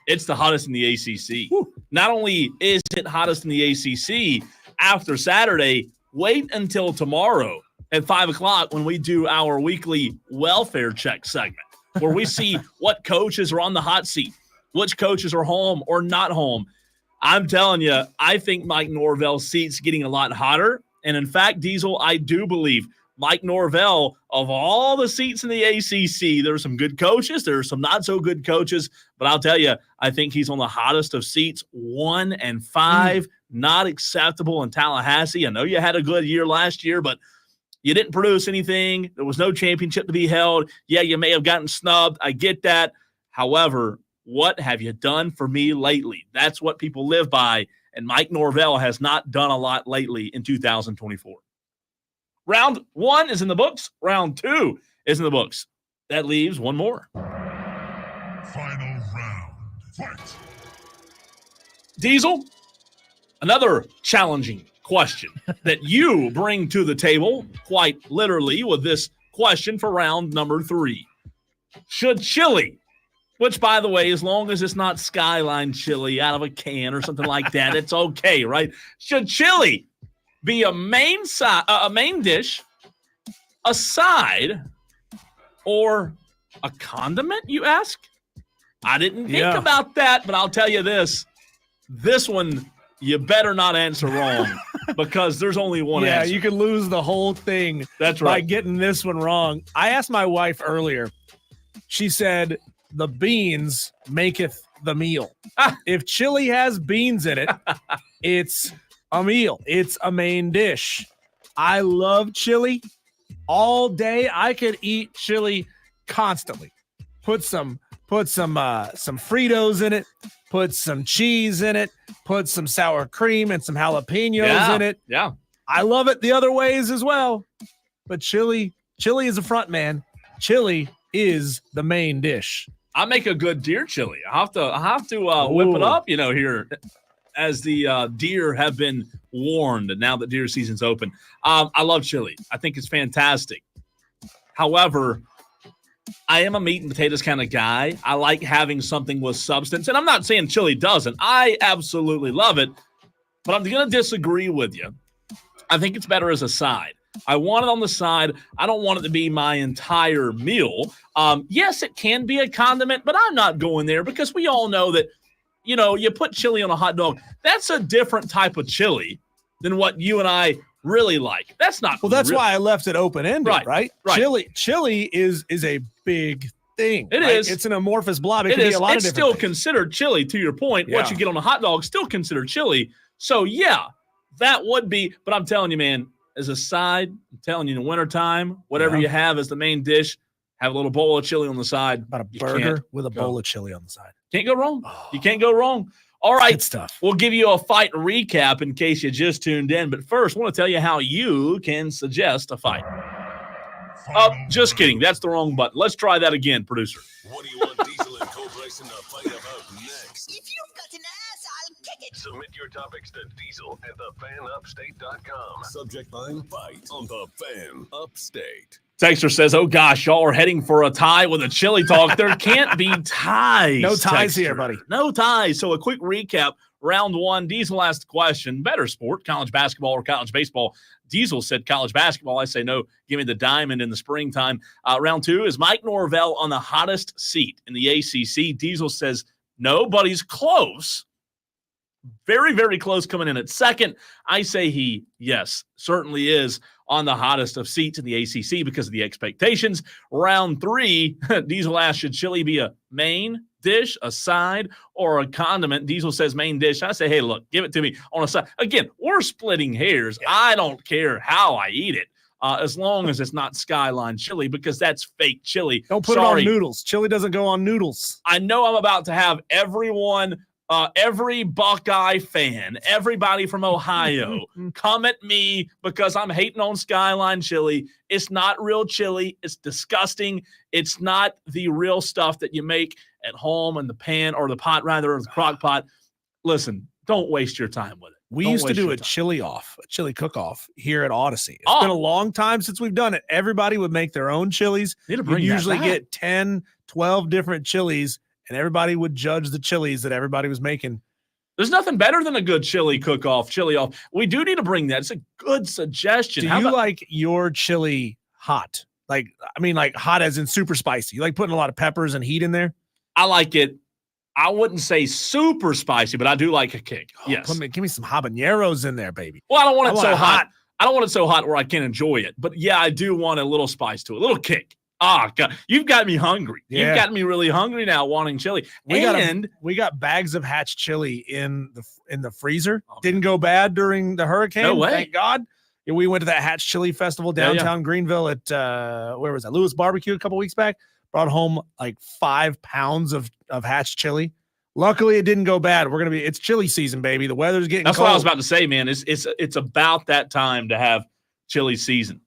it's the hottest in the ACC. Woo. Not only is it hottest in the ACC, after Saturday, wait until tomorrow at 5 o'clock when we do our weekly welfare check segment, where we see what coaches are on the hot seat, which coaches are home or not home. I'm telling you, I think Mike Norvell's seat's getting a lot hotter. And in fact, Diesel, I do believe Mike Norvell, of all the seats in the ACC, there are some good coaches, there are some not so good coaches, but I'll tell you, I think he's on the hottest of seats, 1 and 5, not acceptable in Tallahassee. I know you had a good year last year, but you didn't produce anything. There was no championship to be held. Yeah, you may have gotten snubbed. I get that. However, what have you done for me lately? That's what people live by, and Mike Norvell has not done a lot lately in 2024. Round 1 is in the books. Round 2 is in the books. That leaves one more. Final round, fight. Diesel, another challenging question that you bring to the table, quite literally, with this question for round number 3. Should chili, which, by the way, as long as it's not Skyline chili out of a can or something like that, it's okay, right? Should chili be a main dish, a side, or a condiment, you ask? I didn't think about that, but I'll tell you this. This one, you better not answer wrong because there's only one answer. Yeah, you could lose the whole thing. That's right. By getting this one wrong. I asked my wife earlier. She said, the beans maketh the meal. If chili has beans in it, it's a meal. It's a main dish. I love chili all day. I could eat chili constantly. Put some Fritos in it. Put some cheese in it. Put some sour cream and some jalapenos in it. Yeah. I love it the other ways as well. But chili is a front man. Chili is the main dish. I make a good deer chili. I have to whip it up, here as the deer have been warned now that deer season's open. I love chili. I think it's fantastic. However, I am a meat and potatoes kind of guy. I like having something with substance. And I'm not saying chili doesn't. I absolutely love it. But I'm going to disagree with you. I think it's better as a side. I want it on the side. I don't want it to be my entire meal. Yes, it can be a condiment, but I'm not going there because we all know that, you put chili on a hot dog. That's a different type of chili than what you and I really like. That's not. Well, that's why I left it open-ended, right? Right. Chili is a big thing. It is. It's an amorphous blob. It can is. Be a lot it's of different still things. considered chili, to your point. Yeah. What you get on a hot dog still considered chili. So, yeah, that would be. But I'm telling you, man, as a side, I'm telling you, in the wintertime, whatever you have as the main dish, have a little bowl of chili on the side. About a burger with a bowl of chili on the side. Can't go wrong. You can't go wrong. All right. Good stuff. We'll give you a fight recap in case you just tuned in. But first, I want to tell you how you can suggest a fight. Just kidding. That's the wrong button. Let's try that again, producer. What do you want Diesel and Co. Bryson to fight about next? If you've got an ass, I'll kick it. Submit your topics to Diesel at thefanupstate.com. Subject line, fight on the Fan Upstate. Texter says, oh, gosh, y'all are heading for a tie with a chili talk. There can't be ties. No ties Texter. here, buddy. No ties. So a quick recap. Round one, Diesel asked the question, better sport, college basketball or college baseball? Diesel said college basketball. I say no, give me the diamond in the springtime. Round two, is Mike Norvell on the hottest seat in the ACC? Diesel says no, but he's close. Very, very close coming in at second. I say he, yes, certainly is on the hottest of seats in the ACC because of the expectations. Round three, Diesel asks, should chili be a main dish, a side, or a condiment? Diesel says main dish. I say, hey, look, give it to me on a side. Again, we're splitting hairs. I don't care how I eat it. As long as it's not Skyline chili, because that's fake chili. Don't put it on noodles. Chili doesn't go on noodles. I know I'm about to have everyone, every Buckeye fan, everybody from Ohio, come at me because I'm hating on Skyline chili. It's not real chili. It's disgusting. It's not the real stuff that you make at home in the pan or the pot, rather, or the crock pot. Listen, don't waste your time with it. We Don't used to waste do your a time. chili cook-off here at Odyssey. It's been a long time since we've done it. Everybody would make their own chilies. Need to You'd bring that usually back. get 10, 12 different chilies, and everybody would judge the chilies that everybody was making. There's nothing better than a good chili cook-off, chili off. We do need to bring that. It's a good suggestion. Do you like your chili hot? Like hot as in super spicy. You like putting a lot of peppers and heat in there? I like it. I wouldn't say super spicy, but I do like a kick. Yes. Give me some habaneros in there, baby. Well, I don't want it so it hot. I don't want it so hot where I can't enjoy it. But yeah, I do want a little spice to it, a little kick. Ah, God, you've got me hungry. Yeah. You've got me really hungry now, wanting chili. We got bags of Hatch chili in the freezer. Didn't go bad during the hurricane. No way. Thank God. Yeah, we went to that Hatch Chili Festival downtown Greenville at where was that? Lewis Barbecue a couple weeks back. Brought home like 5 pounds of Hatch chili. Luckily, it didn't go bad. It's chili season, baby. The weather's getting That's cold. what I was about to say, man. It's about that time to have chili season.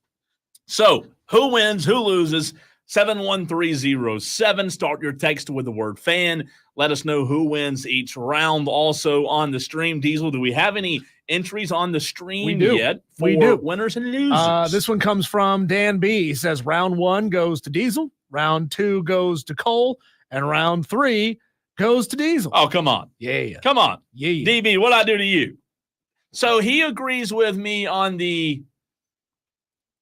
So, who wins? Who loses? 71307. Start your text with the word fan. Let us know who wins each round. Also on the stream, Diesel, do we have any entries on the stream yet for winners and losers? This one comes from Dan B. He says round 1 goes to Diesel, round 2 goes to Cole, and round 3 goes to Diesel. Oh, come on. Yeah. Come on. Yeah. DB, what'd I do to you? So he agrees with me on the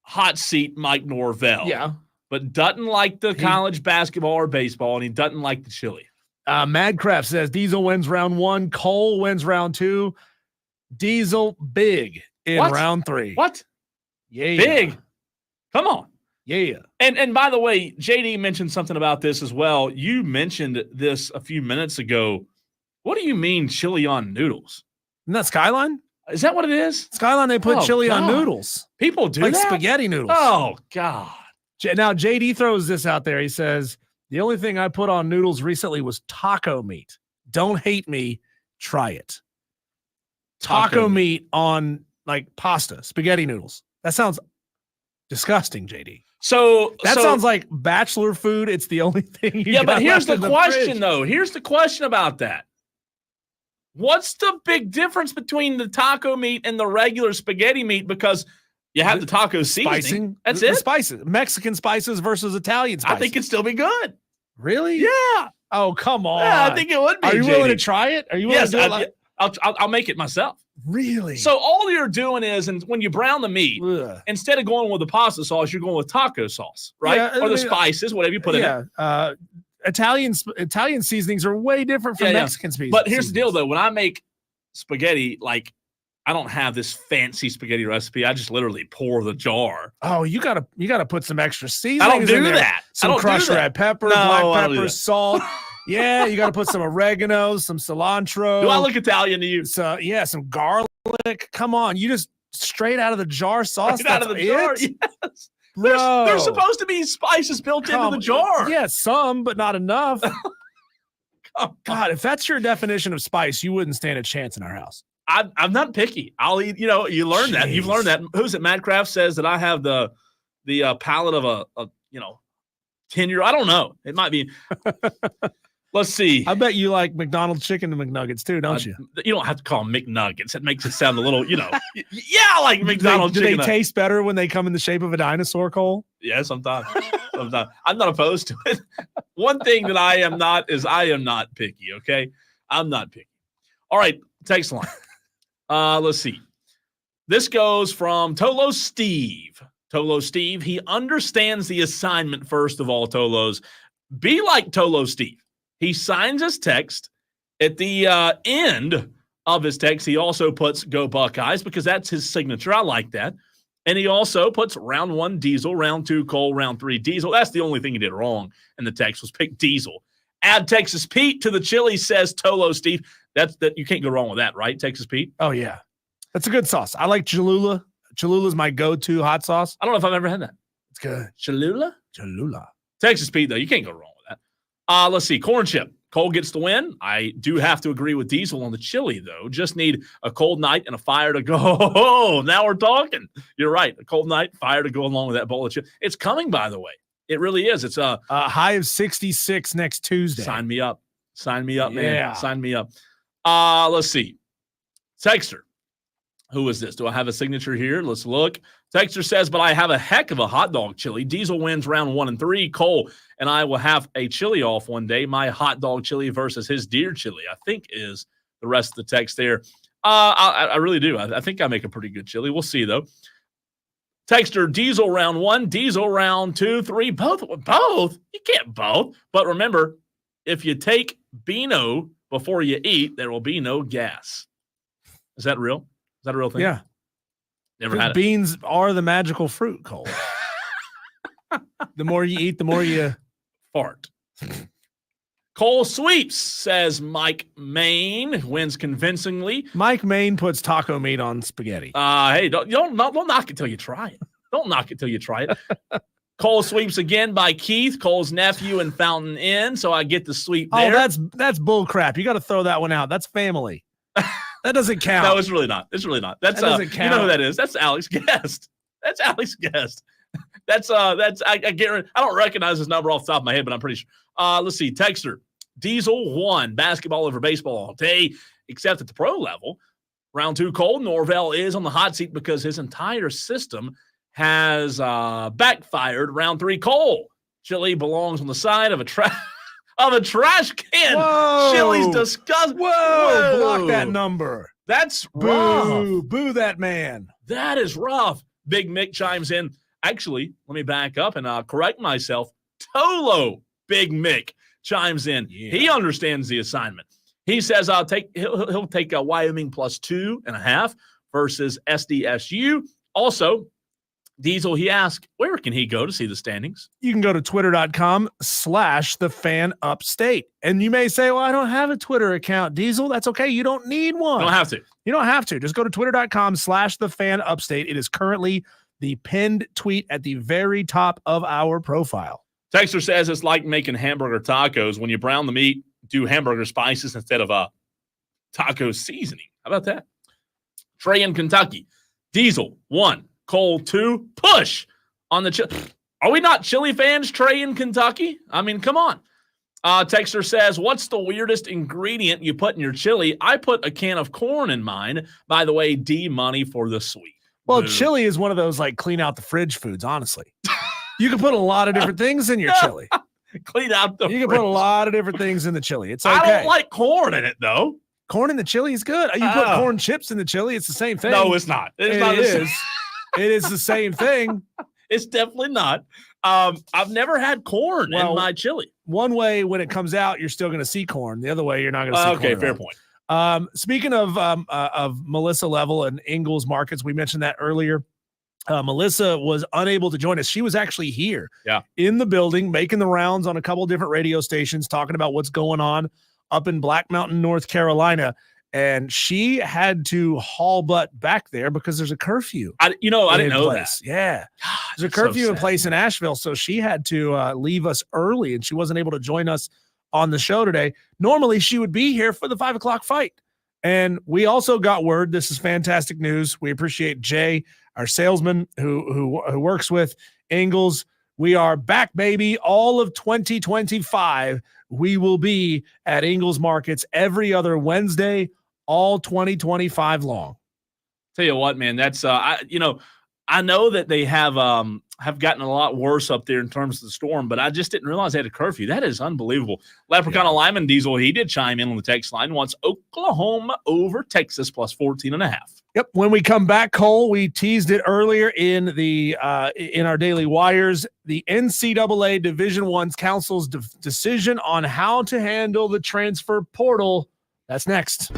hot seat Mike Norvell. Yeah. But doesn't like the college basketball or baseball, and he doesn't like the chili. Madcraft says Diesel wins round 1, Cole wins round 2, Diesel big in round 3. What? Yeah. Big? Come on. Yeah. And by the way, JD mentioned something about this as well. You mentioned this a few minutes ago. What do you mean chili on noodles? Isn't that Skyline? Is that what it is? Skyline, they put chili on noodles. People do like that? spaghetti noodles. Oh, God. Now, JD throws this out there. He says, the only thing I put on noodles recently was taco meat. Don't hate me. Try it. Taco meat on like pasta, spaghetti noodles. That sounds disgusting, JD. So that sounds like bachelor food. It's the only thing. But here's the question, though. Here's the question about that. What's the big difference between the taco meat and the regular spaghetti meat? Because You have the taco seasoning. Spicing. That's the it. Spices. Mexican spices versus Italian spices. I think it'd still be good. Really? Yeah. Oh, come on. Yeah, I think it would be. Are you JD. willing to try it? Are you willing Yes, to do it? I'll make it myself. Really? So all you're doing is, and when you brown the meat, Ugh. instead of going with the pasta sauce, you're going with taco sauce, right? Yeah, or I the mean, spices, whatever you put in it. Italian seasonings are way different from Mexican seasonings. But here's the deal, though. When I make spaghetti, like I don't have this fancy spaghetti recipe. I just literally pour the jar. Oh, you gotta put some extra seasonings. I don't do in there. that. Some crushed red pepper, No, black I don't do pepper, that. salt. Yeah, you gotta put some oregano, some cilantro. Do I look Italian to you? So yeah, some garlic. Come on, you just straight out of the jar sauce. Right out of the jar. Yes. Bro. There's supposed to be spices built into the jar. Yeah, some, but not enough. Oh, God, if that's your definition of spice, you wouldn't stand a chance in our house. I'm not picky. I'll eat. You learn that. You've learned that. Who's it? Madcraft says that I have the palate of a 10-year. I don't know. It might be. Let's see. I bet you like McDonald's chicken and McNuggets too, don't you? You don't have to call them McNuggets. It makes it sound a little, Yeah, I like McDonald's do chicken. they taste better when they come in the shape of a dinosaur, Cole? Yeah, sometimes. I'm not opposed to it. One thing that I am not is I am not picky. Okay, I'm not picky. All right, text line. Let's see. This goes from Tolo Steve. Tolo Steve. He understands the assignment. First of all, Tolos, be like Tolo Steve. He signs his text. At the end of his text, he also puts "Go Buckeyes" because that's his signature. I like that. And he also puts round 1 Diesel, round 2 Cole, round 3 Diesel. That's the only thing he did wrong in the text was pick Diesel. Add Texas Pete to the chili, says Tolo Steve. That you can't go wrong with that, right? Texas Pete. Oh yeah, that's a good sauce. I like Cholula. Cholula's my go-to hot sauce. I don't know if I've ever had that. It's good. Cholula. Texas Pete though, you can't go wrong with that. Let's see. Corn chip. Cole gets the win. I do have to agree with Diesel on the chili, though. Just need a cold night and a fire to go. Oh, now we're talking. You're right. A cold night, fire to go along with that bowl of chili. It's coming, by the way. It really is. It's a high of 66 next Tuesday. Sign me up. Sign me up, man. Yeah. Sign me up. Let's see. Texter. Who is this? Do I have a signature here? Let's look. Texter says, but I have a heck of a hot dog chili. Diesel wins round 1 and 3. Cole and I will have a chili off one day. My hot dog chili versus his deer chili, I think is the rest of the text there. I really do. I think I make a pretty good chili. We'll see, though. Texter, Diesel round 1, Diesel round 2, 3. Both? You can't both. But remember, if you take Beano before you eat, there will be no gas. Is that real? Is that a real thing? Yeah. Never had it. Beans are the magical fruit, Cole. The more you eat, the more you fart. Cole sweeps, says Mike Main. Wins convincingly. Mike Main puts taco meat on spaghetti. Hey, don't knock it till you try it. Don't knock it till you try it. Cole sweeps again by Keith, Cole's nephew in Fountain Inn. So I get the sweep there. Oh, that's bull crap. You got to throw that one out. That's family. That doesn't count. No, it's really not. It's really not. That's that doesn't count. You know who that is? That's Alex Guest. That's Alex Guest. I guarantee I don't recognize his number off the top of my head, but I'm pretty sure. Let's see. Texter. Diesel won basketball over baseball all day, except at the pro level. Round 2, Cole Norvell is on the hot seat because his entire system has backfired. Round 3, Cole. Chili belongs on the side of a trash can. Whoa. Chili's disgusting. Whoa. Block that number. That's Boo. rough. Boo that man. That is rough. Big Mick chimes in. Actually, let me back up and correct myself. Tolo Big Mick chimes in. Yeah. He understands the assignment. He says he'll take Wyoming plus 2.5 versus SDSU. Also, Diesel, he asked, where can he go to see the standings? You can go to twitter.com/thefanupstate. And you may say, well, I don't have a Twitter account, Diesel. That's okay. You don't need one. You don't have to. You don't have to. Just go to twitter.com/thefanupstate. It is currently the pinned tweet at the very top of our profile. Texter says it's like making hamburger tacos. When you brown the meat, do hamburger spices instead of taco seasoning. How about that? Trey in Kentucky. Diesel, 1. Cole, 2. Push on the chili. Are we not chili fans, Trey in Kentucky? I mean, come on. Texter says, what's the weirdest ingredient you put in your chili? I put a can of corn in mine. By the way, D money for the sweet. Well, Boo. chili is one of those like clean out the fridge foods, honestly. You can put a lot of different things in your chili. Clean out the You can fridge. put a lot of different things in the chili. It's okay. I don't like corn in it, though. Corn in the chili is good. You put corn chips in the chili, it's the same thing. No, it's not. It's It not the same. is. It is the same thing. It's definitely not. I've never had corn in my chili. One way when it comes out, you're still going to see corn. The other way, you're not going to see corn. Okay, at fair all. point. Speaking of Melissa Level and Ingles Markets, we mentioned that earlier. Melissa was unable to join us. She was actually here in the building, making the rounds on a couple of different radio stations, talking about what's going on up in Black Mountain, North Carolina. And she had to haul butt back there because there's a curfew. I didn't know that. Yeah. God, There's a curfew in place in Asheville. So she had to leave us early and she wasn't able to join us on the show today. Normally she would be here for the 5 o'clock fight. And we also got word. This is fantastic news. We appreciate Jay, our salesman who works with Ingles. We are back, baby. All of 2025, we will be at Ingles Markets every other Wednesday, all 2025 long. Tell you what, man, that's I know that they have gotten a lot worse up there in terms of the storm, but I just didn't realize they had a curfew. That is unbelievable. Leprechaun of Lyman Diesel, he did chime in on the text line, wants Oklahoma over Texas plus 14.5. Yep. When we come back, Cole, we teased it earlier in the in our daily wires. The NCAA Division I's Council's decision on how to handle the transfer portal. That's next.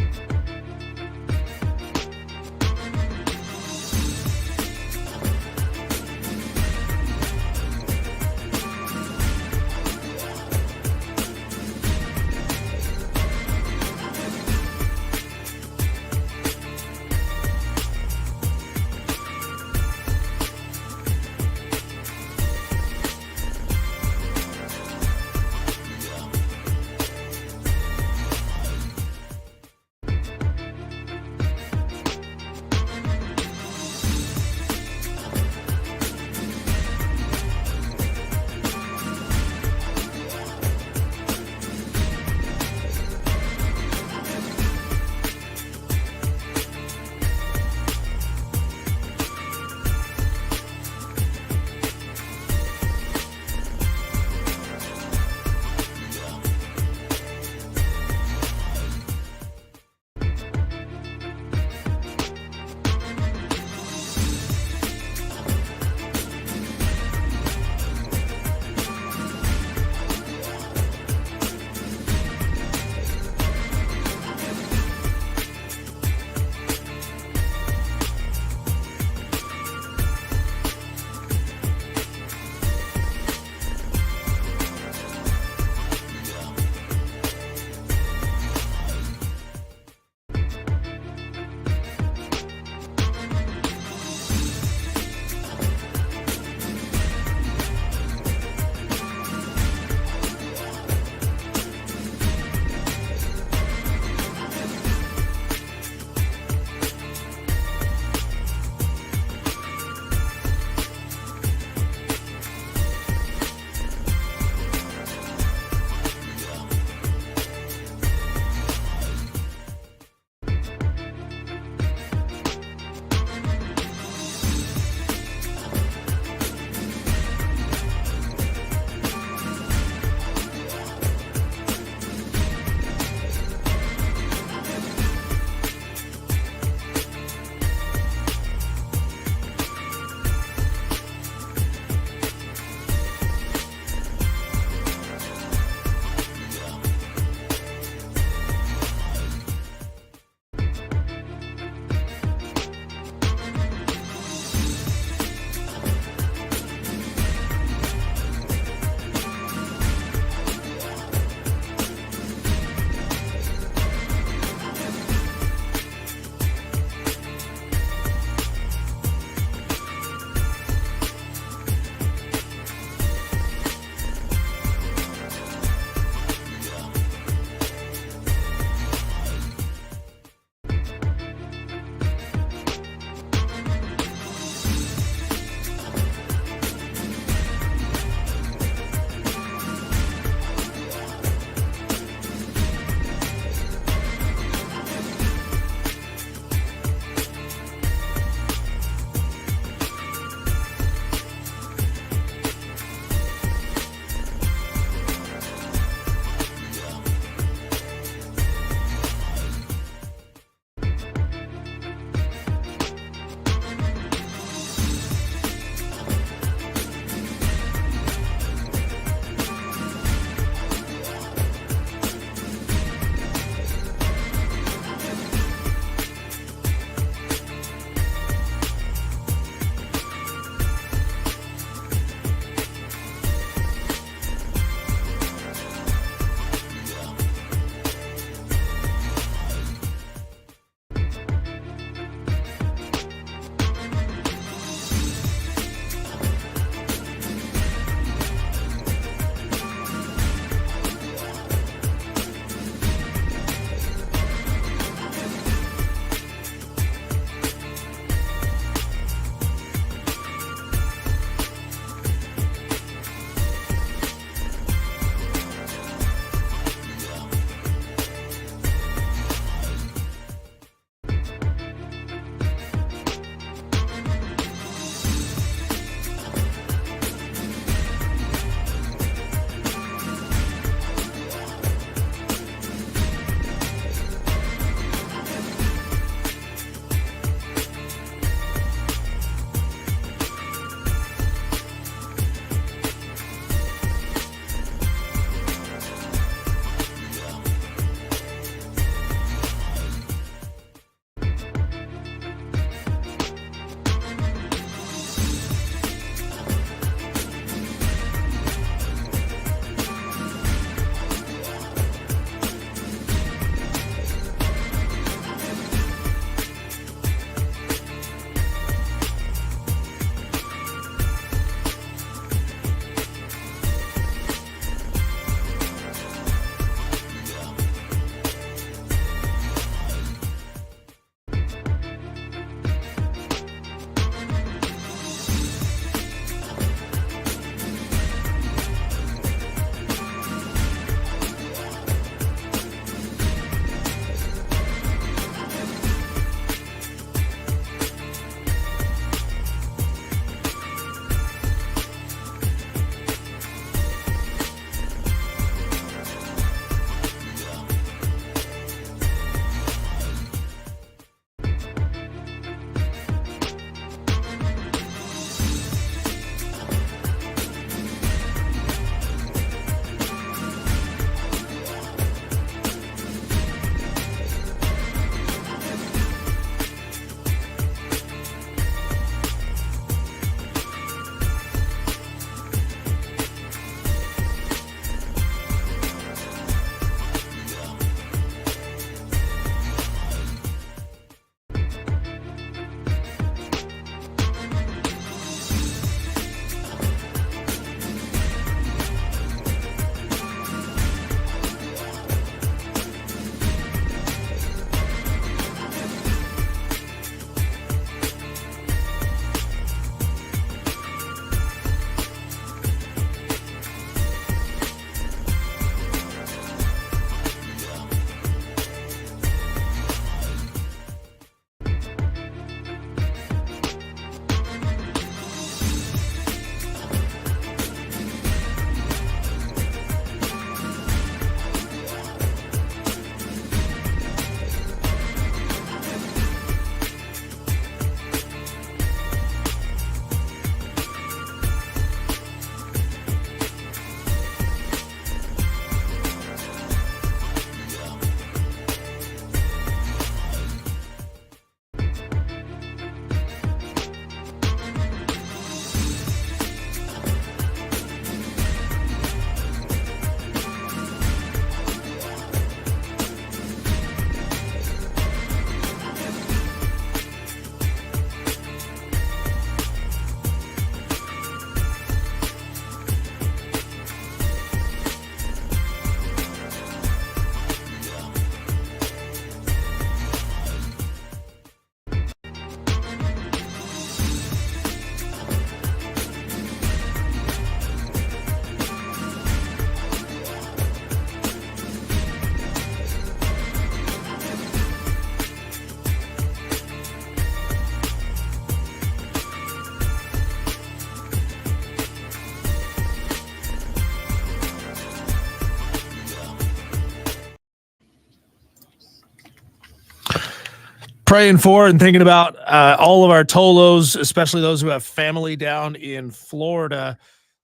praying for and thinking about all of our Tolos, especially those who have family down in Florida.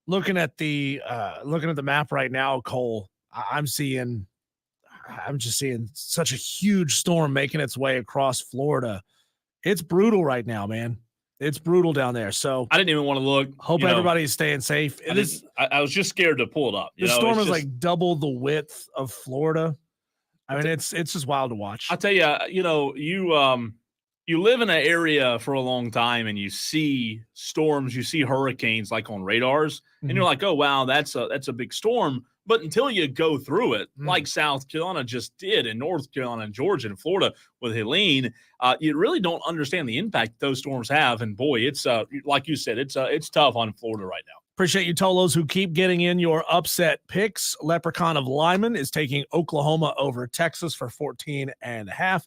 Looking at the map right now, Cole, I'm just seeing such a huge storm making its way across Florida. It's brutal right now, man. It's brutal down there. So I didn't even want to look. Hope everybody's staying safe. I was just scared to pull it up. The storm is like double the width of Florida. I mean, it's just wild to watch. I'll tell you, you live in an area for a long time and you see storms, you see hurricanes like on radars, and you're like, oh wow, that's a big storm. But until you go through it, like South Carolina just did, and North Carolina and Georgia and Florida with Helene, you really don't understand the impact those storms have. And boy, it's like you said, it's tough on Florida right now. Appreciate you, Tolos, who keep getting in your upset picks. Leprechaun of Lyman is taking Oklahoma over Texas for 14.5.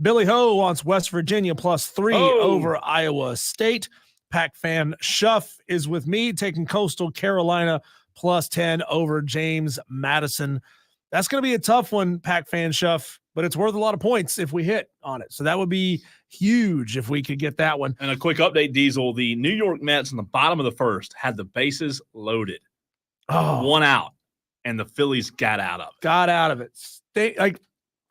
Billy Ho wants West Virginia +3 over Iowa State. Pac Fan Shuff is with me, taking Coastal Carolina +10 over James Madison. That's going to be a tough one, Pac Fan Shuff, but it's worth a lot of points if we hit on it. So that would be huge if we could get that one. And a quick update, Diesel. The New York Mets in the bottom of the first had the bases loaded. One out, and the Phillies got out of it.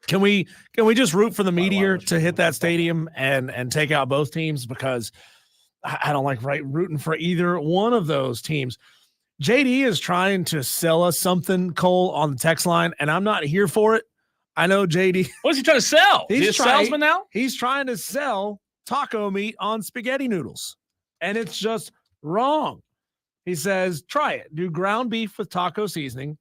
Can we just root for the Meteor to hit that stadium and take out both teams? Because I don't like rooting for either one of those teams. JD is trying to sell us something, Cole, on the text line, and I'm not here for it. I know JD. What's he trying to sell? Is he a salesman now? He's trying to sell taco meat on spaghetti noodles, and it's just wrong. He says, try it. Do ground beef with taco seasoning.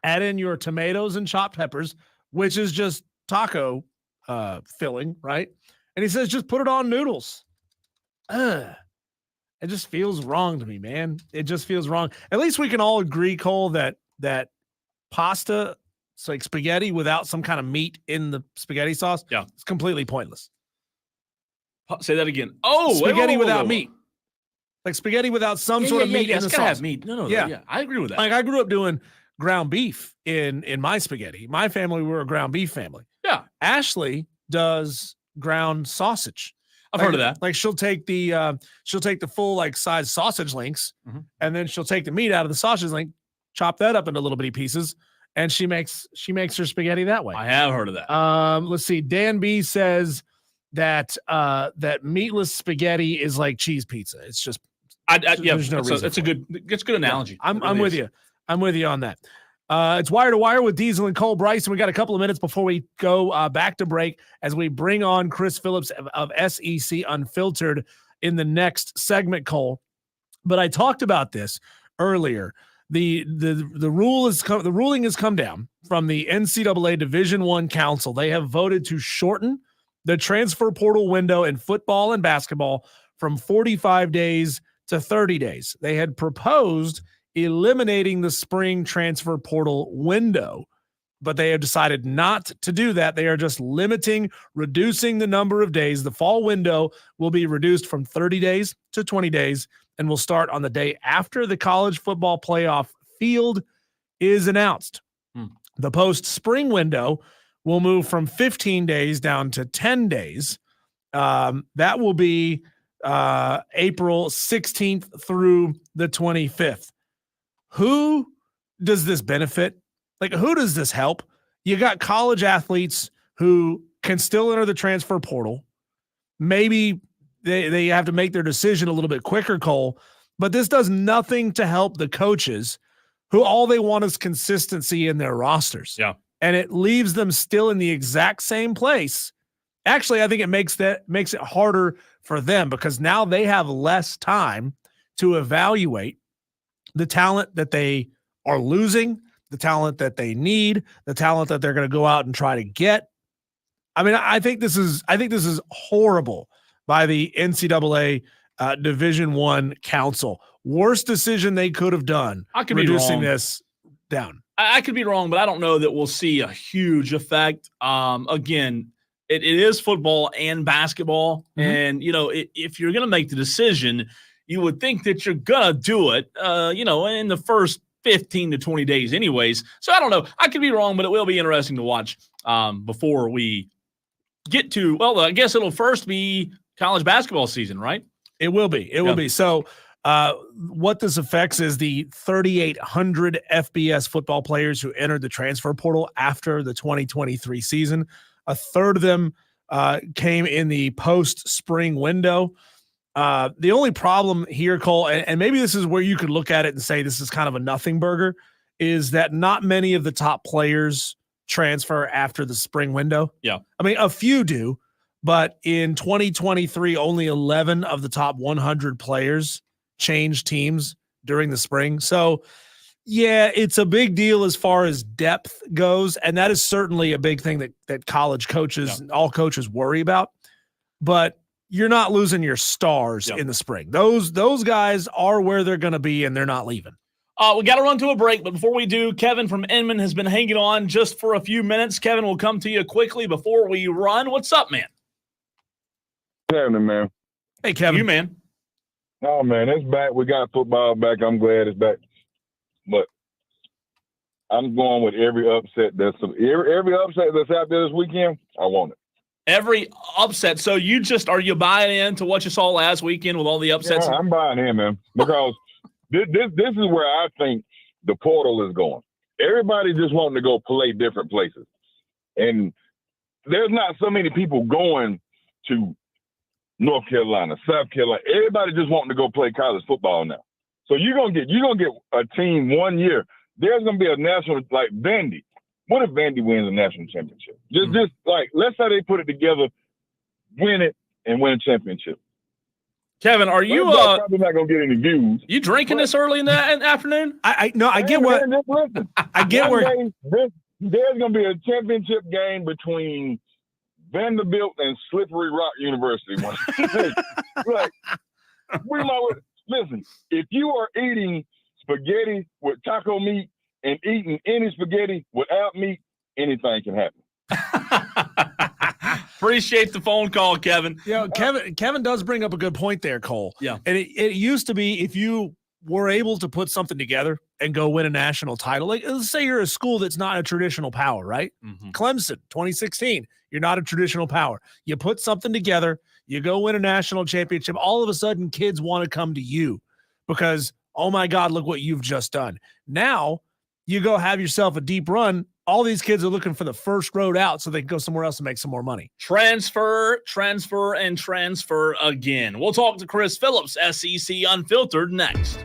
Add in your tomatoes and chopped peppers, which is just taco filling, right? And he says, just put it on noodles. It just feels wrong to me, man. It just feels wrong. At least we can all agree, Cole, that pasta, it's like spaghetti without some kind of meat in the spaghetti sauce, it's completely pointless. Say that again. Spaghetti without meat. Like spaghetti without some sort of meat in the sauce. Have meat. No, I agree with that. Like I grew up doing ground beef in my spaghetti. My family, we were a ground beef family. Yeah. Ashley does ground sausage. I've heard of that. Like she'll take the full like size sausage links, and then she'll take the meat out of the sausage link, chop that up into little bitty pieces, and she makes her spaghetti that way. I have heard of that. Let's see. Dan B says that meatless spaghetti is like cheese pizza. It's just there's no reason. It's a good analogy. Yeah, I'm with you. I'm with you on that. It's Wire to Wire with Diesel and Cole Bryson. We got a couple of minutes before we go back to break as we bring on Chris Phillips of SEC Unfiltered in the next segment, Cole. But I talked about this earlier. The ruling has come down from the NCAA Division I Council. They have voted to shorten the transfer portal window in football and basketball from 45 days to 30 days. They had proposed eliminating the spring transfer portal window, but they have decided not to do that. They are just reducing the number of days. The fall window will be reduced from 30 days to 20 days and will start on the day after the college football playoff field is announced. The post-spring window will move from 15 days down to 10 days. That will be April 16th through the 25th. Who does this benefit? Like, who does this help? You got college athletes who can still enter the transfer portal. Maybe they have to make their decision a little bit quicker, Cole, but this does nothing to help the coaches who all they want is consistency in their rosters. Yeah. And it leaves them still in the exact same place. Actually, I think it makes it harder for them because now they have less time to evaluate the talent that they are losing, the talent that they need, the talent that they're going to go out and try to get. I mean, I think this is horrible by the NCAA Division I Council. Worst decision they could have done. I could be reducing wrong. this down. I could be wrong, but I don't know that we'll see a huge effect. Again, it is football and basketball, and if you're going to make the decision, you would think that you're going to do it, in the first 15 to 20 days anyways. So I don't know. I could be wrong, but it will be interesting to watch before we get to, well, I guess it'll first be college basketball season, right? It will be. It will be. So what this affects is the 3,800 FBS football players who entered the transfer portal after the 2023 season. A third of them came in the post-spring window. The only problem here, Cole, and maybe this is where you could look at it and say this is kind of a nothing burger, is that not many of the top players transfer after the spring window. Yeah. I mean, a few do, but in 2023, only 11 of the top 100 players changed teams during the spring. So, yeah, it's a big deal as far as depth goes, and that is certainly a big thing that college coaches, all coaches worry about. But you're not losing your stars in the spring. Those guys are where they're going to be, and they're not leaving. We got to run to a break, but before we do, Kevin from Inman has been hanging on just for a few minutes. Kevin, will come to you quickly before we run. What's up, man? Kevin, man. Hey, Kevin. You, man. Oh, man, it's back. We got football back. I'm glad it's back. But I'm going with every upset that's out there this weekend. I want it. Every upset. So are you buying into what you saw last weekend with all the upsets? Yeah, I'm buying in, man, because this is where I think the portal is going. Everybody just wanting to go play different places. And there's not so many people going to North Carolina, South Carolina. Everybody just wanting to go play college football now. So you're gonna get a team 1 year. There's gonna be a national, like Vandy. What if Vandy wins a national championship? Just like, let's say they put it together, win it, and win a championship. Kevin, are you probably not gonna get any views? You drinking this early in the afternoon? I get what. Listen, I get where. There's gonna be a championship game between Vanderbilt and Slippery Rock University. Like, listen, if you are eating spaghetti with taco meat and eating any spaghetti without meat, anything can happen. Appreciate the phone call, Kevin. Yeah, Kevin does bring up a good point there, Cole. Yeah. And it used to be if you were able to put something together and go win a national title, like let's say you're a school that's not a traditional power, right? Mm-hmm. Clemson, 2016, you're not a traditional power. You put something together, you go win a national championship, all of a sudden kids want to come to you because, oh my God, look what you've just done. Now you go have yourself a deep run. All these kids are looking for the first road out so they can go somewhere else and make some more money. Transfer, and transfer again. We'll talk to Chris Phillips, SEC Unfiltered, next.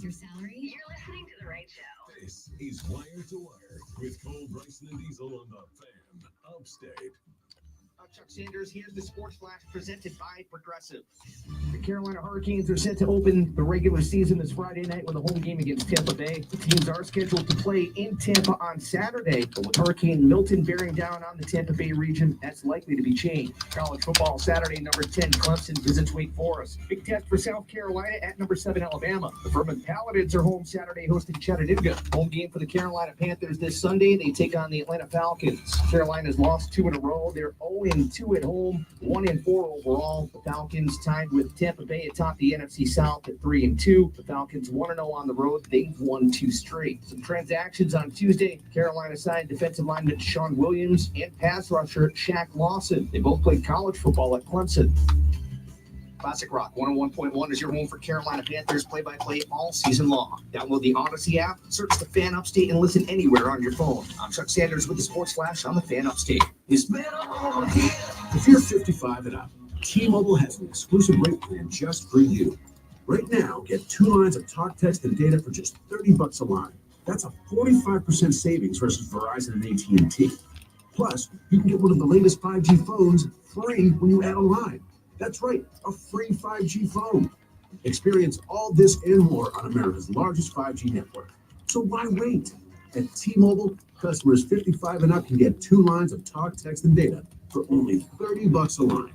Your salary, you're listening to the right show. This is Wire to Wire with Cole, Bryson, and Diesel on the Fan Upstate. Chuck Sanders, here's the Sports Flash presented by Progressive. The Carolina Hurricanes are set to open the regular season this Friday night with a home game against Tampa Bay. The teams are scheduled to play in Tampa on Saturday, but with Hurricane Milton bearing down on the Tampa Bay region, that's likely to be changed. College football Saturday, number 10, Clemson visits Wake Forest. Big test for South Carolina at number 7, Alabama. The Furman Paladins are home Saturday hosting Chattanooga. Home game for the Carolina Panthers this Sunday. They take on the Atlanta Falcons. Carolina's lost 2 in a row. They're 0-2 at home, 1-4 overall. The Falcons tied with Tampa Bay atop the NFC South at 3-2. The Falcons 1-0 on the road. They've won 2 straight. Some transactions on Tuesday. Carolina signed defensive lineman Sean Williams and pass rusher Shaq Lawson. They both played college football at Clemson. Classic Rock 101.1 is your home for Carolina Panthers play-by-play all season long. Download the Odyssey app, search the Fan Upstate, and listen anywhere on your phone. I'm Chuck Sanders with the Sports Flash on the Fan Upstate. If you're 55 and up, T-Mobile has an exclusive rate plan just for you. Right now, get 2 lines of talk, text, and data for just $30 a line. That's a 45% savings versus Verizon and AT&T. Plus, you can get one of the latest 5G phones free when you add a line. That's right, a free 5G phone. Experience all this and more on America's largest 5G network. So why wait? At T-Mobile, customers 55 and up can get 2 lines of talk, text, and data for only $30 a line.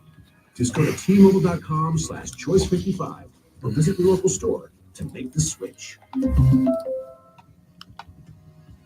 Just go to T-Mobile.com/choice55 or visit the local store to make the switch.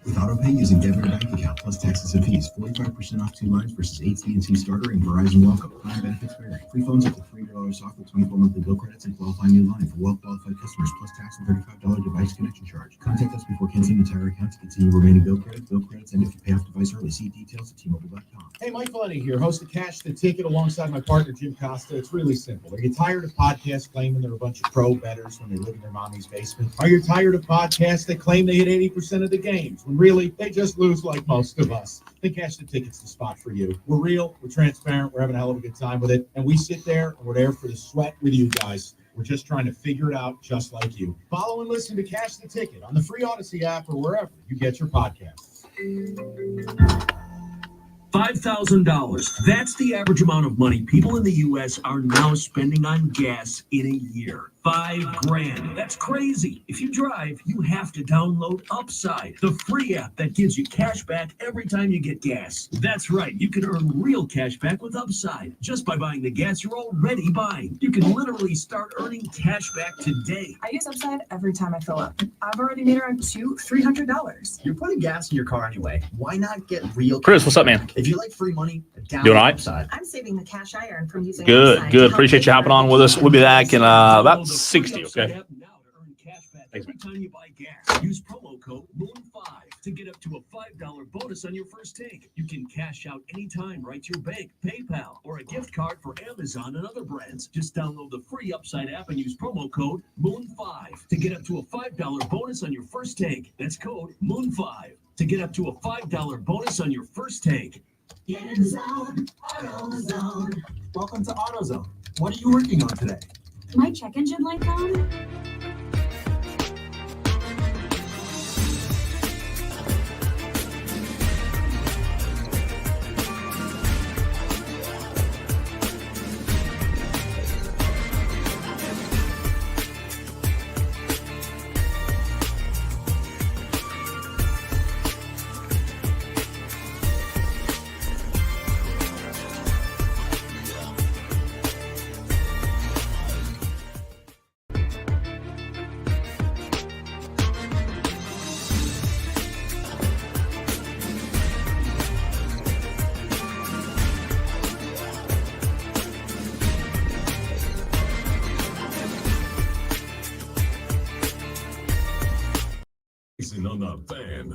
With AutoPay using debit or bank account plus taxes and fees, 45% off 2 lines versus AT&T Starter and Verizon Welcome. Plan benefits vary. Free phones up to $300 off with 24 monthly bill credits and qualifying new line for well-qualified customers plus tax and $35 device connection charge. Contact us before canceling the entire account to continue remaining bill credits, and if you pay off device early, see details at T-Mobile.com. Hey, Mike Lenny here, host of Cash the Ticket alongside my partner Jim Costa. It's really simple. Are you tired of podcasts claiming they're a bunch of pro bettors when they live in their mommy's basement? Are you tired of podcasts that claim they hit 80% of the games when really they just lose like most of us? Then Cash the Ticket's the spot for you. We're real, we're transparent, we're having a hell of a good time with it, and we sit there and we're there for the sweat with you guys. We're just trying to figure it out just like you. Follow and listen to Cash the Ticket on the free Odyssey app or wherever you get your podcasts. $5,000. That's the average amount of money people in the U.S. are now spending on gas in a year. $5,000. That's crazy. If you drive, you have to download Upside, the free app that gives you cash back every time you get gas. That's right. You can earn real cash back with Upside just by buying the gas you're already buying. You can literally start earning cash back today. I use Upside every time I fill up. I've already made around $300. You're putting gas in your car anyway. Why not get real Chris, cash what's up, back? man? If you like free money, download Doing all right? Upside. I'm saving the cash I earn from using Good, Upside good. to help Appreciate pay you for hopping on with us. We'll be back in about 60, okay? Every time you buy gas, use promo code MOON5 to get up to a $5 bonus on your first tank. You can cash out anytime right to your bank, PayPal, or a gift card for Amazon and other brands. Just download the free Upside app and use promo code MOON5 to get up to a $5 bonus on your first tank. That's code MOON5 to get up to a $5 bonus on your first tank. Get in the zone, AutoZone. Welcome to AutoZone. What are you working on today? My check engine light on? On the fan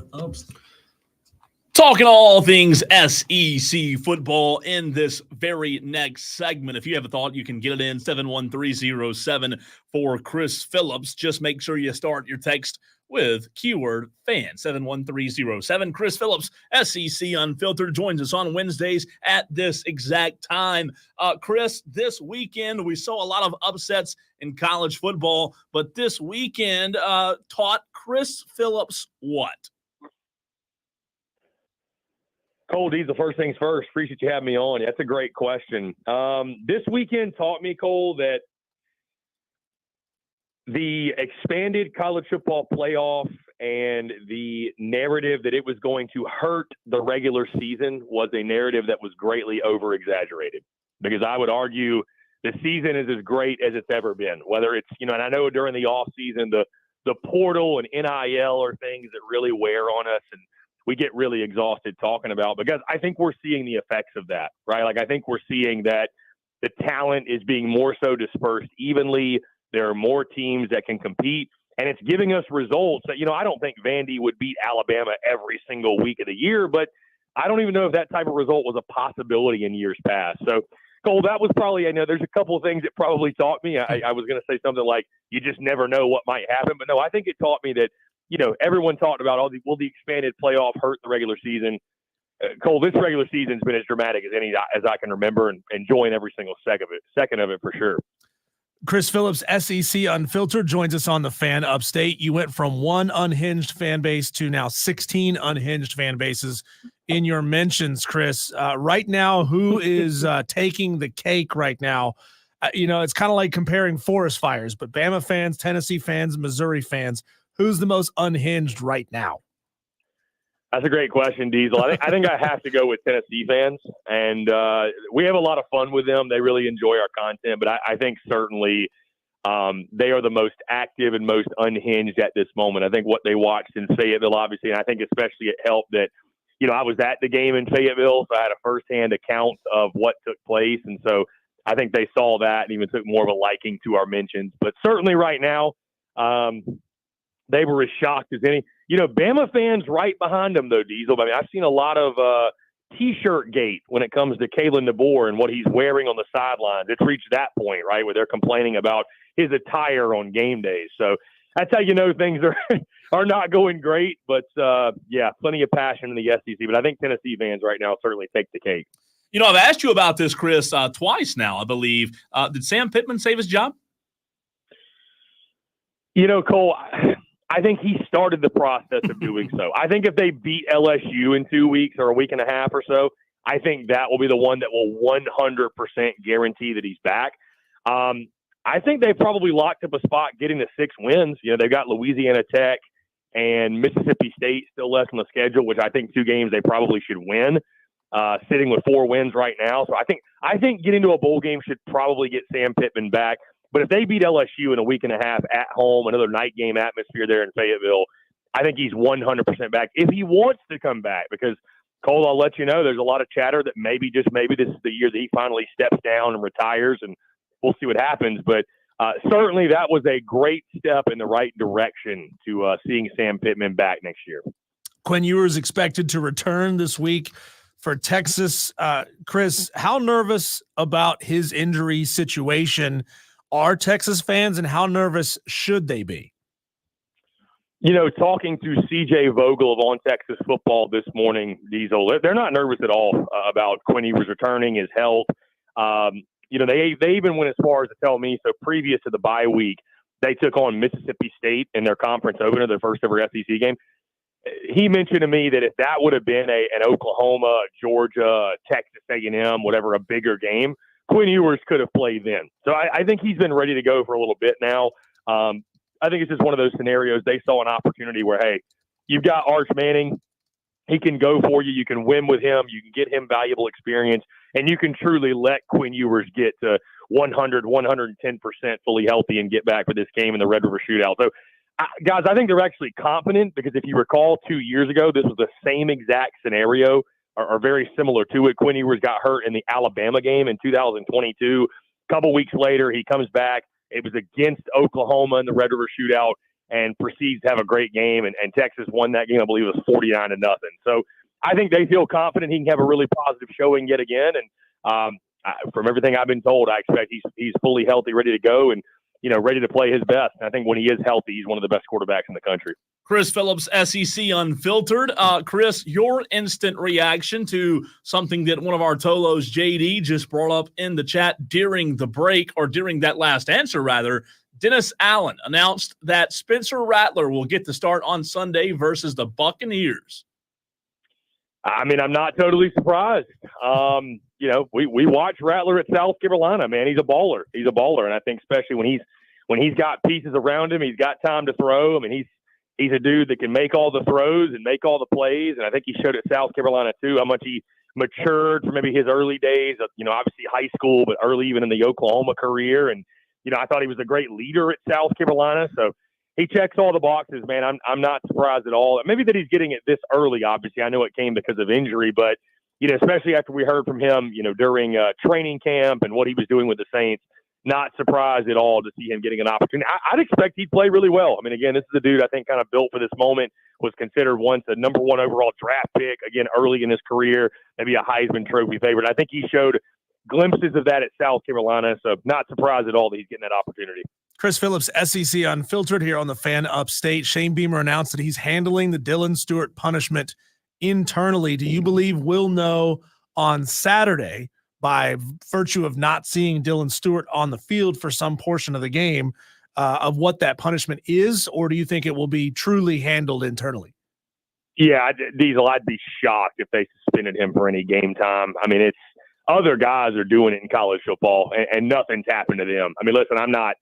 Talking all things SEC football in this very next segment. If you have a thought, you can get it in 71307 for Chris Phillips. Just make sure you start your text with keyword fan 71307. Chris Phillips, SEC Unfiltered, joins us on Wednesdays at this exact time. Chris, this weekend we saw a lot of upsets in college football, but this weekend taught Chris Phillips what? Cole, D's the first things first. Appreciate you having me on. That's a great question. This weekend taught me, Cole, that the expanded college football playoff and the narrative that it was going to hurt the regular season was a narrative that was greatly over-exaggerated. Because I would argue the season is as great as it's ever been. Whether it's, and I know during the offseason, the portal and NIL are things that really wear on us and we get really exhausted talking about, because I think we're seeing the effects of that, right? Like, I think we're seeing that the talent is being more so dispersed evenly. There are more teams that can compete, and it's giving us results that, I don't think Vandy would beat Alabama every single week of the year, but I don't even know if that type of result was a possibility in years past. So, Cole, that was probably, I know there's a couple of things that probably taught me. I was going to say something like, you just never know what might happen. But no, I think it taught me that, everyone talked about, will the expanded playoff hurt the regular season? Cole, this regular season's been as dramatic as any as I can remember, and enjoying every single second of it for sure. Chris Phillips, SEC Unfiltered, joins us on the Fan Upstate. You went from one unhinged fan base to now 16 unhinged fan bases in your mentions, Chris. Right now, who is taking the cake right now? It's kind of like comparing forest fires, but Bama fans, Tennessee fans, Missouri fans, who's the most unhinged right now? That's a great question, Diesel. I think I have to go with Tennessee fans, and we have a lot of fun with them. They really enjoy our content, but I think certainly They are the most active and most unhinged at this moment. I think what they watched in Fayetteville, obviously, and I think especially it helped that, I was at the game in Fayetteville, so I had a firsthand account of what took place. And so I think they saw that and even took more of a liking to our mentions. But certainly right now, they were as shocked as any. Bama fans right behind them, though, Diesel. I mean, I've seen a lot of T-shirt gate when it comes to Kalen DeBoer and what he's wearing on the sidelines. It's reached that point, right, where they're complaining about his attire on game days. So that's how things are not going great. But, plenty of passion in the SEC. But I think Tennessee fans right now certainly take the cake. I've asked you about this, Chris, twice now, I believe. Did Sam Pittman save his job? Cole, I think he started the process of doing so. I think if they beat LSU in 2 weeks or a week and a half or so, I think that will be the one that will 100% guarantee that he's back. I think they probably locked up a spot getting to 6 wins. They've got Louisiana Tech and Mississippi State still left on the schedule, which I think 2 games they probably should win, sitting with 4 wins right now. So I think getting to a bowl game should probably get Sam Pittman back. But if they beat LSU in a week and a half at home, another night game atmosphere there in Fayetteville, I think he's 100% back if he wants to come back. Because, Cole, I'll let you know, there's a lot of chatter that maybe this is the year that he finally steps down and retires, and we'll see what happens. But certainly that was a great step in the right direction to seeing Sam Pittman back next year. Quinn Ewers expected to return this week for Texas. Chris, how nervous about his injury situation are Texas fans, and how nervous should they be? Talking to CJ Vogel of On Texas Football this morning, Diesel, they're not nervous at all about Quinn Ewers returning, his health. They even went as far as to tell me, so previous to the bye week, they took on Mississippi State in their conference opener, their first ever SEC game. He mentioned to me that if that would have been an Oklahoma, Georgia, Texas A&M, whatever, a bigger game, Quinn Ewers could have played then. So I think he's been ready to go for a little bit now. I think it's just one of those scenarios. They saw an opportunity where, hey, you've got Arch Manning. He can go for you. You can win with him. You can get him valuable experience, and you can truly let Quinn Ewers get to 100, 110% fully healthy and get back for this game in the Red River Shootout. So, guys, I think they're actually confident because if you recall 2 years ago, this was the same exact scenario or very similar to it. Quinn Ewers got hurt in the Alabama game in 2022. A couple weeks later, he comes back. It was against Oklahoma in the Red River Shootout and proceeds to have a great game. And Texas won that game. I believe it was 49-0. So I think they feel confident he can have a really positive showing yet again. And from everything I've been told, I expect he's fully healthy, ready to go, and ready to play his best. And I think when he is healthy, he's one of the best quarterbacks in the country. Chris Phillips, SEC Unfiltered. Chris, your instant reaction to something that one of our Tolos, JD, just brought up in the chat during the break, or during that last answer, rather. Dennis Allen announced that Spencer Rattler will get the start on Sunday versus the Buccaneers. I mean, I'm not totally surprised. We watch Rattler at South Carolina, man. He's a baller. And I think especially when he's got pieces around him, he's got time to throw. I mean, he's a dude that can make all the throws and make all the plays. And I think he showed at South Carolina too how much he matured from maybe his early days of, obviously high school, but early even in the Oklahoma career. And I thought he was a great leader at South Carolina. So he checks all the boxes, man. I'm not surprised at all. Maybe that he's getting it this early. Obviously, I know it came because of injury, but especially after we heard from him, during training camp and what he was doing with the Saints, not surprised at all to see him getting an opportunity. I'd expect he'd play really well. I mean, again, this is a dude I think kind of built for this moment, was considered once a number 1 overall draft pick, again, early in his career, maybe a Heisman Trophy favorite. I think he showed glimpses of that at South Carolina, so not surprised at all that he's getting that opportunity. Chris Phillips, SEC Unfiltered here on the Fan Upstate. Shane Beamer announced that he's handling the Dylan Stewart punishment internally. Do you believe we'll know on Saturday, by virtue of not seeing Dylan Stewart on the field for some portion of the game, of what that punishment is, or do you think it will be truly handled internally? Yeah, Diesel, I'd be shocked if they suspended him for any game time. I mean, other guys are doing it in college football, and nothing's happened to them. I mean, listen, I'm not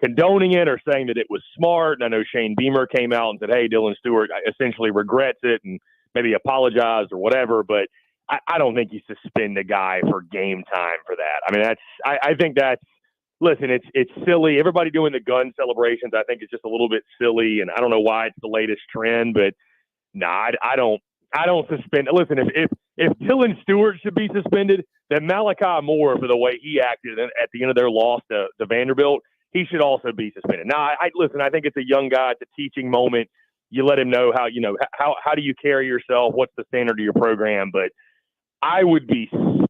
condoning it or saying that it was smart. And I know Shane Beamer came out and said, hey, Dylan Stewart essentially regrets it and maybe apologized or whatever, but I don't think you suspend a guy for game time for that. I mean, I think that's listen, it's silly. Everybody doing the gun celebrations, I think, is just a little bit silly, and I don't know why it's the latest trend, but I don't suspend. Listen, if Dylan Stewart should be suspended, then Malachi Moore, for the way he acted at the end of their loss to Vanderbilt, he should also be suspended. Now, I think it's a young guy. It's a teaching moment. You let him know how do you carry yourself? What's the standard of your program? But I would be stunned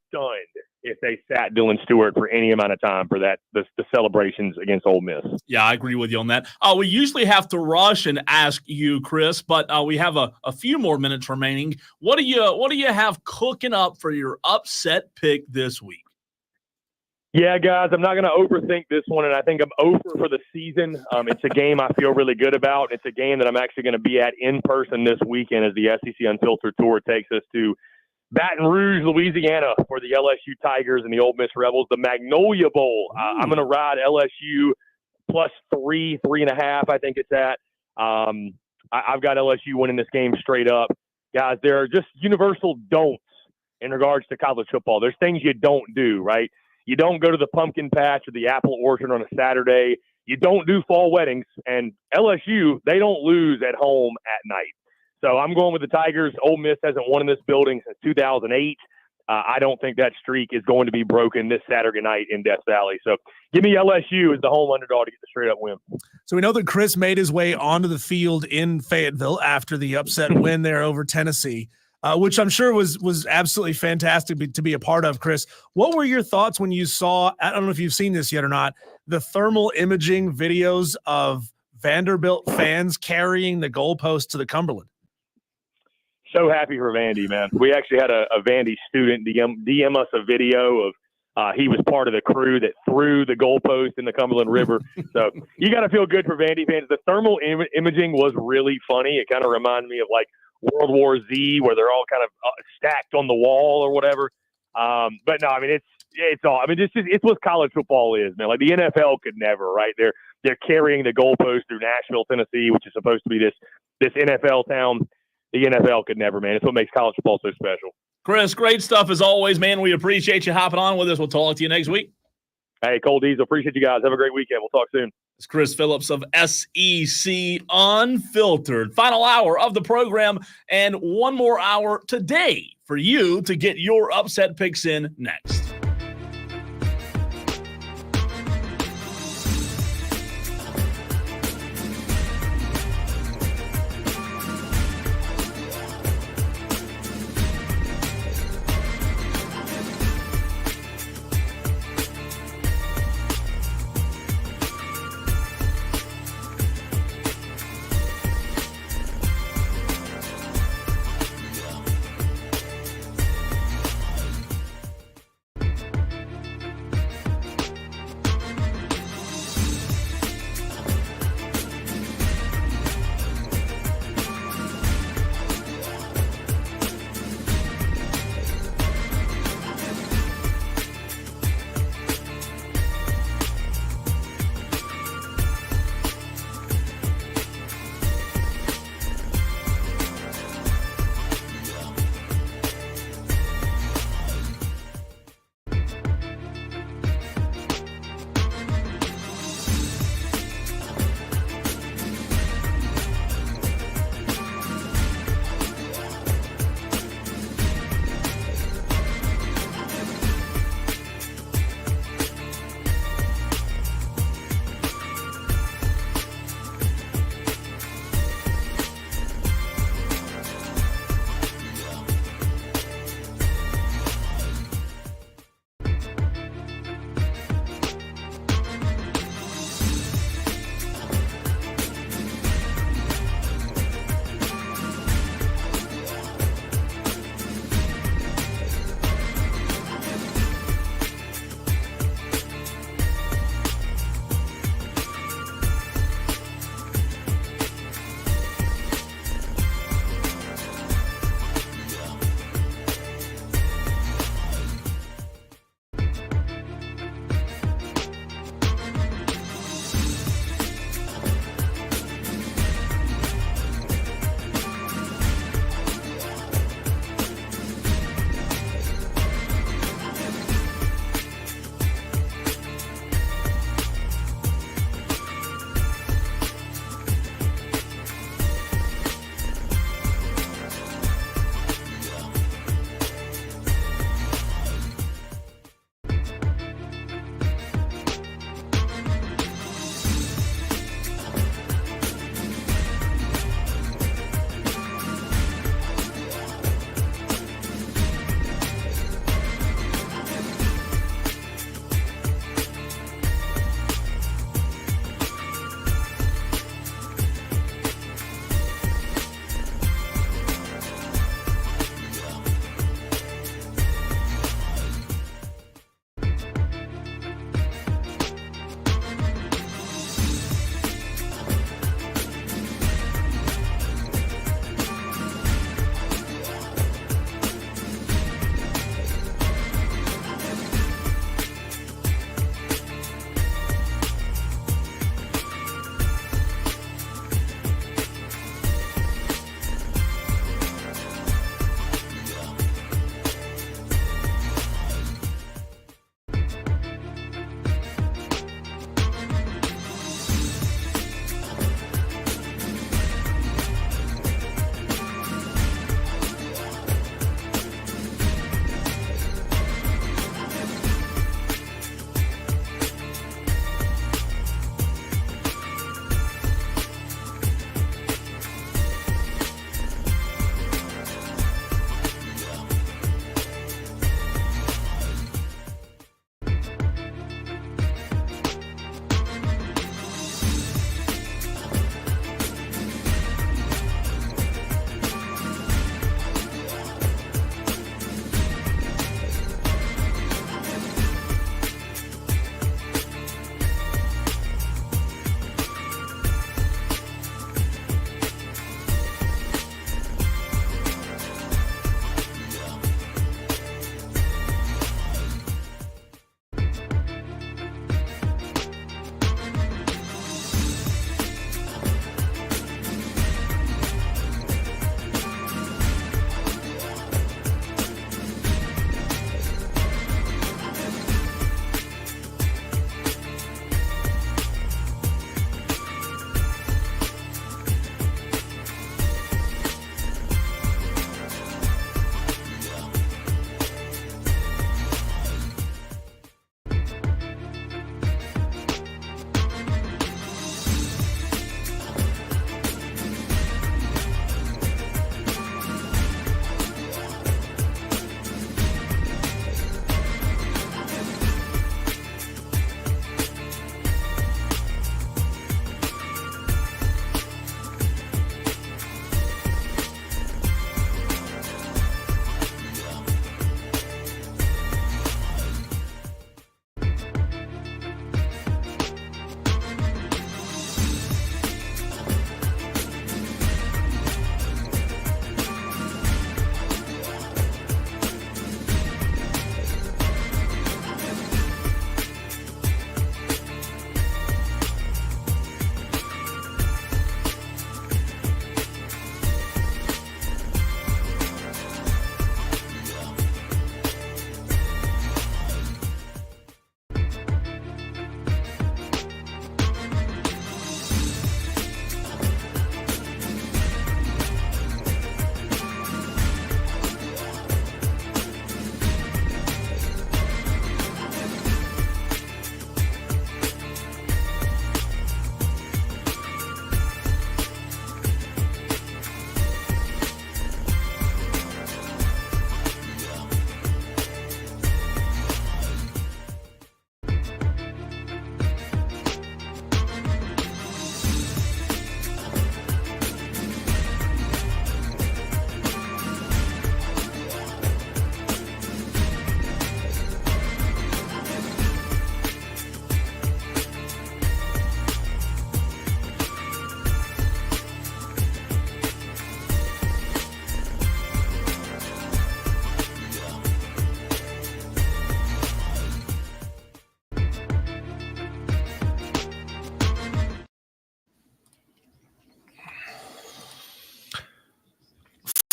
if they sat Dylan Stewart for any amount of time for the celebrations against Ole Miss. Yeah, I agree with you on that. We usually have to rush and ask you, Chris, but we have a few more minutes remaining. What do you have cooking up for your upset pick this week? Yeah, guys, I'm not going to overthink this one, and I think I'm over for the season. It's a game I feel really good about. It's a game that I'm actually going to be at in person this weekend as the SEC Unfiltered Tour takes us to Baton Rouge, Louisiana, for the LSU Tigers and the Ole Miss Rebels, the Magnolia Bowl. I'm going to ride LSU plus 3.5, I think it's at. I've got LSU winning this game straight up. Guys, there are just universal don'ts in regards to college football. There's things you don't do, right? You don't go to the pumpkin patch or the apple orchard on a Saturday. You don't do fall weddings. And LSU, they don't lose at home at night. So I'm going with the Tigers. Ole Miss hasn't won in this building since 2008. I don't think that streak is going to be broken this Saturday night in Death Valley. So give me LSU as the home underdog to get the straight-up win. So we know that Chris made his way onto the field in Fayetteville after the upset win there over Tennessee, which I'm sure was absolutely fantastic to be a part of. Chris, what were your thoughts when you saw, I don't know if you've seen this yet or not, the thermal imaging videos of Vanderbilt fans carrying the goalpost to the Cumberland? So happy for Vandy, man. We actually had a Vandy student DM us a video of he was part of the crew that threw the goalpost in the Cumberland River. So you got to feel good for Vandy fans. The thermal imaging was really funny. It kind of reminded me of like World War Z, where they're all kind of stacked on the wall or whatever. But no, I mean, it's all. I mean, it's what college football is, man. Like the NFL could never, right? They're carrying the goalpost through Nashville, Tennessee, which is supposed to be this NFL town. The NFL could never, man. It's what makes college football so special. Chris, great stuff as always, man. We appreciate you hopping on with us. We'll talk to you next week. Hey, Cole Diesel, appreciate you guys. Have a great weekend. We'll talk soon. It's Chris Phillips of SEC Unfiltered. Final hour of the program and one more hour today for you to get your upset picks in next.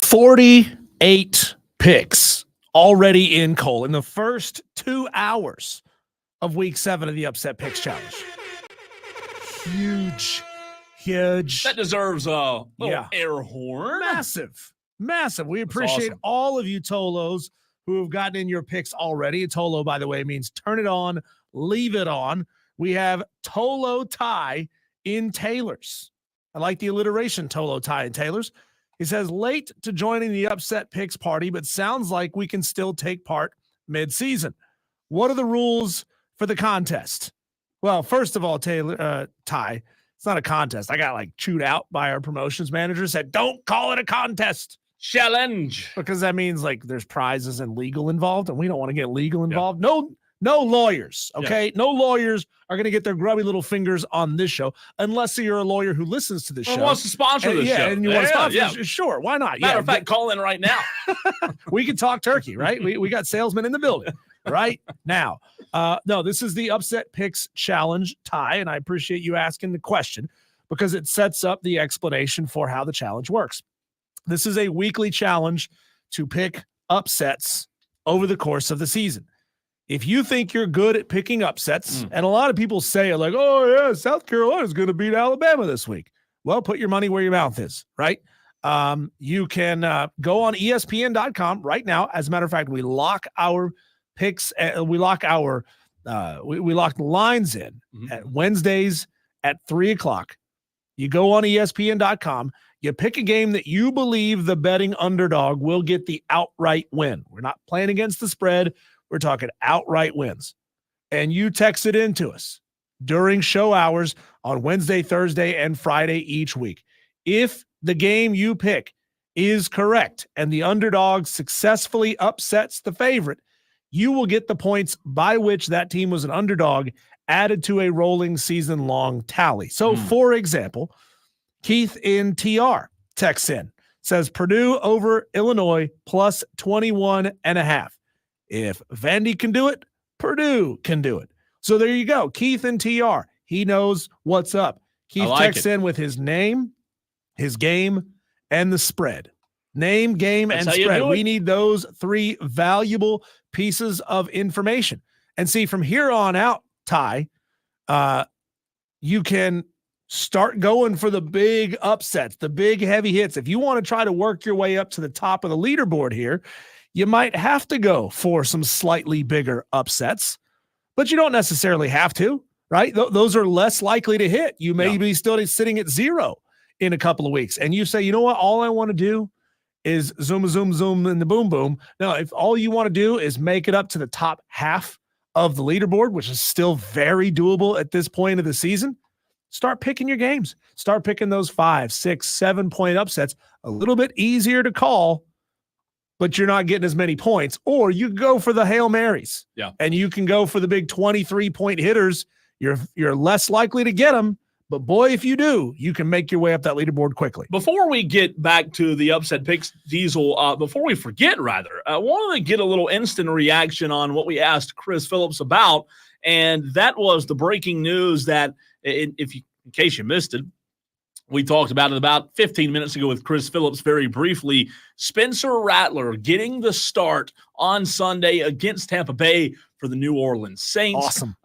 48 picks already in, Cole, in the first 2 hours of week 7 of the Upset Picks Challenge. Huge. That deserves a little air horn. Massive. We appreciate awesome. all of you Tolos who have gotten in your picks already. A Tolo, by the way, means turn it on, leave it on. We have Tolo Tie in Taylor's. I like the alliteration, Tolo Tie in Taylor's. He says, late to joining the Upset Picks party, but sounds like we can still take part mid-season. What are the rules for the contest? Well, first of all, Taylor, Ty, it's not a contest. I got chewed out by our promotions manager, said, don't call it a contest. Challenge. Because that means there's prizes and legal involved, and we don't want to get legal involved. Yeah. No lawyers, okay? Yeah. No lawyers are going to get their grubby little fingers on this show unless you're a lawyer who listens to this show. wants to sponsor this show. And you want to sponsor sure, why not? Matter of fact, call in right now. We can talk turkey, right? We got salesmen in the building right now. No, this is the Upset Picks Challenge, Ty, and I appreciate you asking the question because it sets up the explanation for how the challenge works. This is a weekly challenge to pick upsets over the course of the season. If you think you're good at picking upsets, and a lot of people say it oh, yeah, South Carolina's going to beat Alabama this week. Well, put your money where your mouth is, right? You can go on ESPN.com right now. As a matter of fact, we lock our picks. We lock our we lock the lines in at Wednesdays at 3:00. You go on ESPN.com. You pick a game that you believe the betting underdog will get the outright win. We're not playing against the spread. We're talking outright wins. And you text it into us during show hours on Wednesday, Thursday, and Friday each week. If the game you pick is correct and the underdog successfully upsets the favorite, you will get the points by which that team was an underdog added to a rolling season-long tally. So, for example, Keith in TR texts in, says Purdue over Illinois plus 21.5. If Vandy can do it, Purdue can do it. So there you go. Keith and TR. He knows what's up. Keith texts in with his name, his game, and the spread. Name, game, and spread. We need those 3 valuable pieces of information. And see, from here on out, Ty, you can start going for the big upsets, the big heavy hits. If you want to try to work your way up to the top of the leaderboard here, you might have to go for some slightly bigger upsets, but you don't necessarily have to, right? Those are less likely to hit. You may be still sitting at 0 in a couple of weeks. And you say, you know what? All I want to do is zoom, and the boom, boom. Now, if all you want to do is make it up to the top half of the leaderboard, which is still very doable at this point of the season, start picking your games. Start picking those 5, 6, 7 point upsets. A little bit easier to call, but you're not getting as many points. Or you go for the Hail Marys. Yeah. And you can go for the big 23-point hitters. You're less likely to get them, but boy, if you do, you can make your way up that leaderboard quickly. Before we get back to the upset picks, Diesel, before we forget, I wanted to get a little instant reaction on what we asked Chris Phillips about, and that was the breaking news that, in case you missed it, we talked about it about 15 minutes ago with Chris Phillips very briefly. Spencer Rattler getting the start on Sunday against Tampa Bay for the New Orleans Saints. Awesome.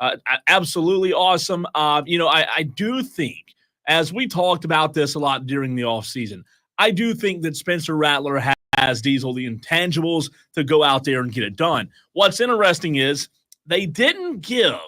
Absolutely awesome. I do think, as we talked about this a lot during the offseason, I do think that Spencer Rattler has, Diesel, the intangibles to go out there and get it done. What's interesting is they didn't give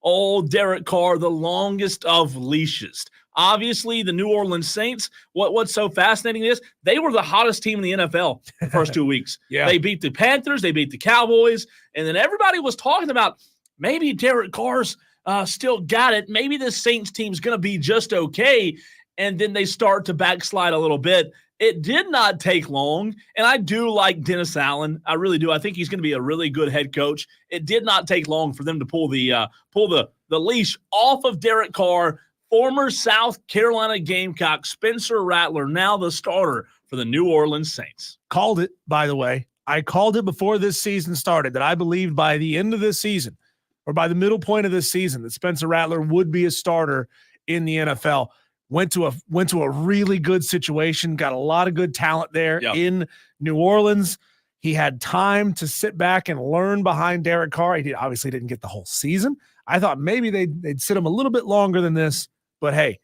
old Derek Carr the longest of leashes. Obviously, the New Orleans Saints, what's so fascinating is they were the hottest team in the NFL the first 2 weeks. Yeah. They beat the Panthers, they beat the Cowboys, and then everybody was talking about maybe Derek Carr's still got it. Maybe this Saints team's going to be just okay, and then they start to backslide a little bit. It did not take long, and I do like Dennis Allen. I really do. I think he's going to be a really good head coach. It did not take long for them to pull the leash off of Derek Carr. Former South Carolina Gamecock Spencer Rattler, now the starter for the New Orleans Saints. Called it, by the way. I called it before this season started that I believed by the end of this season or by the middle point of this season that Spencer Rattler would be a starter in the NFL. went to a really good situation, got a lot of good talent there in New Orleans. He had time to sit back and learn behind Derek Carr. He obviously didn't get the whole season. I thought maybe they'd sit him a little bit longer than this, but hey,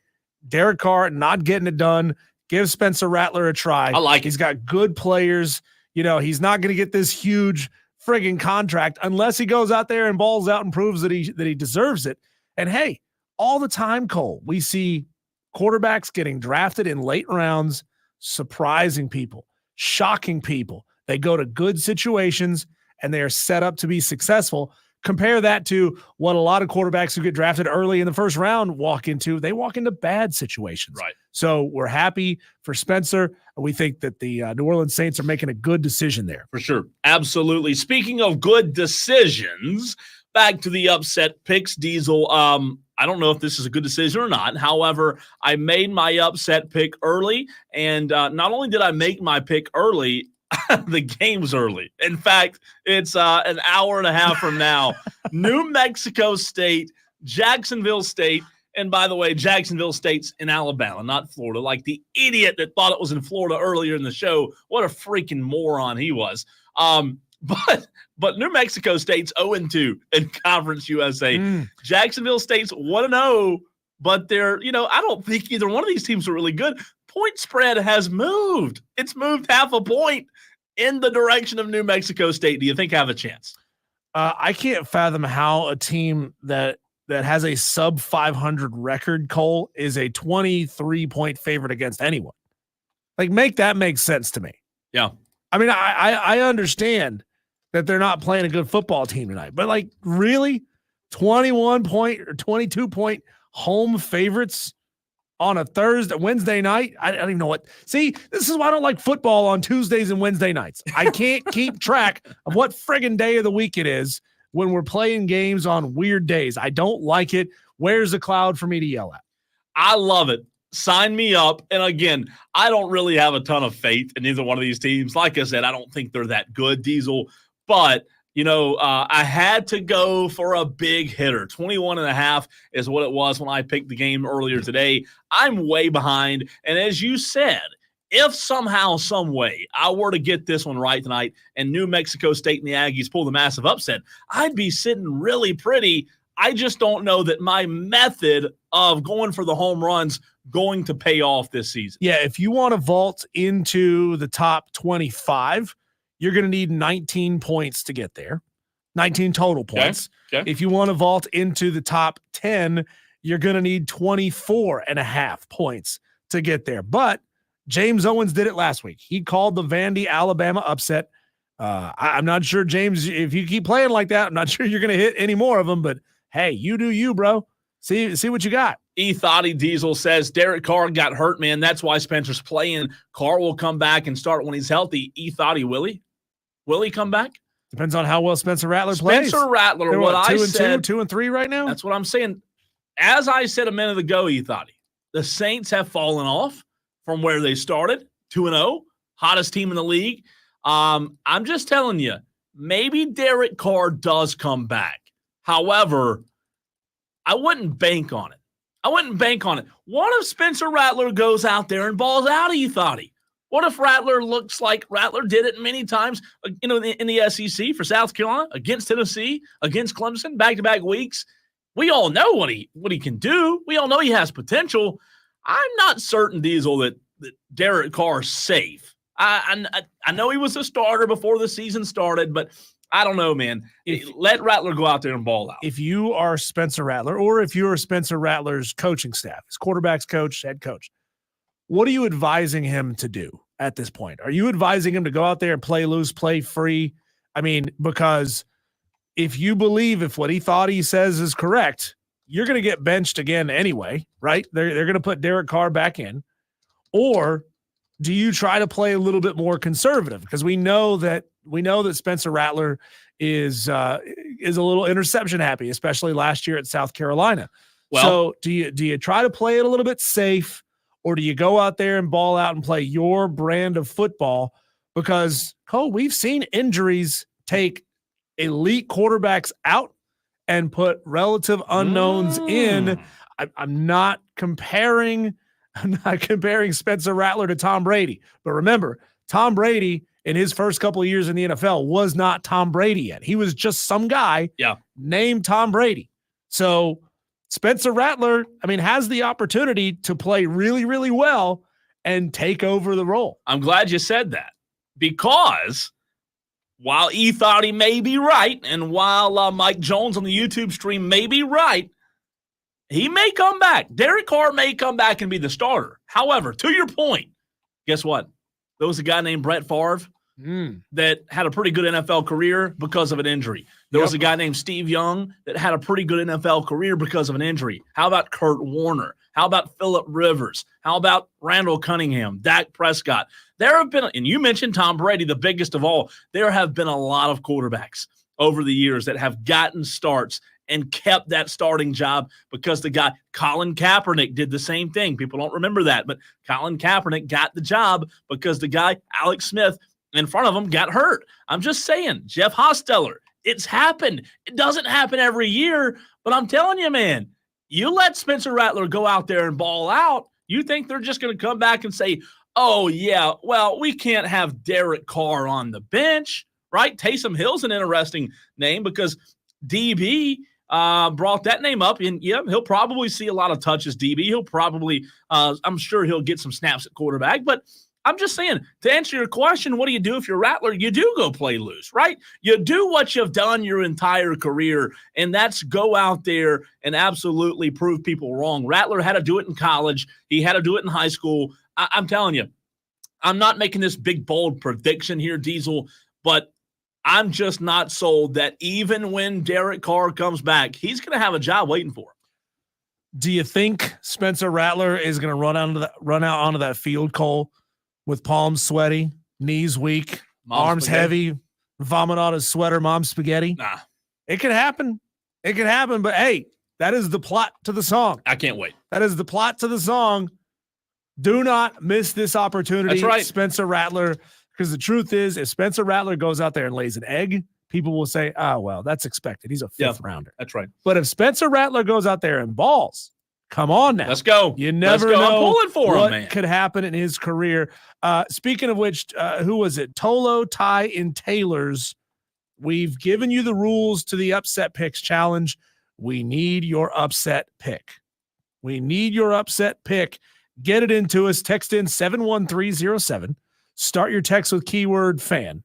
Derek Carr not getting it done. Give Spencer Rattler a try. I like it. He's got good players. You know, he's not going to get this huge friggin' contract unless he goes out there and balls out and proves that he deserves it. And hey, all the time, Cole, we see quarterbacks getting drafted in late rounds, surprising people, shocking people. They go to good situations and they are set up to be successful. Compare that to what a lot of quarterbacks who get drafted early in the first round walk into. They walk into bad situations. Right. So we're happy for Spencer. And we think that the New Orleans Saints are making a good decision there. For sure. Absolutely. Speaking of good decisions, back to the upset picks, Diesel. I don't know if this is a good decision or not. However, I made my upset pick early. And not only did I make my pick early, the game's early. In fact, it's an hour and a half from now. New Mexico State, Jacksonville State. And by the way, Jacksonville State's in Alabama, not Florida. Like the idiot that thought it was in Florida earlier in the show. What a freaking moron he was. But New Mexico State's 0-2 in Conference USA. Jacksonville State's 1-0, but they're, I don't think either one of these teams are really good. Point spread has moved. It's moved half a point in the direction of New Mexico State. Do you think I have a chance? I can't fathom how a team that has a sub 500 record, Cole, is a 23-point favorite against anyone. Like, make that make sense to me. Yeah. I mean, I understand that they're not playing a good football team tonight, but like, really, 21-point or 22-point home favorites on a Wednesday night? I don't even know what. See, this is why I don't like football on Tuesdays and Wednesday nights. I can't keep track of what friggin' day of the week it is when we're playing games on weird days. I don't like it. Where's the cloud for me to yell at? I love it. Sign me up. And again, I don't really have a ton of faith in either one of these teams. Like I said, I don't think they're that good, Diesel. But I had to go for a big hitter. 21.5 is what it was when I picked the game earlier today. I'm way behind. And as you said, if somehow, some way, I were to get this one right tonight and New Mexico State and the Aggies pull the massive upset, I'd be sitting really pretty. I just don't know that my method of going for the home runs going to pay off this season. Yeah, if you want to vault into the top 25, you're going to need 19 points to get there, 19 total points. Okay. If you want to vault into the top 10, you're going to need 24.5 points to get there. But James Owens did it last week. He called the Vandy, Alabama upset. I'm not sure, James, if you keep playing like that, I'm not sure you're going to hit any more of them. But, hey, you do you, bro. See what you got. Thoughty Diesel says Derek Carr got hurt, man. That's why Spencer's playing. Carr will come back and start when he's healthy. Thoughty, will he? Will he come back? Depends on how well Spencer Rattler plays. Spencer Rattler, They're what I 2-2, said. 2-3 right now? That's what I'm saying. As I said a minute ago, Thoughty, the Saints have fallen off from where they started, 2-0, hottest team in the league. I'm just telling you, maybe Derek Carr does come back. However, I wouldn't bank on it. What if Spencer Rattler goes out there and balls out of Thoughty? What if Rattler looks like Rattler did it many times, in the SEC for South Carolina, against Tennessee, against Clemson, back-to-back weeks? We all know what he can do. We all know he has potential. I'm not certain, Diesel, that Derek Carr's safe. I know he was a starter before the season started, but I don't know, man. Let Rattler go out there and ball out. If you are Spencer Rattler, or if you're Spencer Rattler's coaching staff, his quarterback's coach, head coach, what are you advising him to do at this point? Are you advising him to go out there and play loose, play free? I mean, because if you believe if what he says is correct, you're going to get benched again anyway, right? They're going to put Derek Carr back in. Or do you try to play a little bit more conservative? Because we know that Spencer Rattler is a little interception happy, especially last year at South Carolina. Well, so do you try to play it a little bit safe, or do you go out there and ball out and play your brand of football? Because, Cole, we've seen injuries take elite quarterbacks out and put relative unknowns in. I'm not comparing I'm not comparing Spencer Rattler to Tom Brady. But remember, Tom Brady in his first couple of years in the NFL was not Tom Brady yet. He was just some guy named Tom Brady. So Spencer Rattler, has the opportunity to play really, really well and take over the role. I'm glad you said that, because while E thought he may be right, and while Mike Jones on the YouTube stream may be right, he may come back. Derek Carr may come back and be the starter. However, to your point, guess what? There was a guy named Brett Favre that had a pretty good NFL career because of an injury. There was a guy named Steve Young that had a pretty good NFL career because of an injury. How about Kurt Warner? How about Phillip Rivers? How about Randall Cunningham, Dak Prescott? There have been, and you mentioned Tom Brady, the biggest of all, there have been a lot of quarterbacks over the years that have gotten starts and kept that starting job because the guy, Colin Kaepernick, did the same thing. People don't remember that, but Colin Kaepernick got the job because the guy, Alex Smith, in front of him got hurt. I'm just saying, Jeff Hosteller, it's happened. It doesn't happen every year, but I'm telling you, man, you let Spencer Rattler go out there and ball out, you think they're just going to come back and say, oh, yeah, well, we can't have Derek Carr on the bench, right? Taysom Hill's an interesting name because DB brought that name up, and he'll probably see a lot of touches, DB. He'll probably, I'm sure he'll get some snaps at quarterback, but I'm just saying, to answer your question, what do you do if you're Rattler? You do go play loose, right? You do what you've done your entire career, and that's go out there and absolutely prove people wrong. Rattler had to do it in college. He had to do it in high school. I'm telling you, I'm not making this big, bold prediction here, Diesel, but I'm just not sold that even when Derek Carr comes back, he's going to have a job waiting for him. Do you think Spencer Rattler is going to run out onto that field, Cole, with palms sweaty, knees weak, arms spaghetti. heavy, vomit on his sweater, mom spaghetti? Nah. It could happen. It could happen, but hey, that is the plot to the song. I can't wait. That is the plot to the song. Do not miss this opportunity, That's right. Spencer Rattler, because the truth is, if Spencer Rattler goes out there and lays an egg, people will say, oh, well, that's expected. He's a fifth rounder. That's right. But if Spencer Rattler goes out there and balls, come on now. Let's go. You never Let's go. know I'm pulling for what him, man. could happen in his career. Speaking of which, who was it? Tolo, Ty, and Taylor's. We've given you the rules to the Upset Picks Challenge. We need your upset pick. We need your upset pick. Get it into us. Text in 71307. Start your text with keyword fan.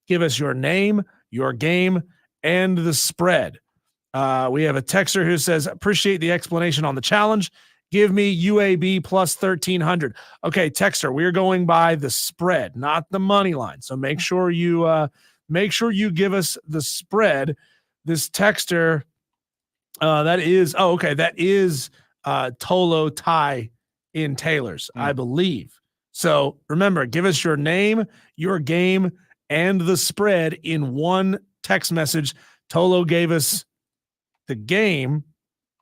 Give us your name, your game, and the spread. We have a texter who says, appreciate the explanation on the challenge. Give me UAB plus 1,300. Okay, texter, we're going by the spread, not the money line. So make sure you give us the spread. This texter, that is Tolo, Ty, in Taylor's, I believe. So remember, give us your name, your game, and the spread in one text message. Tolo gave us the game,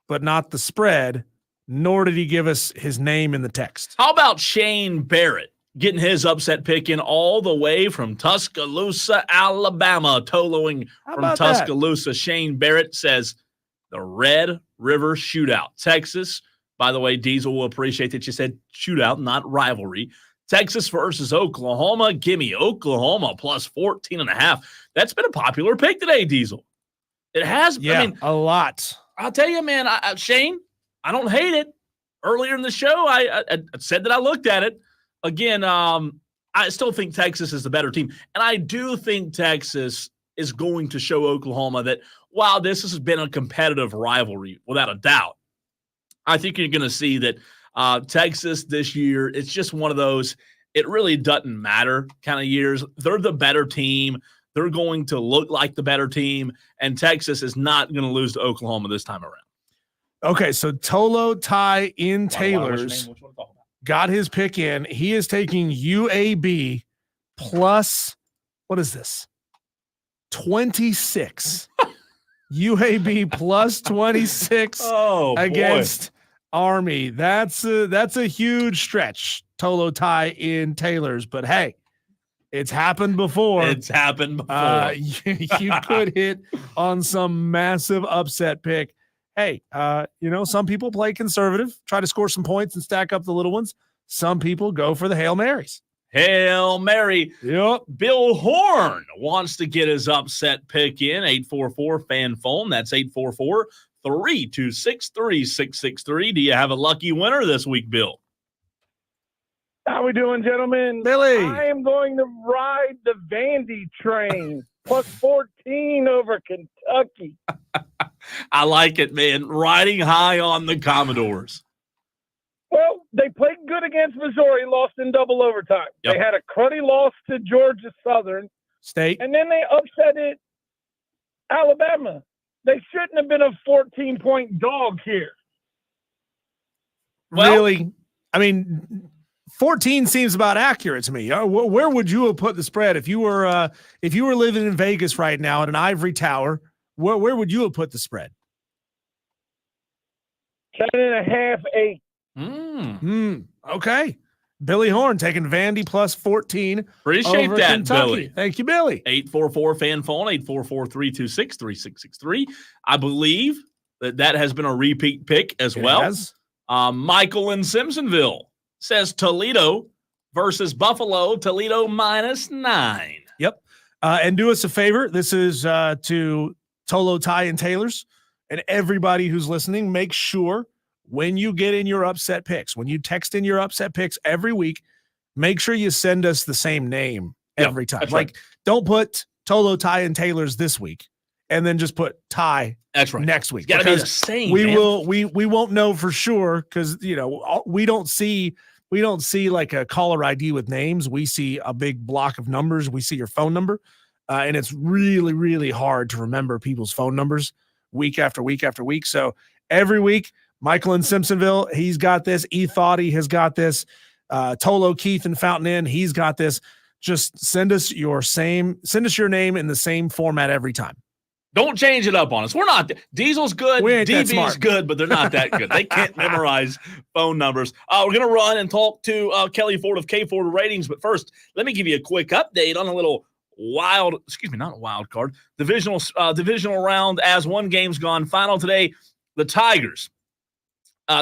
but not the spread, nor did he give us his name in the text. How about Shane Barrett getting his upset pick in all the way from Tuscaloosa, Alabama, Toloing from Tuscaloosa? Shane Barrett says the Red River Shootout. Texas, by the way, Diesel will appreciate that you said shootout, not rivalry. Texas versus Oklahoma. Give me Oklahoma plus 14.5. That's been a popular pick today, Diesel. It has. Yeah, a lot. I'll tell you, man, Shane, I don't hate it. Earlier in the show, I said that I looked at it. Again, I still think Texas is the better team. And I do think Texas is going to show Oklahoma that, while this has been a competitive rivalry, without a doubt, I think you're going to see that Texas this year, it's just one of those, it really doesn't matter kind of years. They're the better team. They're going to look like the better team, and Texas is not going to lose to Oklahoma this time around. Okay, so Tolo, Ty, in Taylor's got his pick in. He is taking UAB plus, what is this? 26. UAB plus 26 against Army. That's a huge stretch. Tolo, Ty, in Taylor's, but hey, it's happened before. It's happened before. You could hit on some massive upset pick. hey, some people play conservative, try to score some points and stack up the little ones. Some people go for the Hail Marys. Hail Mary. Yep. Bill Horn wants to get his upset pick in. 844-FAN phone. That's 844-326-3663. Do you have a lucky winner this week, Bill? How we doing, gentlemen? Billy. I am going to ride the Vandy train. Plus 14 over Kentucky. I like it, man. Riding high on the Commodores. Well, they played good against Missouri, lost in double overtime. Yep. They had a cruddy loss to Georgia Southern State. And then they upset it Alabama. They shouldn't have been a 14-point dog here. Well, really? I mean, 14 seems about accurate to me. Where would you have put the spread if you were living in Vegas right now at an ivory tower? Where would you have put the spread? 10.5, 8. Okay. Billy Horn taking Vandy plus 14. Appreciate over that, Kentucky. Billy. Thank you, Billy. 844-FAN phone, 844-326-3663. I believe that has been a repeat pick as well. Has. Michael in Simpsonville says Toledo versus Buffalo. Toledo -9. Yep. And do us a favor. This is to Tolo, Ty, and Taylor's. And everybody who's listening, make sure when you get in your upset picks, when you text in your upset picks every week, make sure you send us the same name every time. That's Like, right. don't put Tolo, Ty, and Taylor's this week, and then just put Ty That's right. next week. It's gotta be Because the same, We man. will. We won't know for sure because we don't see like a caller ID with names. We see a big block of numbers. We see your phone number, and it's really, really hard to remember people's phone numbers week after week after week. So every week, Michael in Simpsonville, he's got this. E Thoughty has got this. Tolo, Keith in Fountain Inn, he's got this. Just send us your name in the same format every time. Don't change it up on us. We're not. Diesel's good. We ain't that DB's smart. good, but they're not that good. They can't memorize phone numbers. We're going to run and talk to Kelley Ford of K Ford Ratings. But first, let me give you a quick update on a little not a wild card, divisional round as one game's gone final today. The Tigers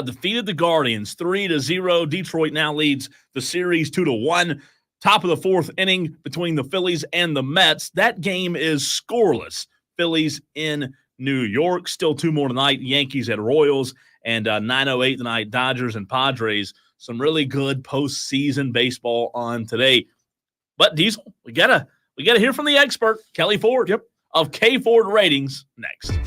defeated the Guardians 3-0. Detroit now leads the series 2-1. Top of the fourth inning between the Phillies and the Mets. That game is scoreless. Phillies in New York. Still two more tonight. Yankees at Royals, and 9:08 tonight. Dodgers and Padres. Some really good postseason baseball on today. But Diesel, we gotta hear from the expert, Kelley Ford of K Ford Ratings next.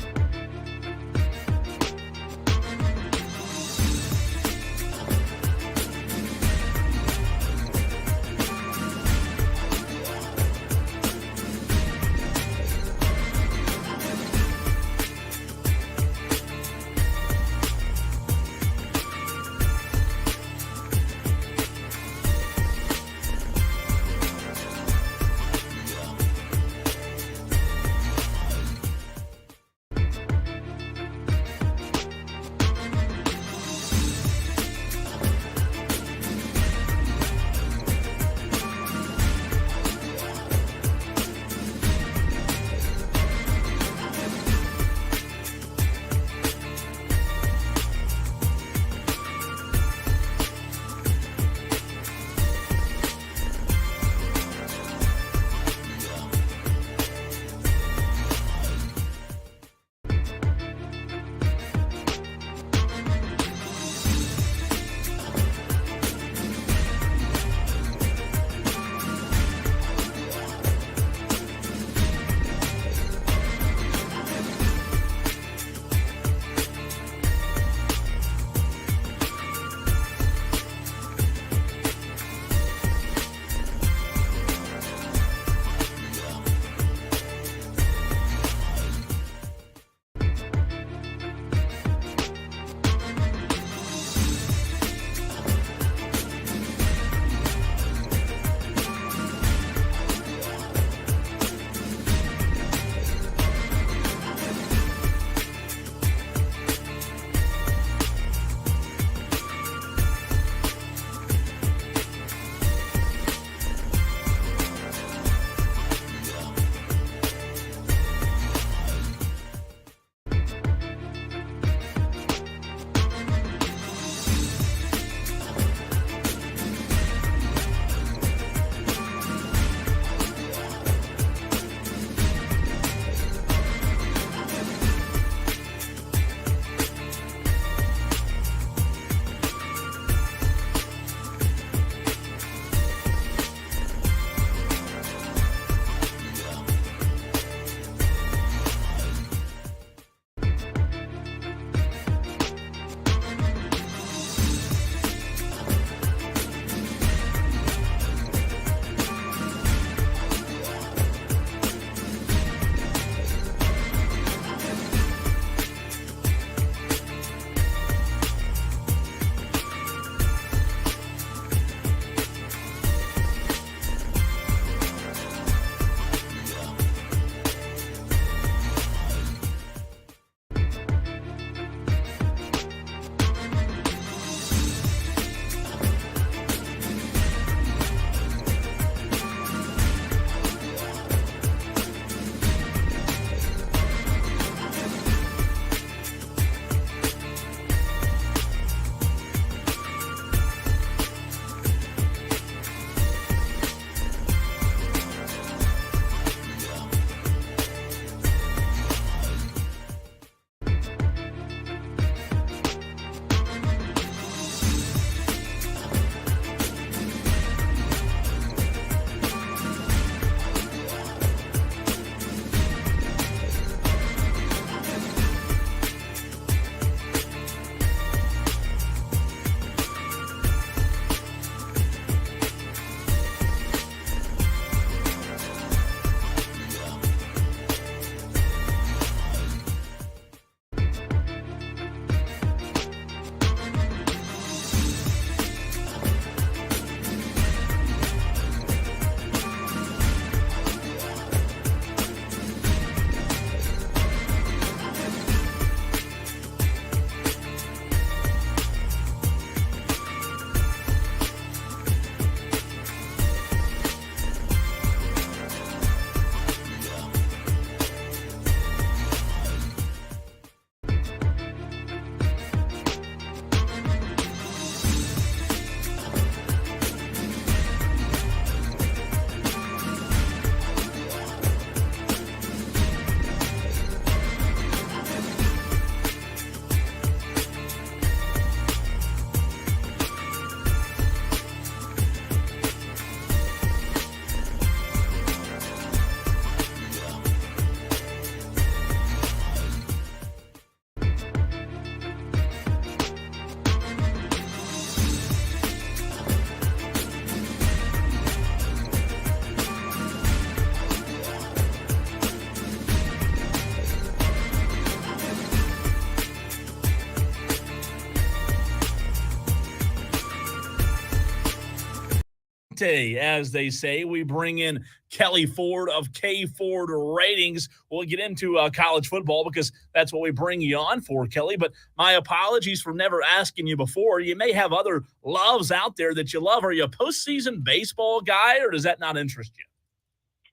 fuerte, as they say. We bring in Kelley Ford of K Ford Ratings. We'll get into college football because that's what we bring you on for, Kelley. But my apologies for never asking you before. You may have other loves out there that you love. Are you a postseason baseball guy, or does that not interest you?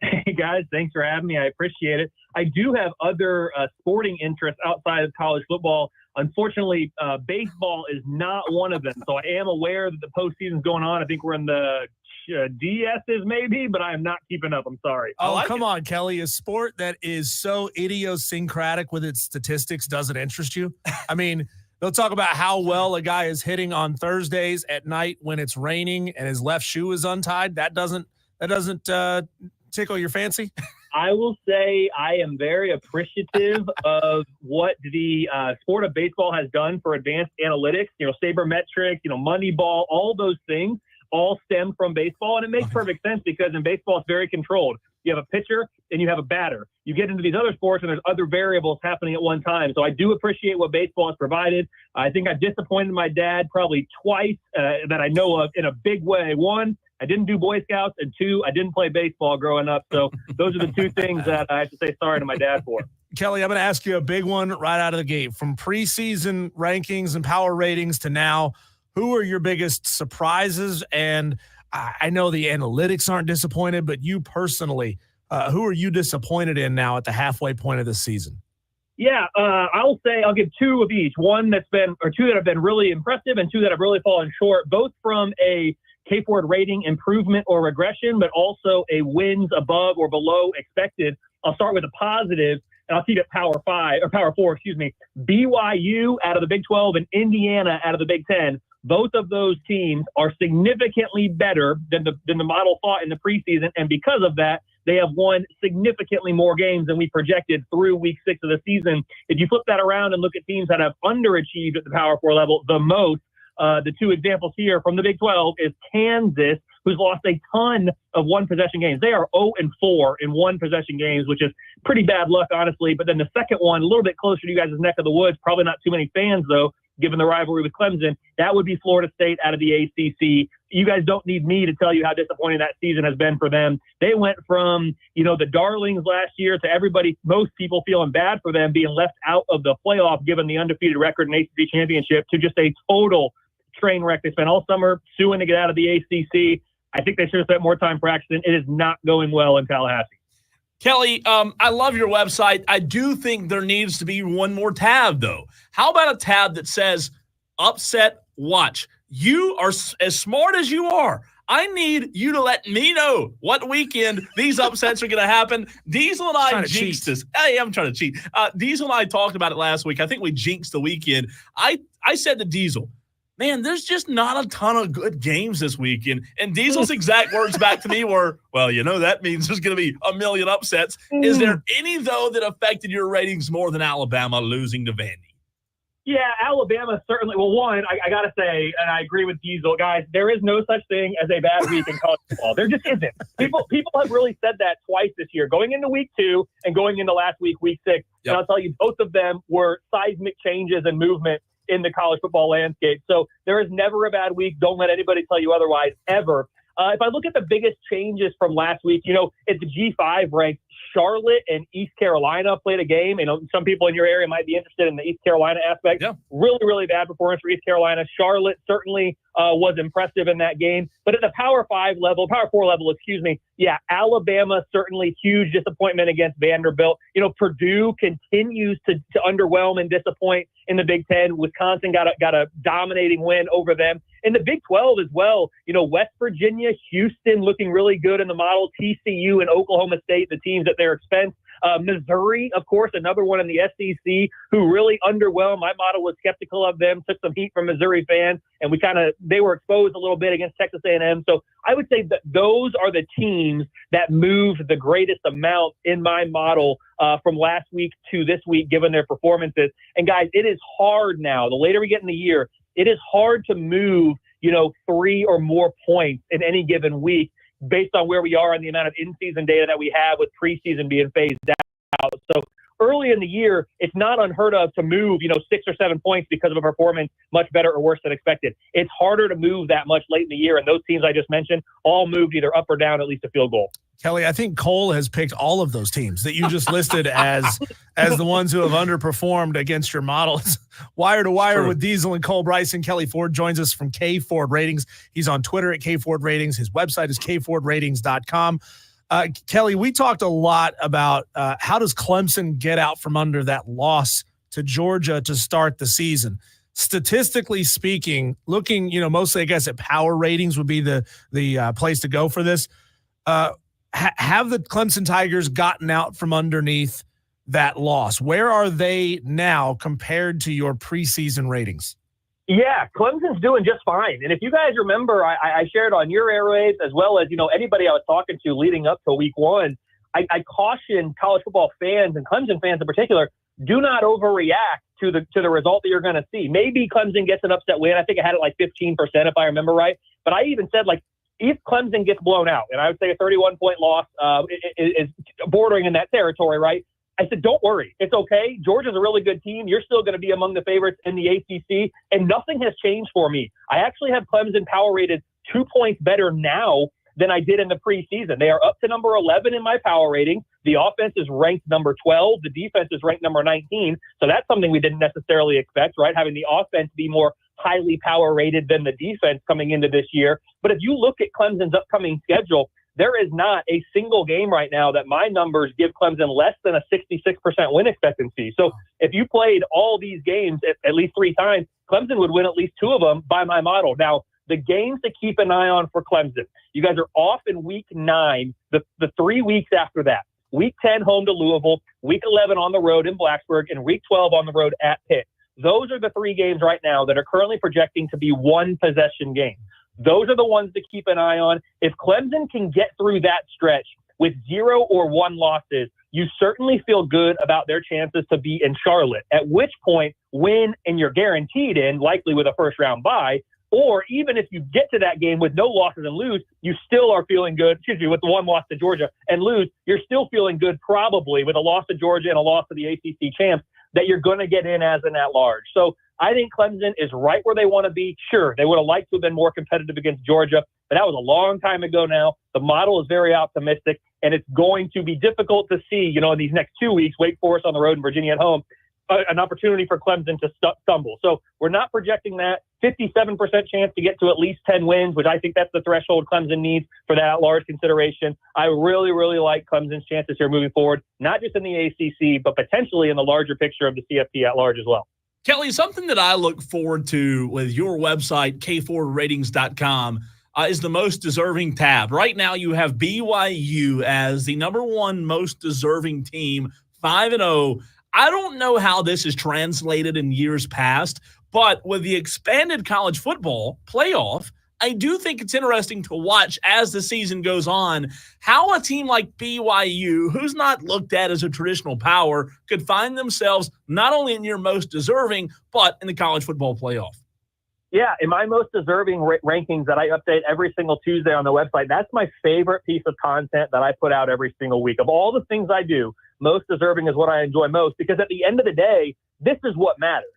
Hey, guys, thanks for having me. I appreciate it. I do have other sporting interests outside of college football. Unfortunately, baseball is not one of them. So I am aware that the postseason is going on. I think we're in the DSs maybe, but I am not keeping up. I'm sorry. Oh, come on, Kelley. A sport that is so idiosyncratic with its statistics doesn't interest you? I mean, they'll talk about how well a guy is hitting on Thursdays at night when it's raining and his left shoe is untied. That doesn't tickle your fancy? I will say I am very appreciative of what the sport of baseball has done for advanced analytics, sabermetrics, Moneyball, all those things all stem from baseball. And it makes perfect sense because in baseball, it's very controlled. You have a pitcher and you have a batter. You get into these other sports and there's other variables happening at one time. So I do appreciate what baseball has provided. I think I've disappointed my dad probably twice that I know of in a big way. One, I didn't do Boy Scouts, and two, I didn't play baseball growing up. So those are the two things that I have to say sorry to my dad for. Kelley, I'm going to ask you a big one right out of the gate. From preseason rankings and power ratings to now, who are your biggest surprises? And I know the analytics aren't disappointed, but you personally, who are you disappointed in now at the halfway point of the season? Yeah, I'll say I'll give two of each. Two that have been really impressive and two that have really fallen short, both from a K Ford rating improvement or regression, but also a wins above or below expected. I'll start with a positive, and I'll keep it Power 4, BYU out of the Big 12 and Indiana out of the Big 10. Both of those teams are significantly better than the model thought in the preseason, and because of that, they have won significantly more games than we projected through week 6 of the season. If you flip that around and look at teams that have underachieved at the Power 4 level the most, the two examples here from the Big 12 is Kansas, who's lost a ton of one-possession games. They are 0-4 in one-possession games, which is pretty bad luck, honestly. But then the second one, a little bit closer to you guys' neck of the woods, probably not too many fans, though, given the rivalry with Clemson, that would be Florida State out of the ACC. You guys don't need me to tell you how disappointing that season has been for them. They went from, the darlings last year to most people feeling bad for them being left out of the playoff given the undefeated record in ACC championship to just a total train wreck. They spent all summer suing to get out of the ACC. I think they should have spent more time practicing. It is not going well in Tallahassee. Kelley, I love your website. I do think there needs to be one more tab, though. How about a tab that says upset watch? You are as smart as you are. I need you to let me know what weekend these upsets are going to happen. Diesel and I jinxed this. Hey, I'm trying to cheat. Diesel and I talked about it last week. I think we jinxed the weekend. I said to Diesel, man, there's just not a ton of good games this weekend. And Diesel's exact words back to me were, well, that means there's going to be a million upsets. Is there any, though, that affected your ratings more than Alabama losing to Vandy? Yeah, Alabama certainly. Well, one, I got to say, and I agree with Diesel, guys, there is no such thing as a bad week in college football. There just isn't. People have really said that twice this year, going into week 2 and going into last week 6. Yep. And I'll tell you, both of them were seismic changes and movement in the college football landscape. So there is never a bad week. Don't let anybody tell you otherwise, ever. If I look at the biggest changes from last week, at the G5 ranked, Charlotte and East Carolina played a game. Some people in your area might be interested in the East Carolina aspect. Yeah. Really, really bad performance for East Carolina. Charlotte certainly was impressive in that game. But at the Power 4 level, Alabama certainly huge disappointment against Vanderbilt. Purdue continues to underwhelm and disappoint in the Big Ten. Wisconsin got a dominating win over them. In the Big 12 as well, West Virginia, Houston looking really good in the model. TCU and Oklahoma State, the teams at their expense. Missouri, of course, another one in the SEC who really underwhelmed. My model was skeptical of them, took some heat from Missouri fans, and they were exposed a little bit against Texas A&M. So I would say that those are the teams that moved the greatest amount in my model from last week to this week, given their performances. And guys, it is hard now. The later we get in the year, it is hard to move, 3 or more points in any given week, based on where we are and the amount of in-season data that we have with preseason being phased out. So early in the year, it's not unheard of to move, 6 or 7 points because of a performance much better or worse than expected. It's harder to move that much late in the year, and those teams I just mentioned all moved either up or down at least a field goal. Kelley, I think Cole has picked all of those teams that you just listed as the ones who have underperformed against your models. Wire to Wire with Diesel and Cole Bryson. Kelley Ford joins us from K Ford Ratings. He's on Twitter at K Ford Ratings. His website is kfordratings.com. Kelley, we talked a lot about how does Clemson get out from under that loss to Georgia to start the season. Statistically speaking, looking, mostly I guess at power ratings would be the place to go for this. Have the Clemson Tigers gotten out from underneath that loss? Where are they now compared to your preseason ratings? Yeah, Clemson's doing just fine. And if you guys remember, I shared on your airwaves as well as, anybody I was talking to leading up to week one, I cautioned college football fans and Clemson fans in particular, do not overreact to the result that you're going to see. Maybe Clemson gets an upset win. I think I had it like 15% if I remember right. But I even said, if Clemson gets blown out, and I would say a 31-point loss is bordering in that territory, right? I said, don't worry. It's okay. Georgia's a really good team. You're still going to be among the favorites in the ACC, and nothing has changed for me. I actually have Clemson power rated 2 points better now than I did in the preseason. They are up to number 11 in my power rating. The offense is ranked number 12. The defense is ranked number 19. So that's something we didn't necessarily expect, right? Having the offense be more highly power rated than the defense coming into this year. But if you look at Clemson's upcoming schedule, there is not a single game right now that my numbers give Clemson less than a 66% win expectancy. So if you played all these games at least 3 times, Clemson would win at least 2 of them by my model. Now, the games to keep an eye on for Clemson, you guys are off in week 9, the 3 weeks after that. Week 10 home to Louisville, week 11 on the road in Blacksburg, and week 12 on the road at Pitt. Those are the 3 games right now that are currently projecting to be 1-possession games. Those are the ones to keep an eye on. If Clemson can get through that stretch with 0 or 1 losses, you certainly feel good about their chances to be in Charlotte, at which point win and you're guaranteed in, likely with a first-round bye. Or even if you get to that game with no losses and lose, you still are feeling good. With 1 loss to Georgia and lose, you're still feeling good probably with a loss to Georgia and a loss to the ACC champs that you're going to get in as an at-large. So I think Clemson is right where they want to be. Sure, they would have liked to have been more competitive against Georgia, but that was a long time ago now. The model is very optimistic, and it's going to be difficult to see, in these next 2 weeks, Wake Forest on the road and Virginia at home, an opportunity for Clemson to stumble. So we're not projecting that. 57% chance to get to at least 10 wins, which I think that's the threshold Clemson needs for that at-large consideration. I really, really like Clemson's chances here moving forward, not just in the ACC, but potentially in the larger picture of the CFP at-large as well. Kelley, something that I look forward to with your website, kfordratings.com, is the most deserving tab. Right now you have BYU as the number 1 most deserving team, 5-0. I don't know how this is translated in years past, but with the expanded college football playoff, I do think it's interesting to watch as the season goes on how a team like BYU, who's not looked at as a traditional power, could find themselves not only in your most deserving, but in the college football playoff. Yeah, in my most deserving rankings that I update every single Tuesday on the website, that's my favorite piece of content that I put out every single week. Of all the things I do, most deserving is what I enjoy most, because at the end of the day, this is what matters.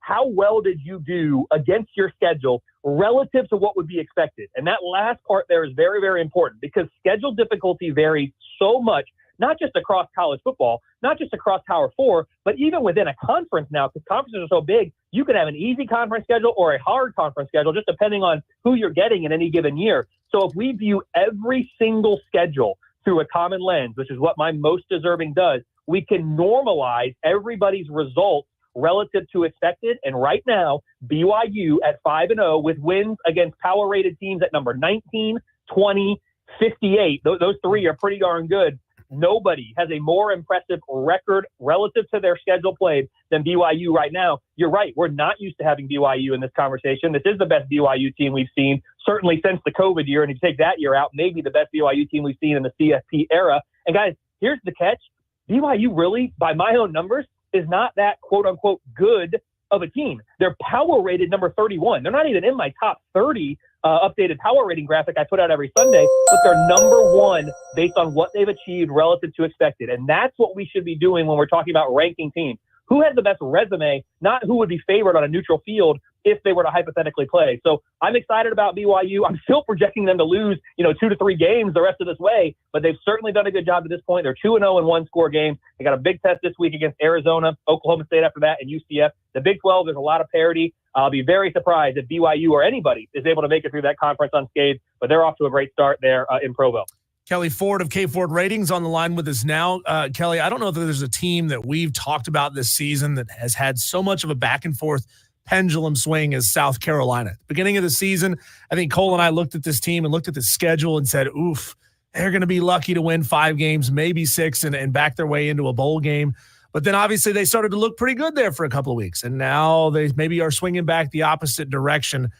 How well did you do against your schedule relative to what would be expected? And that last part there is very, very important, because schedule difficulty varies so much, not just across college football, not just across Power 4, but even within a conference now, because conferences are so big, you can have an easy conference schedule or a hard conference schedule, just depending on who you're getting in any given year. So if we view every single schedule through a common lens, which is what my most deserving does, we can normalize everybody's results relative to expected. And right now, BYU at 5-0 with wins against power-rated teams at number 19, 20, 58. Those 3 are pretty darn good. Nobody has a more impressive record relative to their schedule played than BYU right now. You're right. We're not used to having BYU in this conversation. This is the best BYU team we've seen, certainly since the COVID year. And if you take that year out, maybe the best BYU team we've seen in the CFP era. And guys, here's the catch. BYU really, by my own numbers, is not that quote unquote good of a team. They're power rated number 31. They're not even in my top 30 updated power rating graphic I put out every Sunday, but they're number one based on what they've achieved relative to expected. And that's what we should be doing when we're talking about ranking teams. Who has the best resume, not who would be favored on a neutral field if they were to hypothetically play. So I'm excited about BYU. I'm still projecting them to lose, 2 to 3 games the rest of this way, but they've certainly done a good job to this point. They're 2-0 in one-score games. They got a big test this week against Arizona, Oklahoma State after that, and UCF. The Big 12, there's a lot of parity. I'll be very surprised if BYU or anybody is able to make it through that conference unscathed, but they're off to a great start there in Provo. Kelley Ford of K Ford Ratings on the line with us now. Kelley, I don't know if there's a team that we've talked about this season that has had so much of a back and forth pendulum swing as South Carolina. Beginning of the season, I think Cole and I looked at this team and looked at the schedule and said, oof, they're going to be lucky to win 5 games, maybe 6, and back their way into a bowl game. But then obviously they started to look pretty good there for a couple of weeks, and now they maybe are swinging back the opposite direction.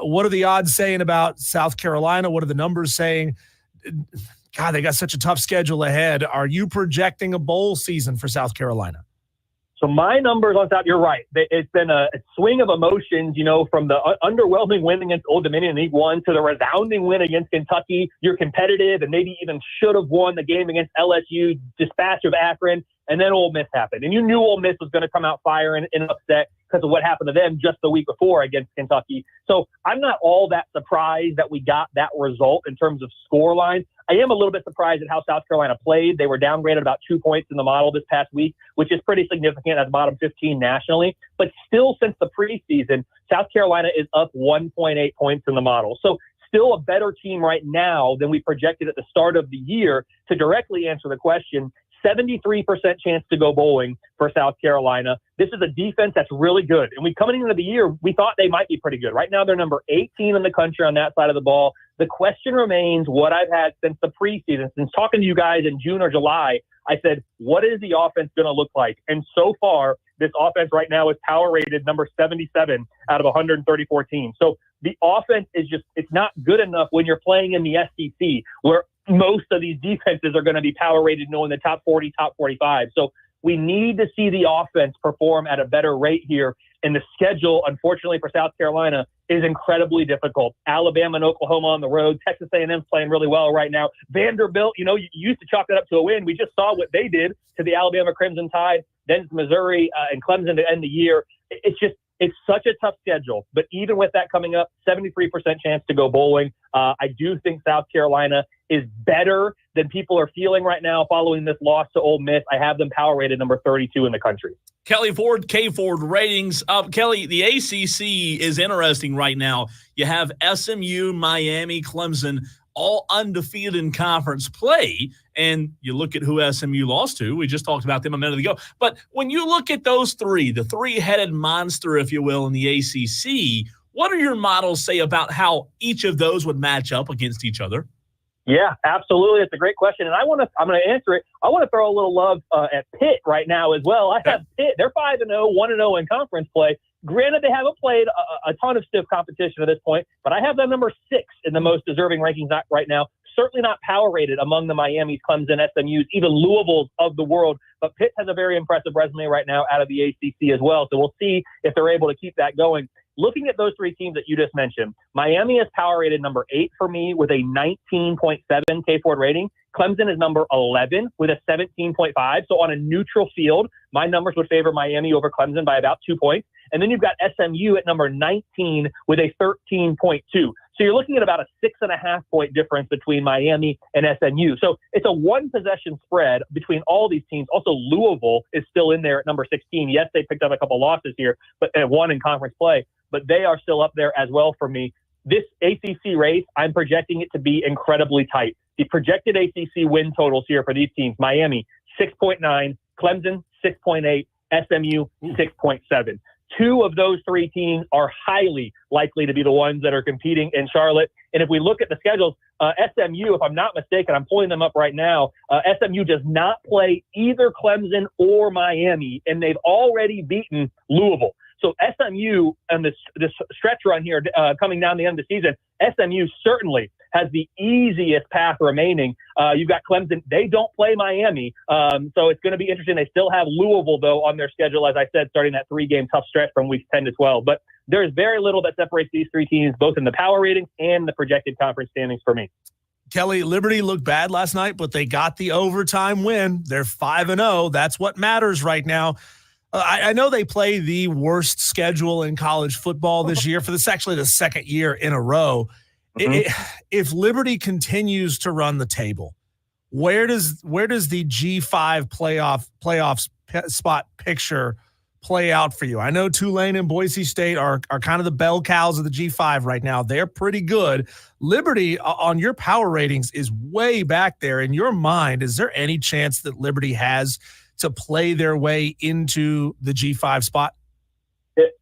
What are the odds saying about South Carolina? What are the numbers saying? God, they got such a tough schedule ahead. Are you projecting a bowl season for South Carolina? So my numbers on top, you're right. It's been a swing of emotions, from the underwhelming win against Old Dominion in League One to the resounding win against Kentucky. You're competitive and maybe even should have won the game against LSU, dispatch of Akron, and then Ole Miss happened. And you knew Ole Miss was going to come out firing and upset because of what happened to them just the week before against Kentucky. So I'm not all that surprised that we got that result in terms of score line. I am a little bit surprised at how South Carolina played. They were downgraded about 2 points in the model this past week, which is pretty significant at the bottom 15 nationally. But still, since the preseason, South Carolina is up 1.8 points in the model. So still a better team right now than we projected at the start of the year. To directly answer the question, 73% chance to go bowling for South Carolina. This is a defense that's really good. And coming into the year, we thought they might be pretty good. Right now, they're number 18 in the country on that side of the ball. The question remains what I've had since the preseason, since talking to you guys in June or July. I said, what is the offense going to look like? And so far, this offense right now is power rated number 77 out of 134 teams. So the offense is it's not good enough when you're playing in the SEC, where most of these defenses are going to be power rated in the top 40, top 45. So we need to see the offense perform at a better rate here. And the schedule, unfortunately for South Carolina, is incredibly difficult. Alabama and Oklahoma on the road. Texas A&M's playing really well right now. Vanderbilt, you used to chalk that up to a win. We just saw what they did to the Alabama Crimson Tide, then to Missouri and Clemson to end the year. It's such a tough schedule. But even with that coming up, 73% chance to go bowling. I do think South Carolina is better than people are feeling right now following this loss to Ole Miss. I have them power rated number 32 in the country. Kelley Ford, K Ford Ratings. Kelley, the ACC is interesting right now. You have SMU, Miami, Clemson, all undefeated in conference play, and you look at who SMU lost to. We just talked about them a minute ago. But when you look at those three, the three-headed monster, if you will, in the ACC, what do your models say about how each of those would match up against each other? Yeah, absolutely. It's a great question, and I'm going to answer it. I want to throw a little love at Pitt right now as well. I have Pitt. They're 5-0, 1-0 in conference play. Granted, they haven't played a ton of stiff competition at this point, but I have them number 6 in the most deserving rankings right now. Certainly not power rated among the Miamis, Clemson, SMUs, even Louisville's of the world. But Pitt has a very impressive resume right now out of the ACC as well. So we'll see if they're able to keep that going. Looking at those three teams that you just mentioned, Miami is power rated number 8 for me with a 19.7 K Ford rating. Clemson is number 11 with a 17.5. So on a neutral field, my numbers would favor Miami over Clemson by about 2 points. And then you've got SMU at number 19 with a 13.2. So you're looking at about a 6.5 point difference between Miami and SMU. So it's a 1-possession spread between all these teams. Also, Louisville is still in there at number 16. Yes, they picked up a couple losses here, but won in conference play. But they are still up there as well for me. This ACC race, I'm projecting it to be incredibly tight. The projected ACC win totals here for these teams: Miami 6.9, Clemson 6.8, SMU 6.7. 2 of those 3 teams are highly likely to be the ones that are competing in Charlotte. And if we look at the schedules, SMU, if I'm not mistaken, I'm pulling them up right now. SMU does not play either Clemson or Miami, and they've already beaten Louisville. So SMU and this stretch run here coming down the end of the season, SMU certainly has the easiest path remaining. You've got Clemson. They don't play Miami. So it's going to be interesting. They still have Louisville, though, on their schedule, as I said, starting that 3-game tough stretch from weeks 10 to 12. But there's very little that separates these three teams, both in the power ratings and the projected conference standings for me. Kelly, Liberty looked bad last night, but they got the overtime win. They're 5-0. That's what matters right now. I know they play the worst schedule in college football this year. Actually the second year in a row. If Liberty continues to run the table, where does the G5 playoffs spot picture play out for you? I know Tulane and Boise State are kind of the bell cows of the G5 right now. They're pretty good. Liberty, on your power ratings, is way back there. In your mind, is there any chance that Liberty has to play their way into the G5 spot?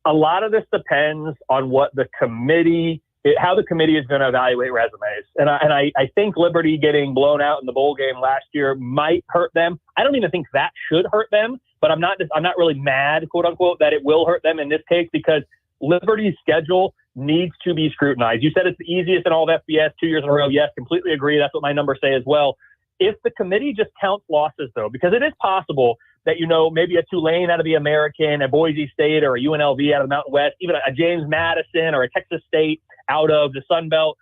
A lot of this depends on what the committee how the committee is going to evaluate resumes. And I think Liberty getting blown out in the bowl game last year might hurt them. I don't even think that should hurt them, but I'm not really mad, quote unquote, that it will hurt them in this case, because Liberty's schedule needs to be scrutinized. You said it's the easiest in all of FBS 2 years in a row. Yes, completely agree. That's what my numbers say as well. If the committee just counts losses, though, because it is possible that, maybe a Tulane out of the American, a Boise State or a UNLV out of the Mountain West, even a James Madison or a Texas State out of the Sun Belt,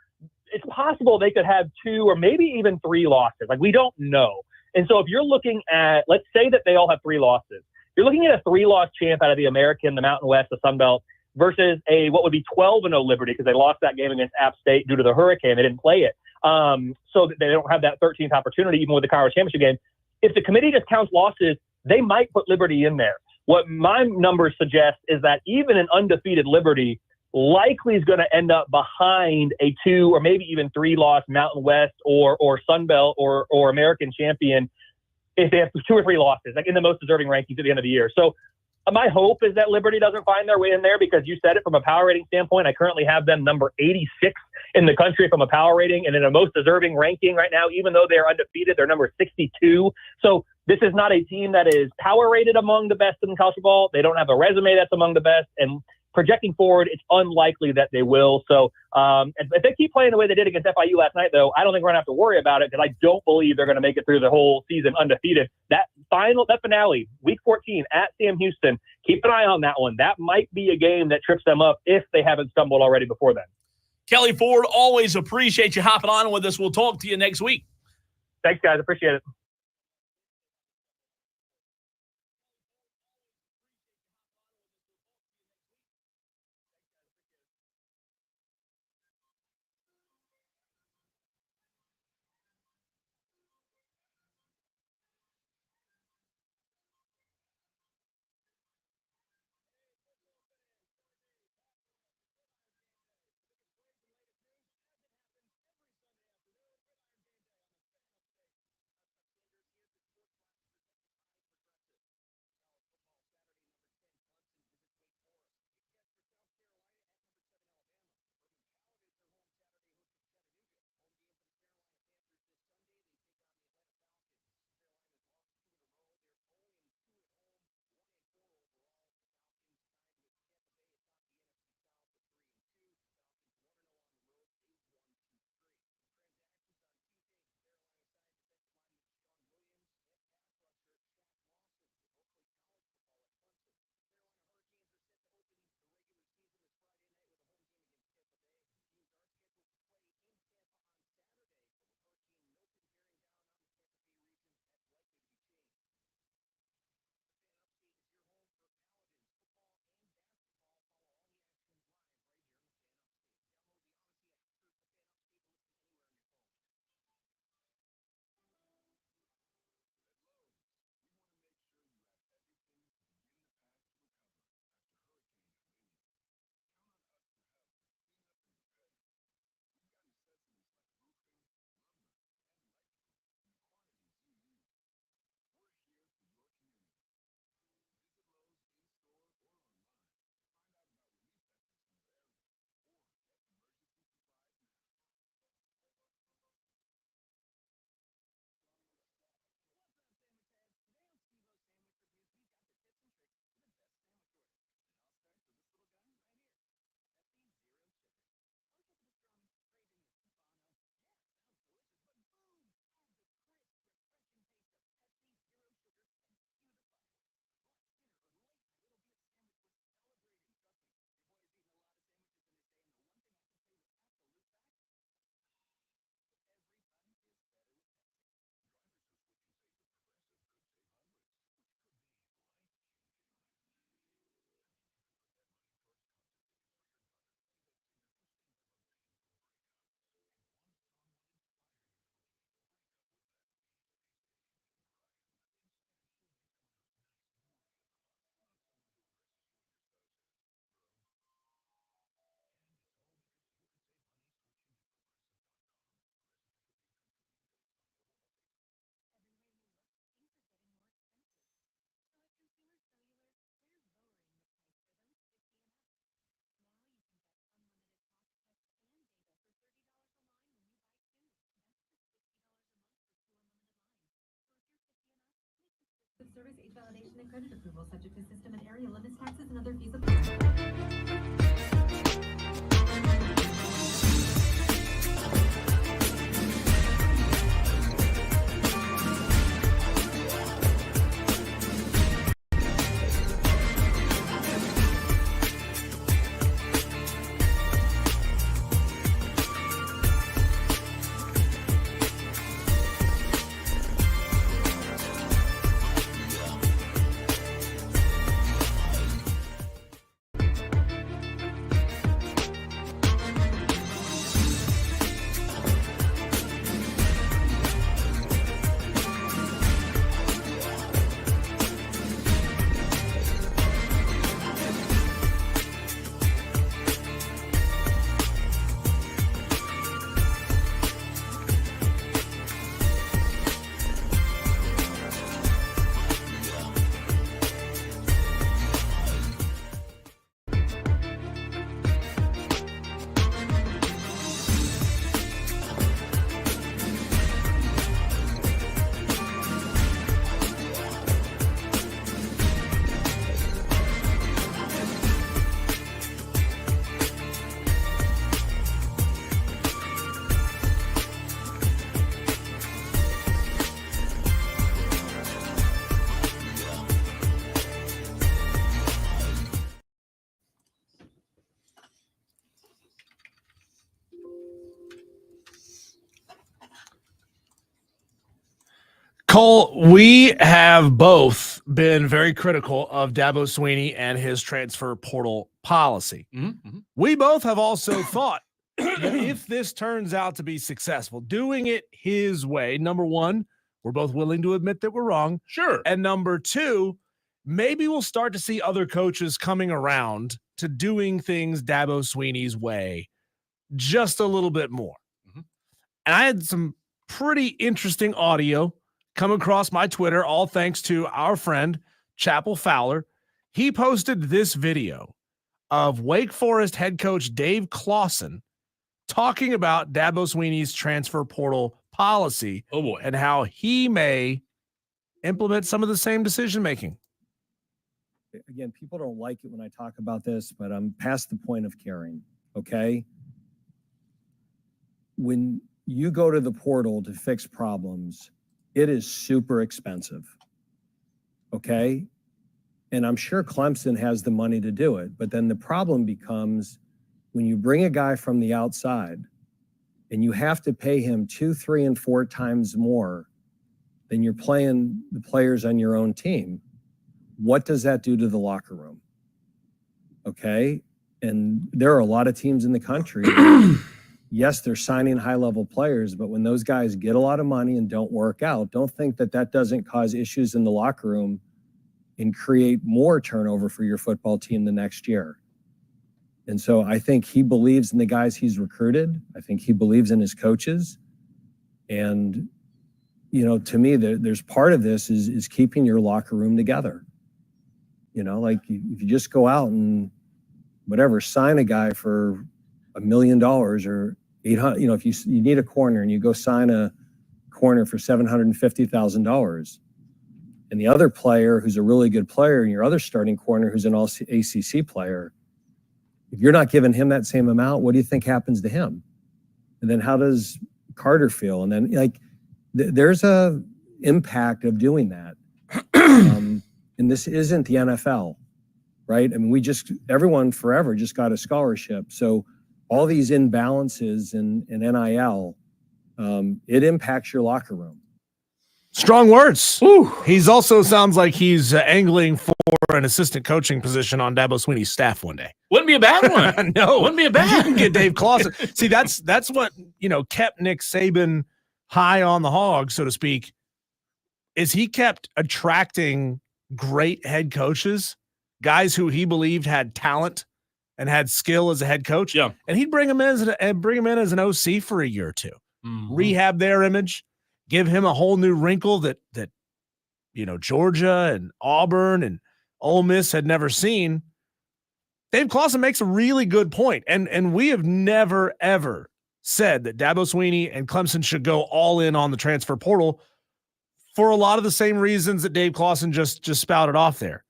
it's possible they could have 2 or maybe even 3 losses. Like, we don't know. And so if you're looking at, let's say that they all have 3 losses, you're looking at a 3-loss champ out of the American, the Mountain West, the Sun Belt, versus what would be 12-0 Liberty, because they lost that game against App State due to the hurricane. They didn't play it. So that they don't have that 13th opportunity, even with the college championship game. If the committee just counts losses, they might put Liberty in there. What my numbers suggest is that even an undefeated Liberty likely is going to end up behind a 2 or maybe even 3-loss Mountain West or Sun Belt or American champion if they have 2 or 3 losses, like in the most deserving rankings at the end of the year. So my hope is that Liberty doesn't find their way in there, because you said it, from a power rating standpoint, I currently have them number 86 in the country from a power rating, and in a most deserving ranking right now, even though they're undefeated, they're number 62. So this is not a team that is power rated among the best in college football. They don't have a resume that's among the best, and projecting forward, it's unlikely that they will. So if they keep playing the way they did against FIU last night, though, I don't think we're going to have to worry about it, because I don't believe they're going to make it through the whole season undefeated. That finale, week 14 at Sam Houston, keep an eye on that one. That might be a game that trips them up if they haven't stumbled already before then. Kelley Ford, always appreciate you hopping on with us. We'll talk to you next week. Thanks, guys. Appreciate it. Validation and credit approval subject to system and area limits, taxes, and other fees. Cole, we have both been very critical of Dabo Swinney and his transfer portal policy. We both have also thought that if this turns out to be successful, doing it his way, number one, we're both willing to admit that we're wrong. Sure. And number two, maybe we'll start to see other coaches coming around to doing things Dabo Swinney's way just a little bit more. And I had some pretty interesting audio come across my Twitter, all thanks to our friend Chapel Fowler. He posted this video of Wake Forest head coach Dave Clawson talking about Dabo Swinney's transfer portal policy. Oh boy. And how he may implement some of the same decision making. Again, people don't like it when I talk about this, but I'm past the point of caring. Okay. When you go to the portal to fix problems, it is super expensive. Okay. And I'm sure Clemson has the money to do it. But then the problem becomes when you bring a guy from the outside and you have to pay him 2, 3, and 4 times more than you're playing the players on your own team, what does that do to the locker room? Okay. And there are a lot of teams in the country that, yes, they're signing high-level players, but when those guys get a lot of money and don't work out, don't think that that doesn't cause issues in the locker room and create more turnover for your football team the next year. And so I think he believes in the guys he's recruited. I think he believes in his coaches. And, you know, to me, there's part of this is keeping your locker room together. You know, like if you just go out and whatever, sign a guy for $1 million or 800, you know, if you need a corner and you go sign a corner for $750,000 and the other player who's a really good player and your other starting corner who's an all ACC player, if you're not giving him that same amount, what do you think happens to him? And then how does Carter feel? And then like there's a impact of doing that. And this isn't the NFL, right? I mean, everyone forever just got a scholarship. So all these imbalances in NIL, it impacts your locker room. Strong words. He's also sounds like he's angling for an assistant coaching position on Dabo Swinney's staff one day. Wouldn't be a bad one. No, wouldn't be a bad. You can get Dave Clawson. See, that's what, you know, kept Nick Saban high on the hog, so to speak, is he kept attracting great head coaches, guys who he believed had talent and had skill as a head coach. Yeah. And he'd bring him in as an OC for a year or two, rehab their image, give him a whole new wrinkle that you know, Georgia and Auburn and Ole Miss had never seen. Dave Clawson makes a really good point. And we have never, ever said that Dabo Swinney and Clemson should go all in on the transfer portal for a lot of the same reasons that Dave Clawson just spouted off there.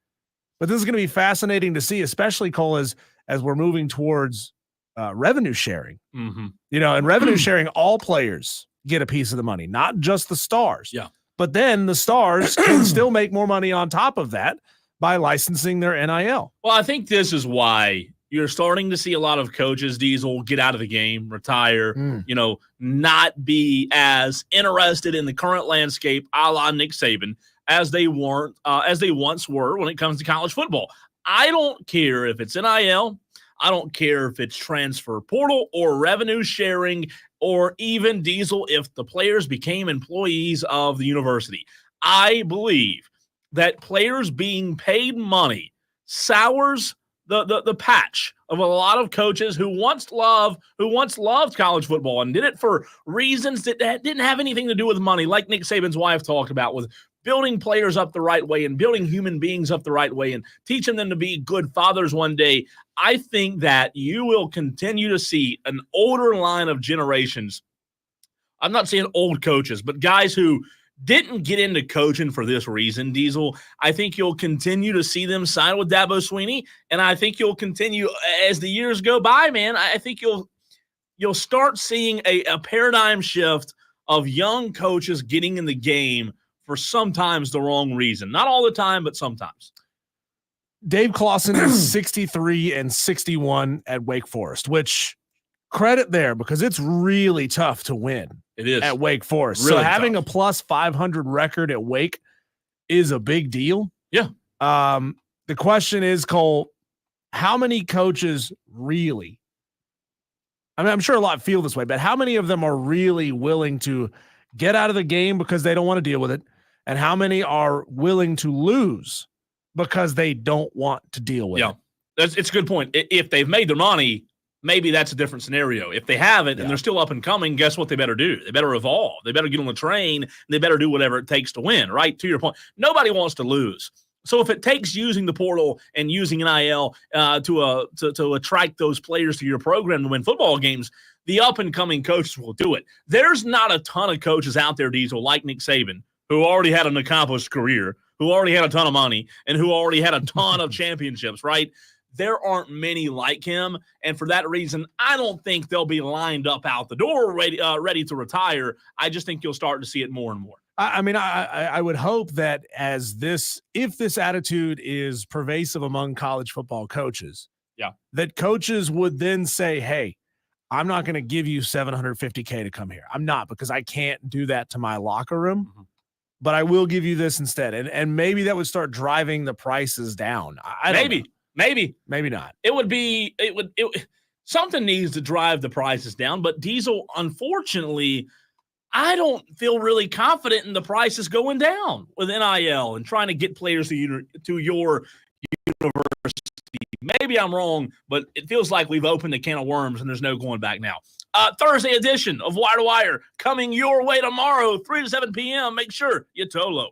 But this is going to be fascinating to see, especially, Cole, as we're moving towards revenue sharing. Mm-hmm. And revenue sharing, all players get a piece of the money, not just the stars. Yeah. But then the stars can still make more money on top of that by licensing their NIL. Well, I think this is why you're starting to see a lot of coaches, Diesel, get out of the game, retire, not be as interested in the current landscape, a la Nick Saban, as they once were when it comes to college football. I don't care if it's NIL. I don't care if it's transfer portal or revenue sharing or even, Diesel, if the players became employees of the university. I believe that players being paid money sours the patch of a lot of coaches who once loved college football and did it for reasons that didn't have anything to do with money, like Nick Saban's wife talked about, with building players up the right way and building human beings up the right way and teaching them to be good fathers one day. I think that you will continue to see an older line of generations. I'm not saying old coaches, but guys who didn't get into coaching for this reason, Diesel. I think you'll continue to see them sign with Dabo Swinney, and I think you'll continue as the years go by, man. I think you'll start seeing a paradigm shift of young coaches getting in the game for sometimes the wrong reason. Not all the time, but sometimes. Dave Clawson is 63-61 at Wake Forest, which credit there because it's really tough to win. It is at Wake Forest. Really so having tough. a plus 500 record at Wake is a big deal. Yeah. The question is, Cole, how many coaches really, I mean, I'm sure a lot feel this way, but how many of them are really willing to get out of the game because they don't want to deal with it? And how many are willing to lose because they don't want to deal with it? It's a good point. If they've made their money, maybe that's a different scenario. If they haven't and they're still up and coming, guess what they better do? They better evolve. They better get on the train, and they better do whatever it takes to win, right? To your point, nobody wants to lose. So if it takes using the portal and using NIL to attract those players to your program to win football games, the up-and-coming coaches will do it. There's not a ton of coaches out there, Diesel, like Nick Saban, who already had an accomplished career, who already had a ton of money, and who already had a ton of championships, right? There aren't many like him, and for that reason, I don't think they'll be lined up out the door ready to retire. I just think you'll start to see it more and more. I mean, I would hope that if this attitude is pervasive among college football coaches, that coaches would then say, hey, I'm not going to give you $750K to come here. I'm not, because I can't do that to my locker room, but I will give you this instead. And maybe that would start driving the prices down. Maybe not. Something needs to drive the prices down, but Diesel, unfortunately, I don't feel really confident in the prices going down with NIL and trying to get players to your university. Maybe I'm wrong, but it feels like we've opened a can of worms and there's no going back now. Thursday edition of Wire to Wire coming your way tomorrow, 3 to 7 p.m. Make sure you toe low.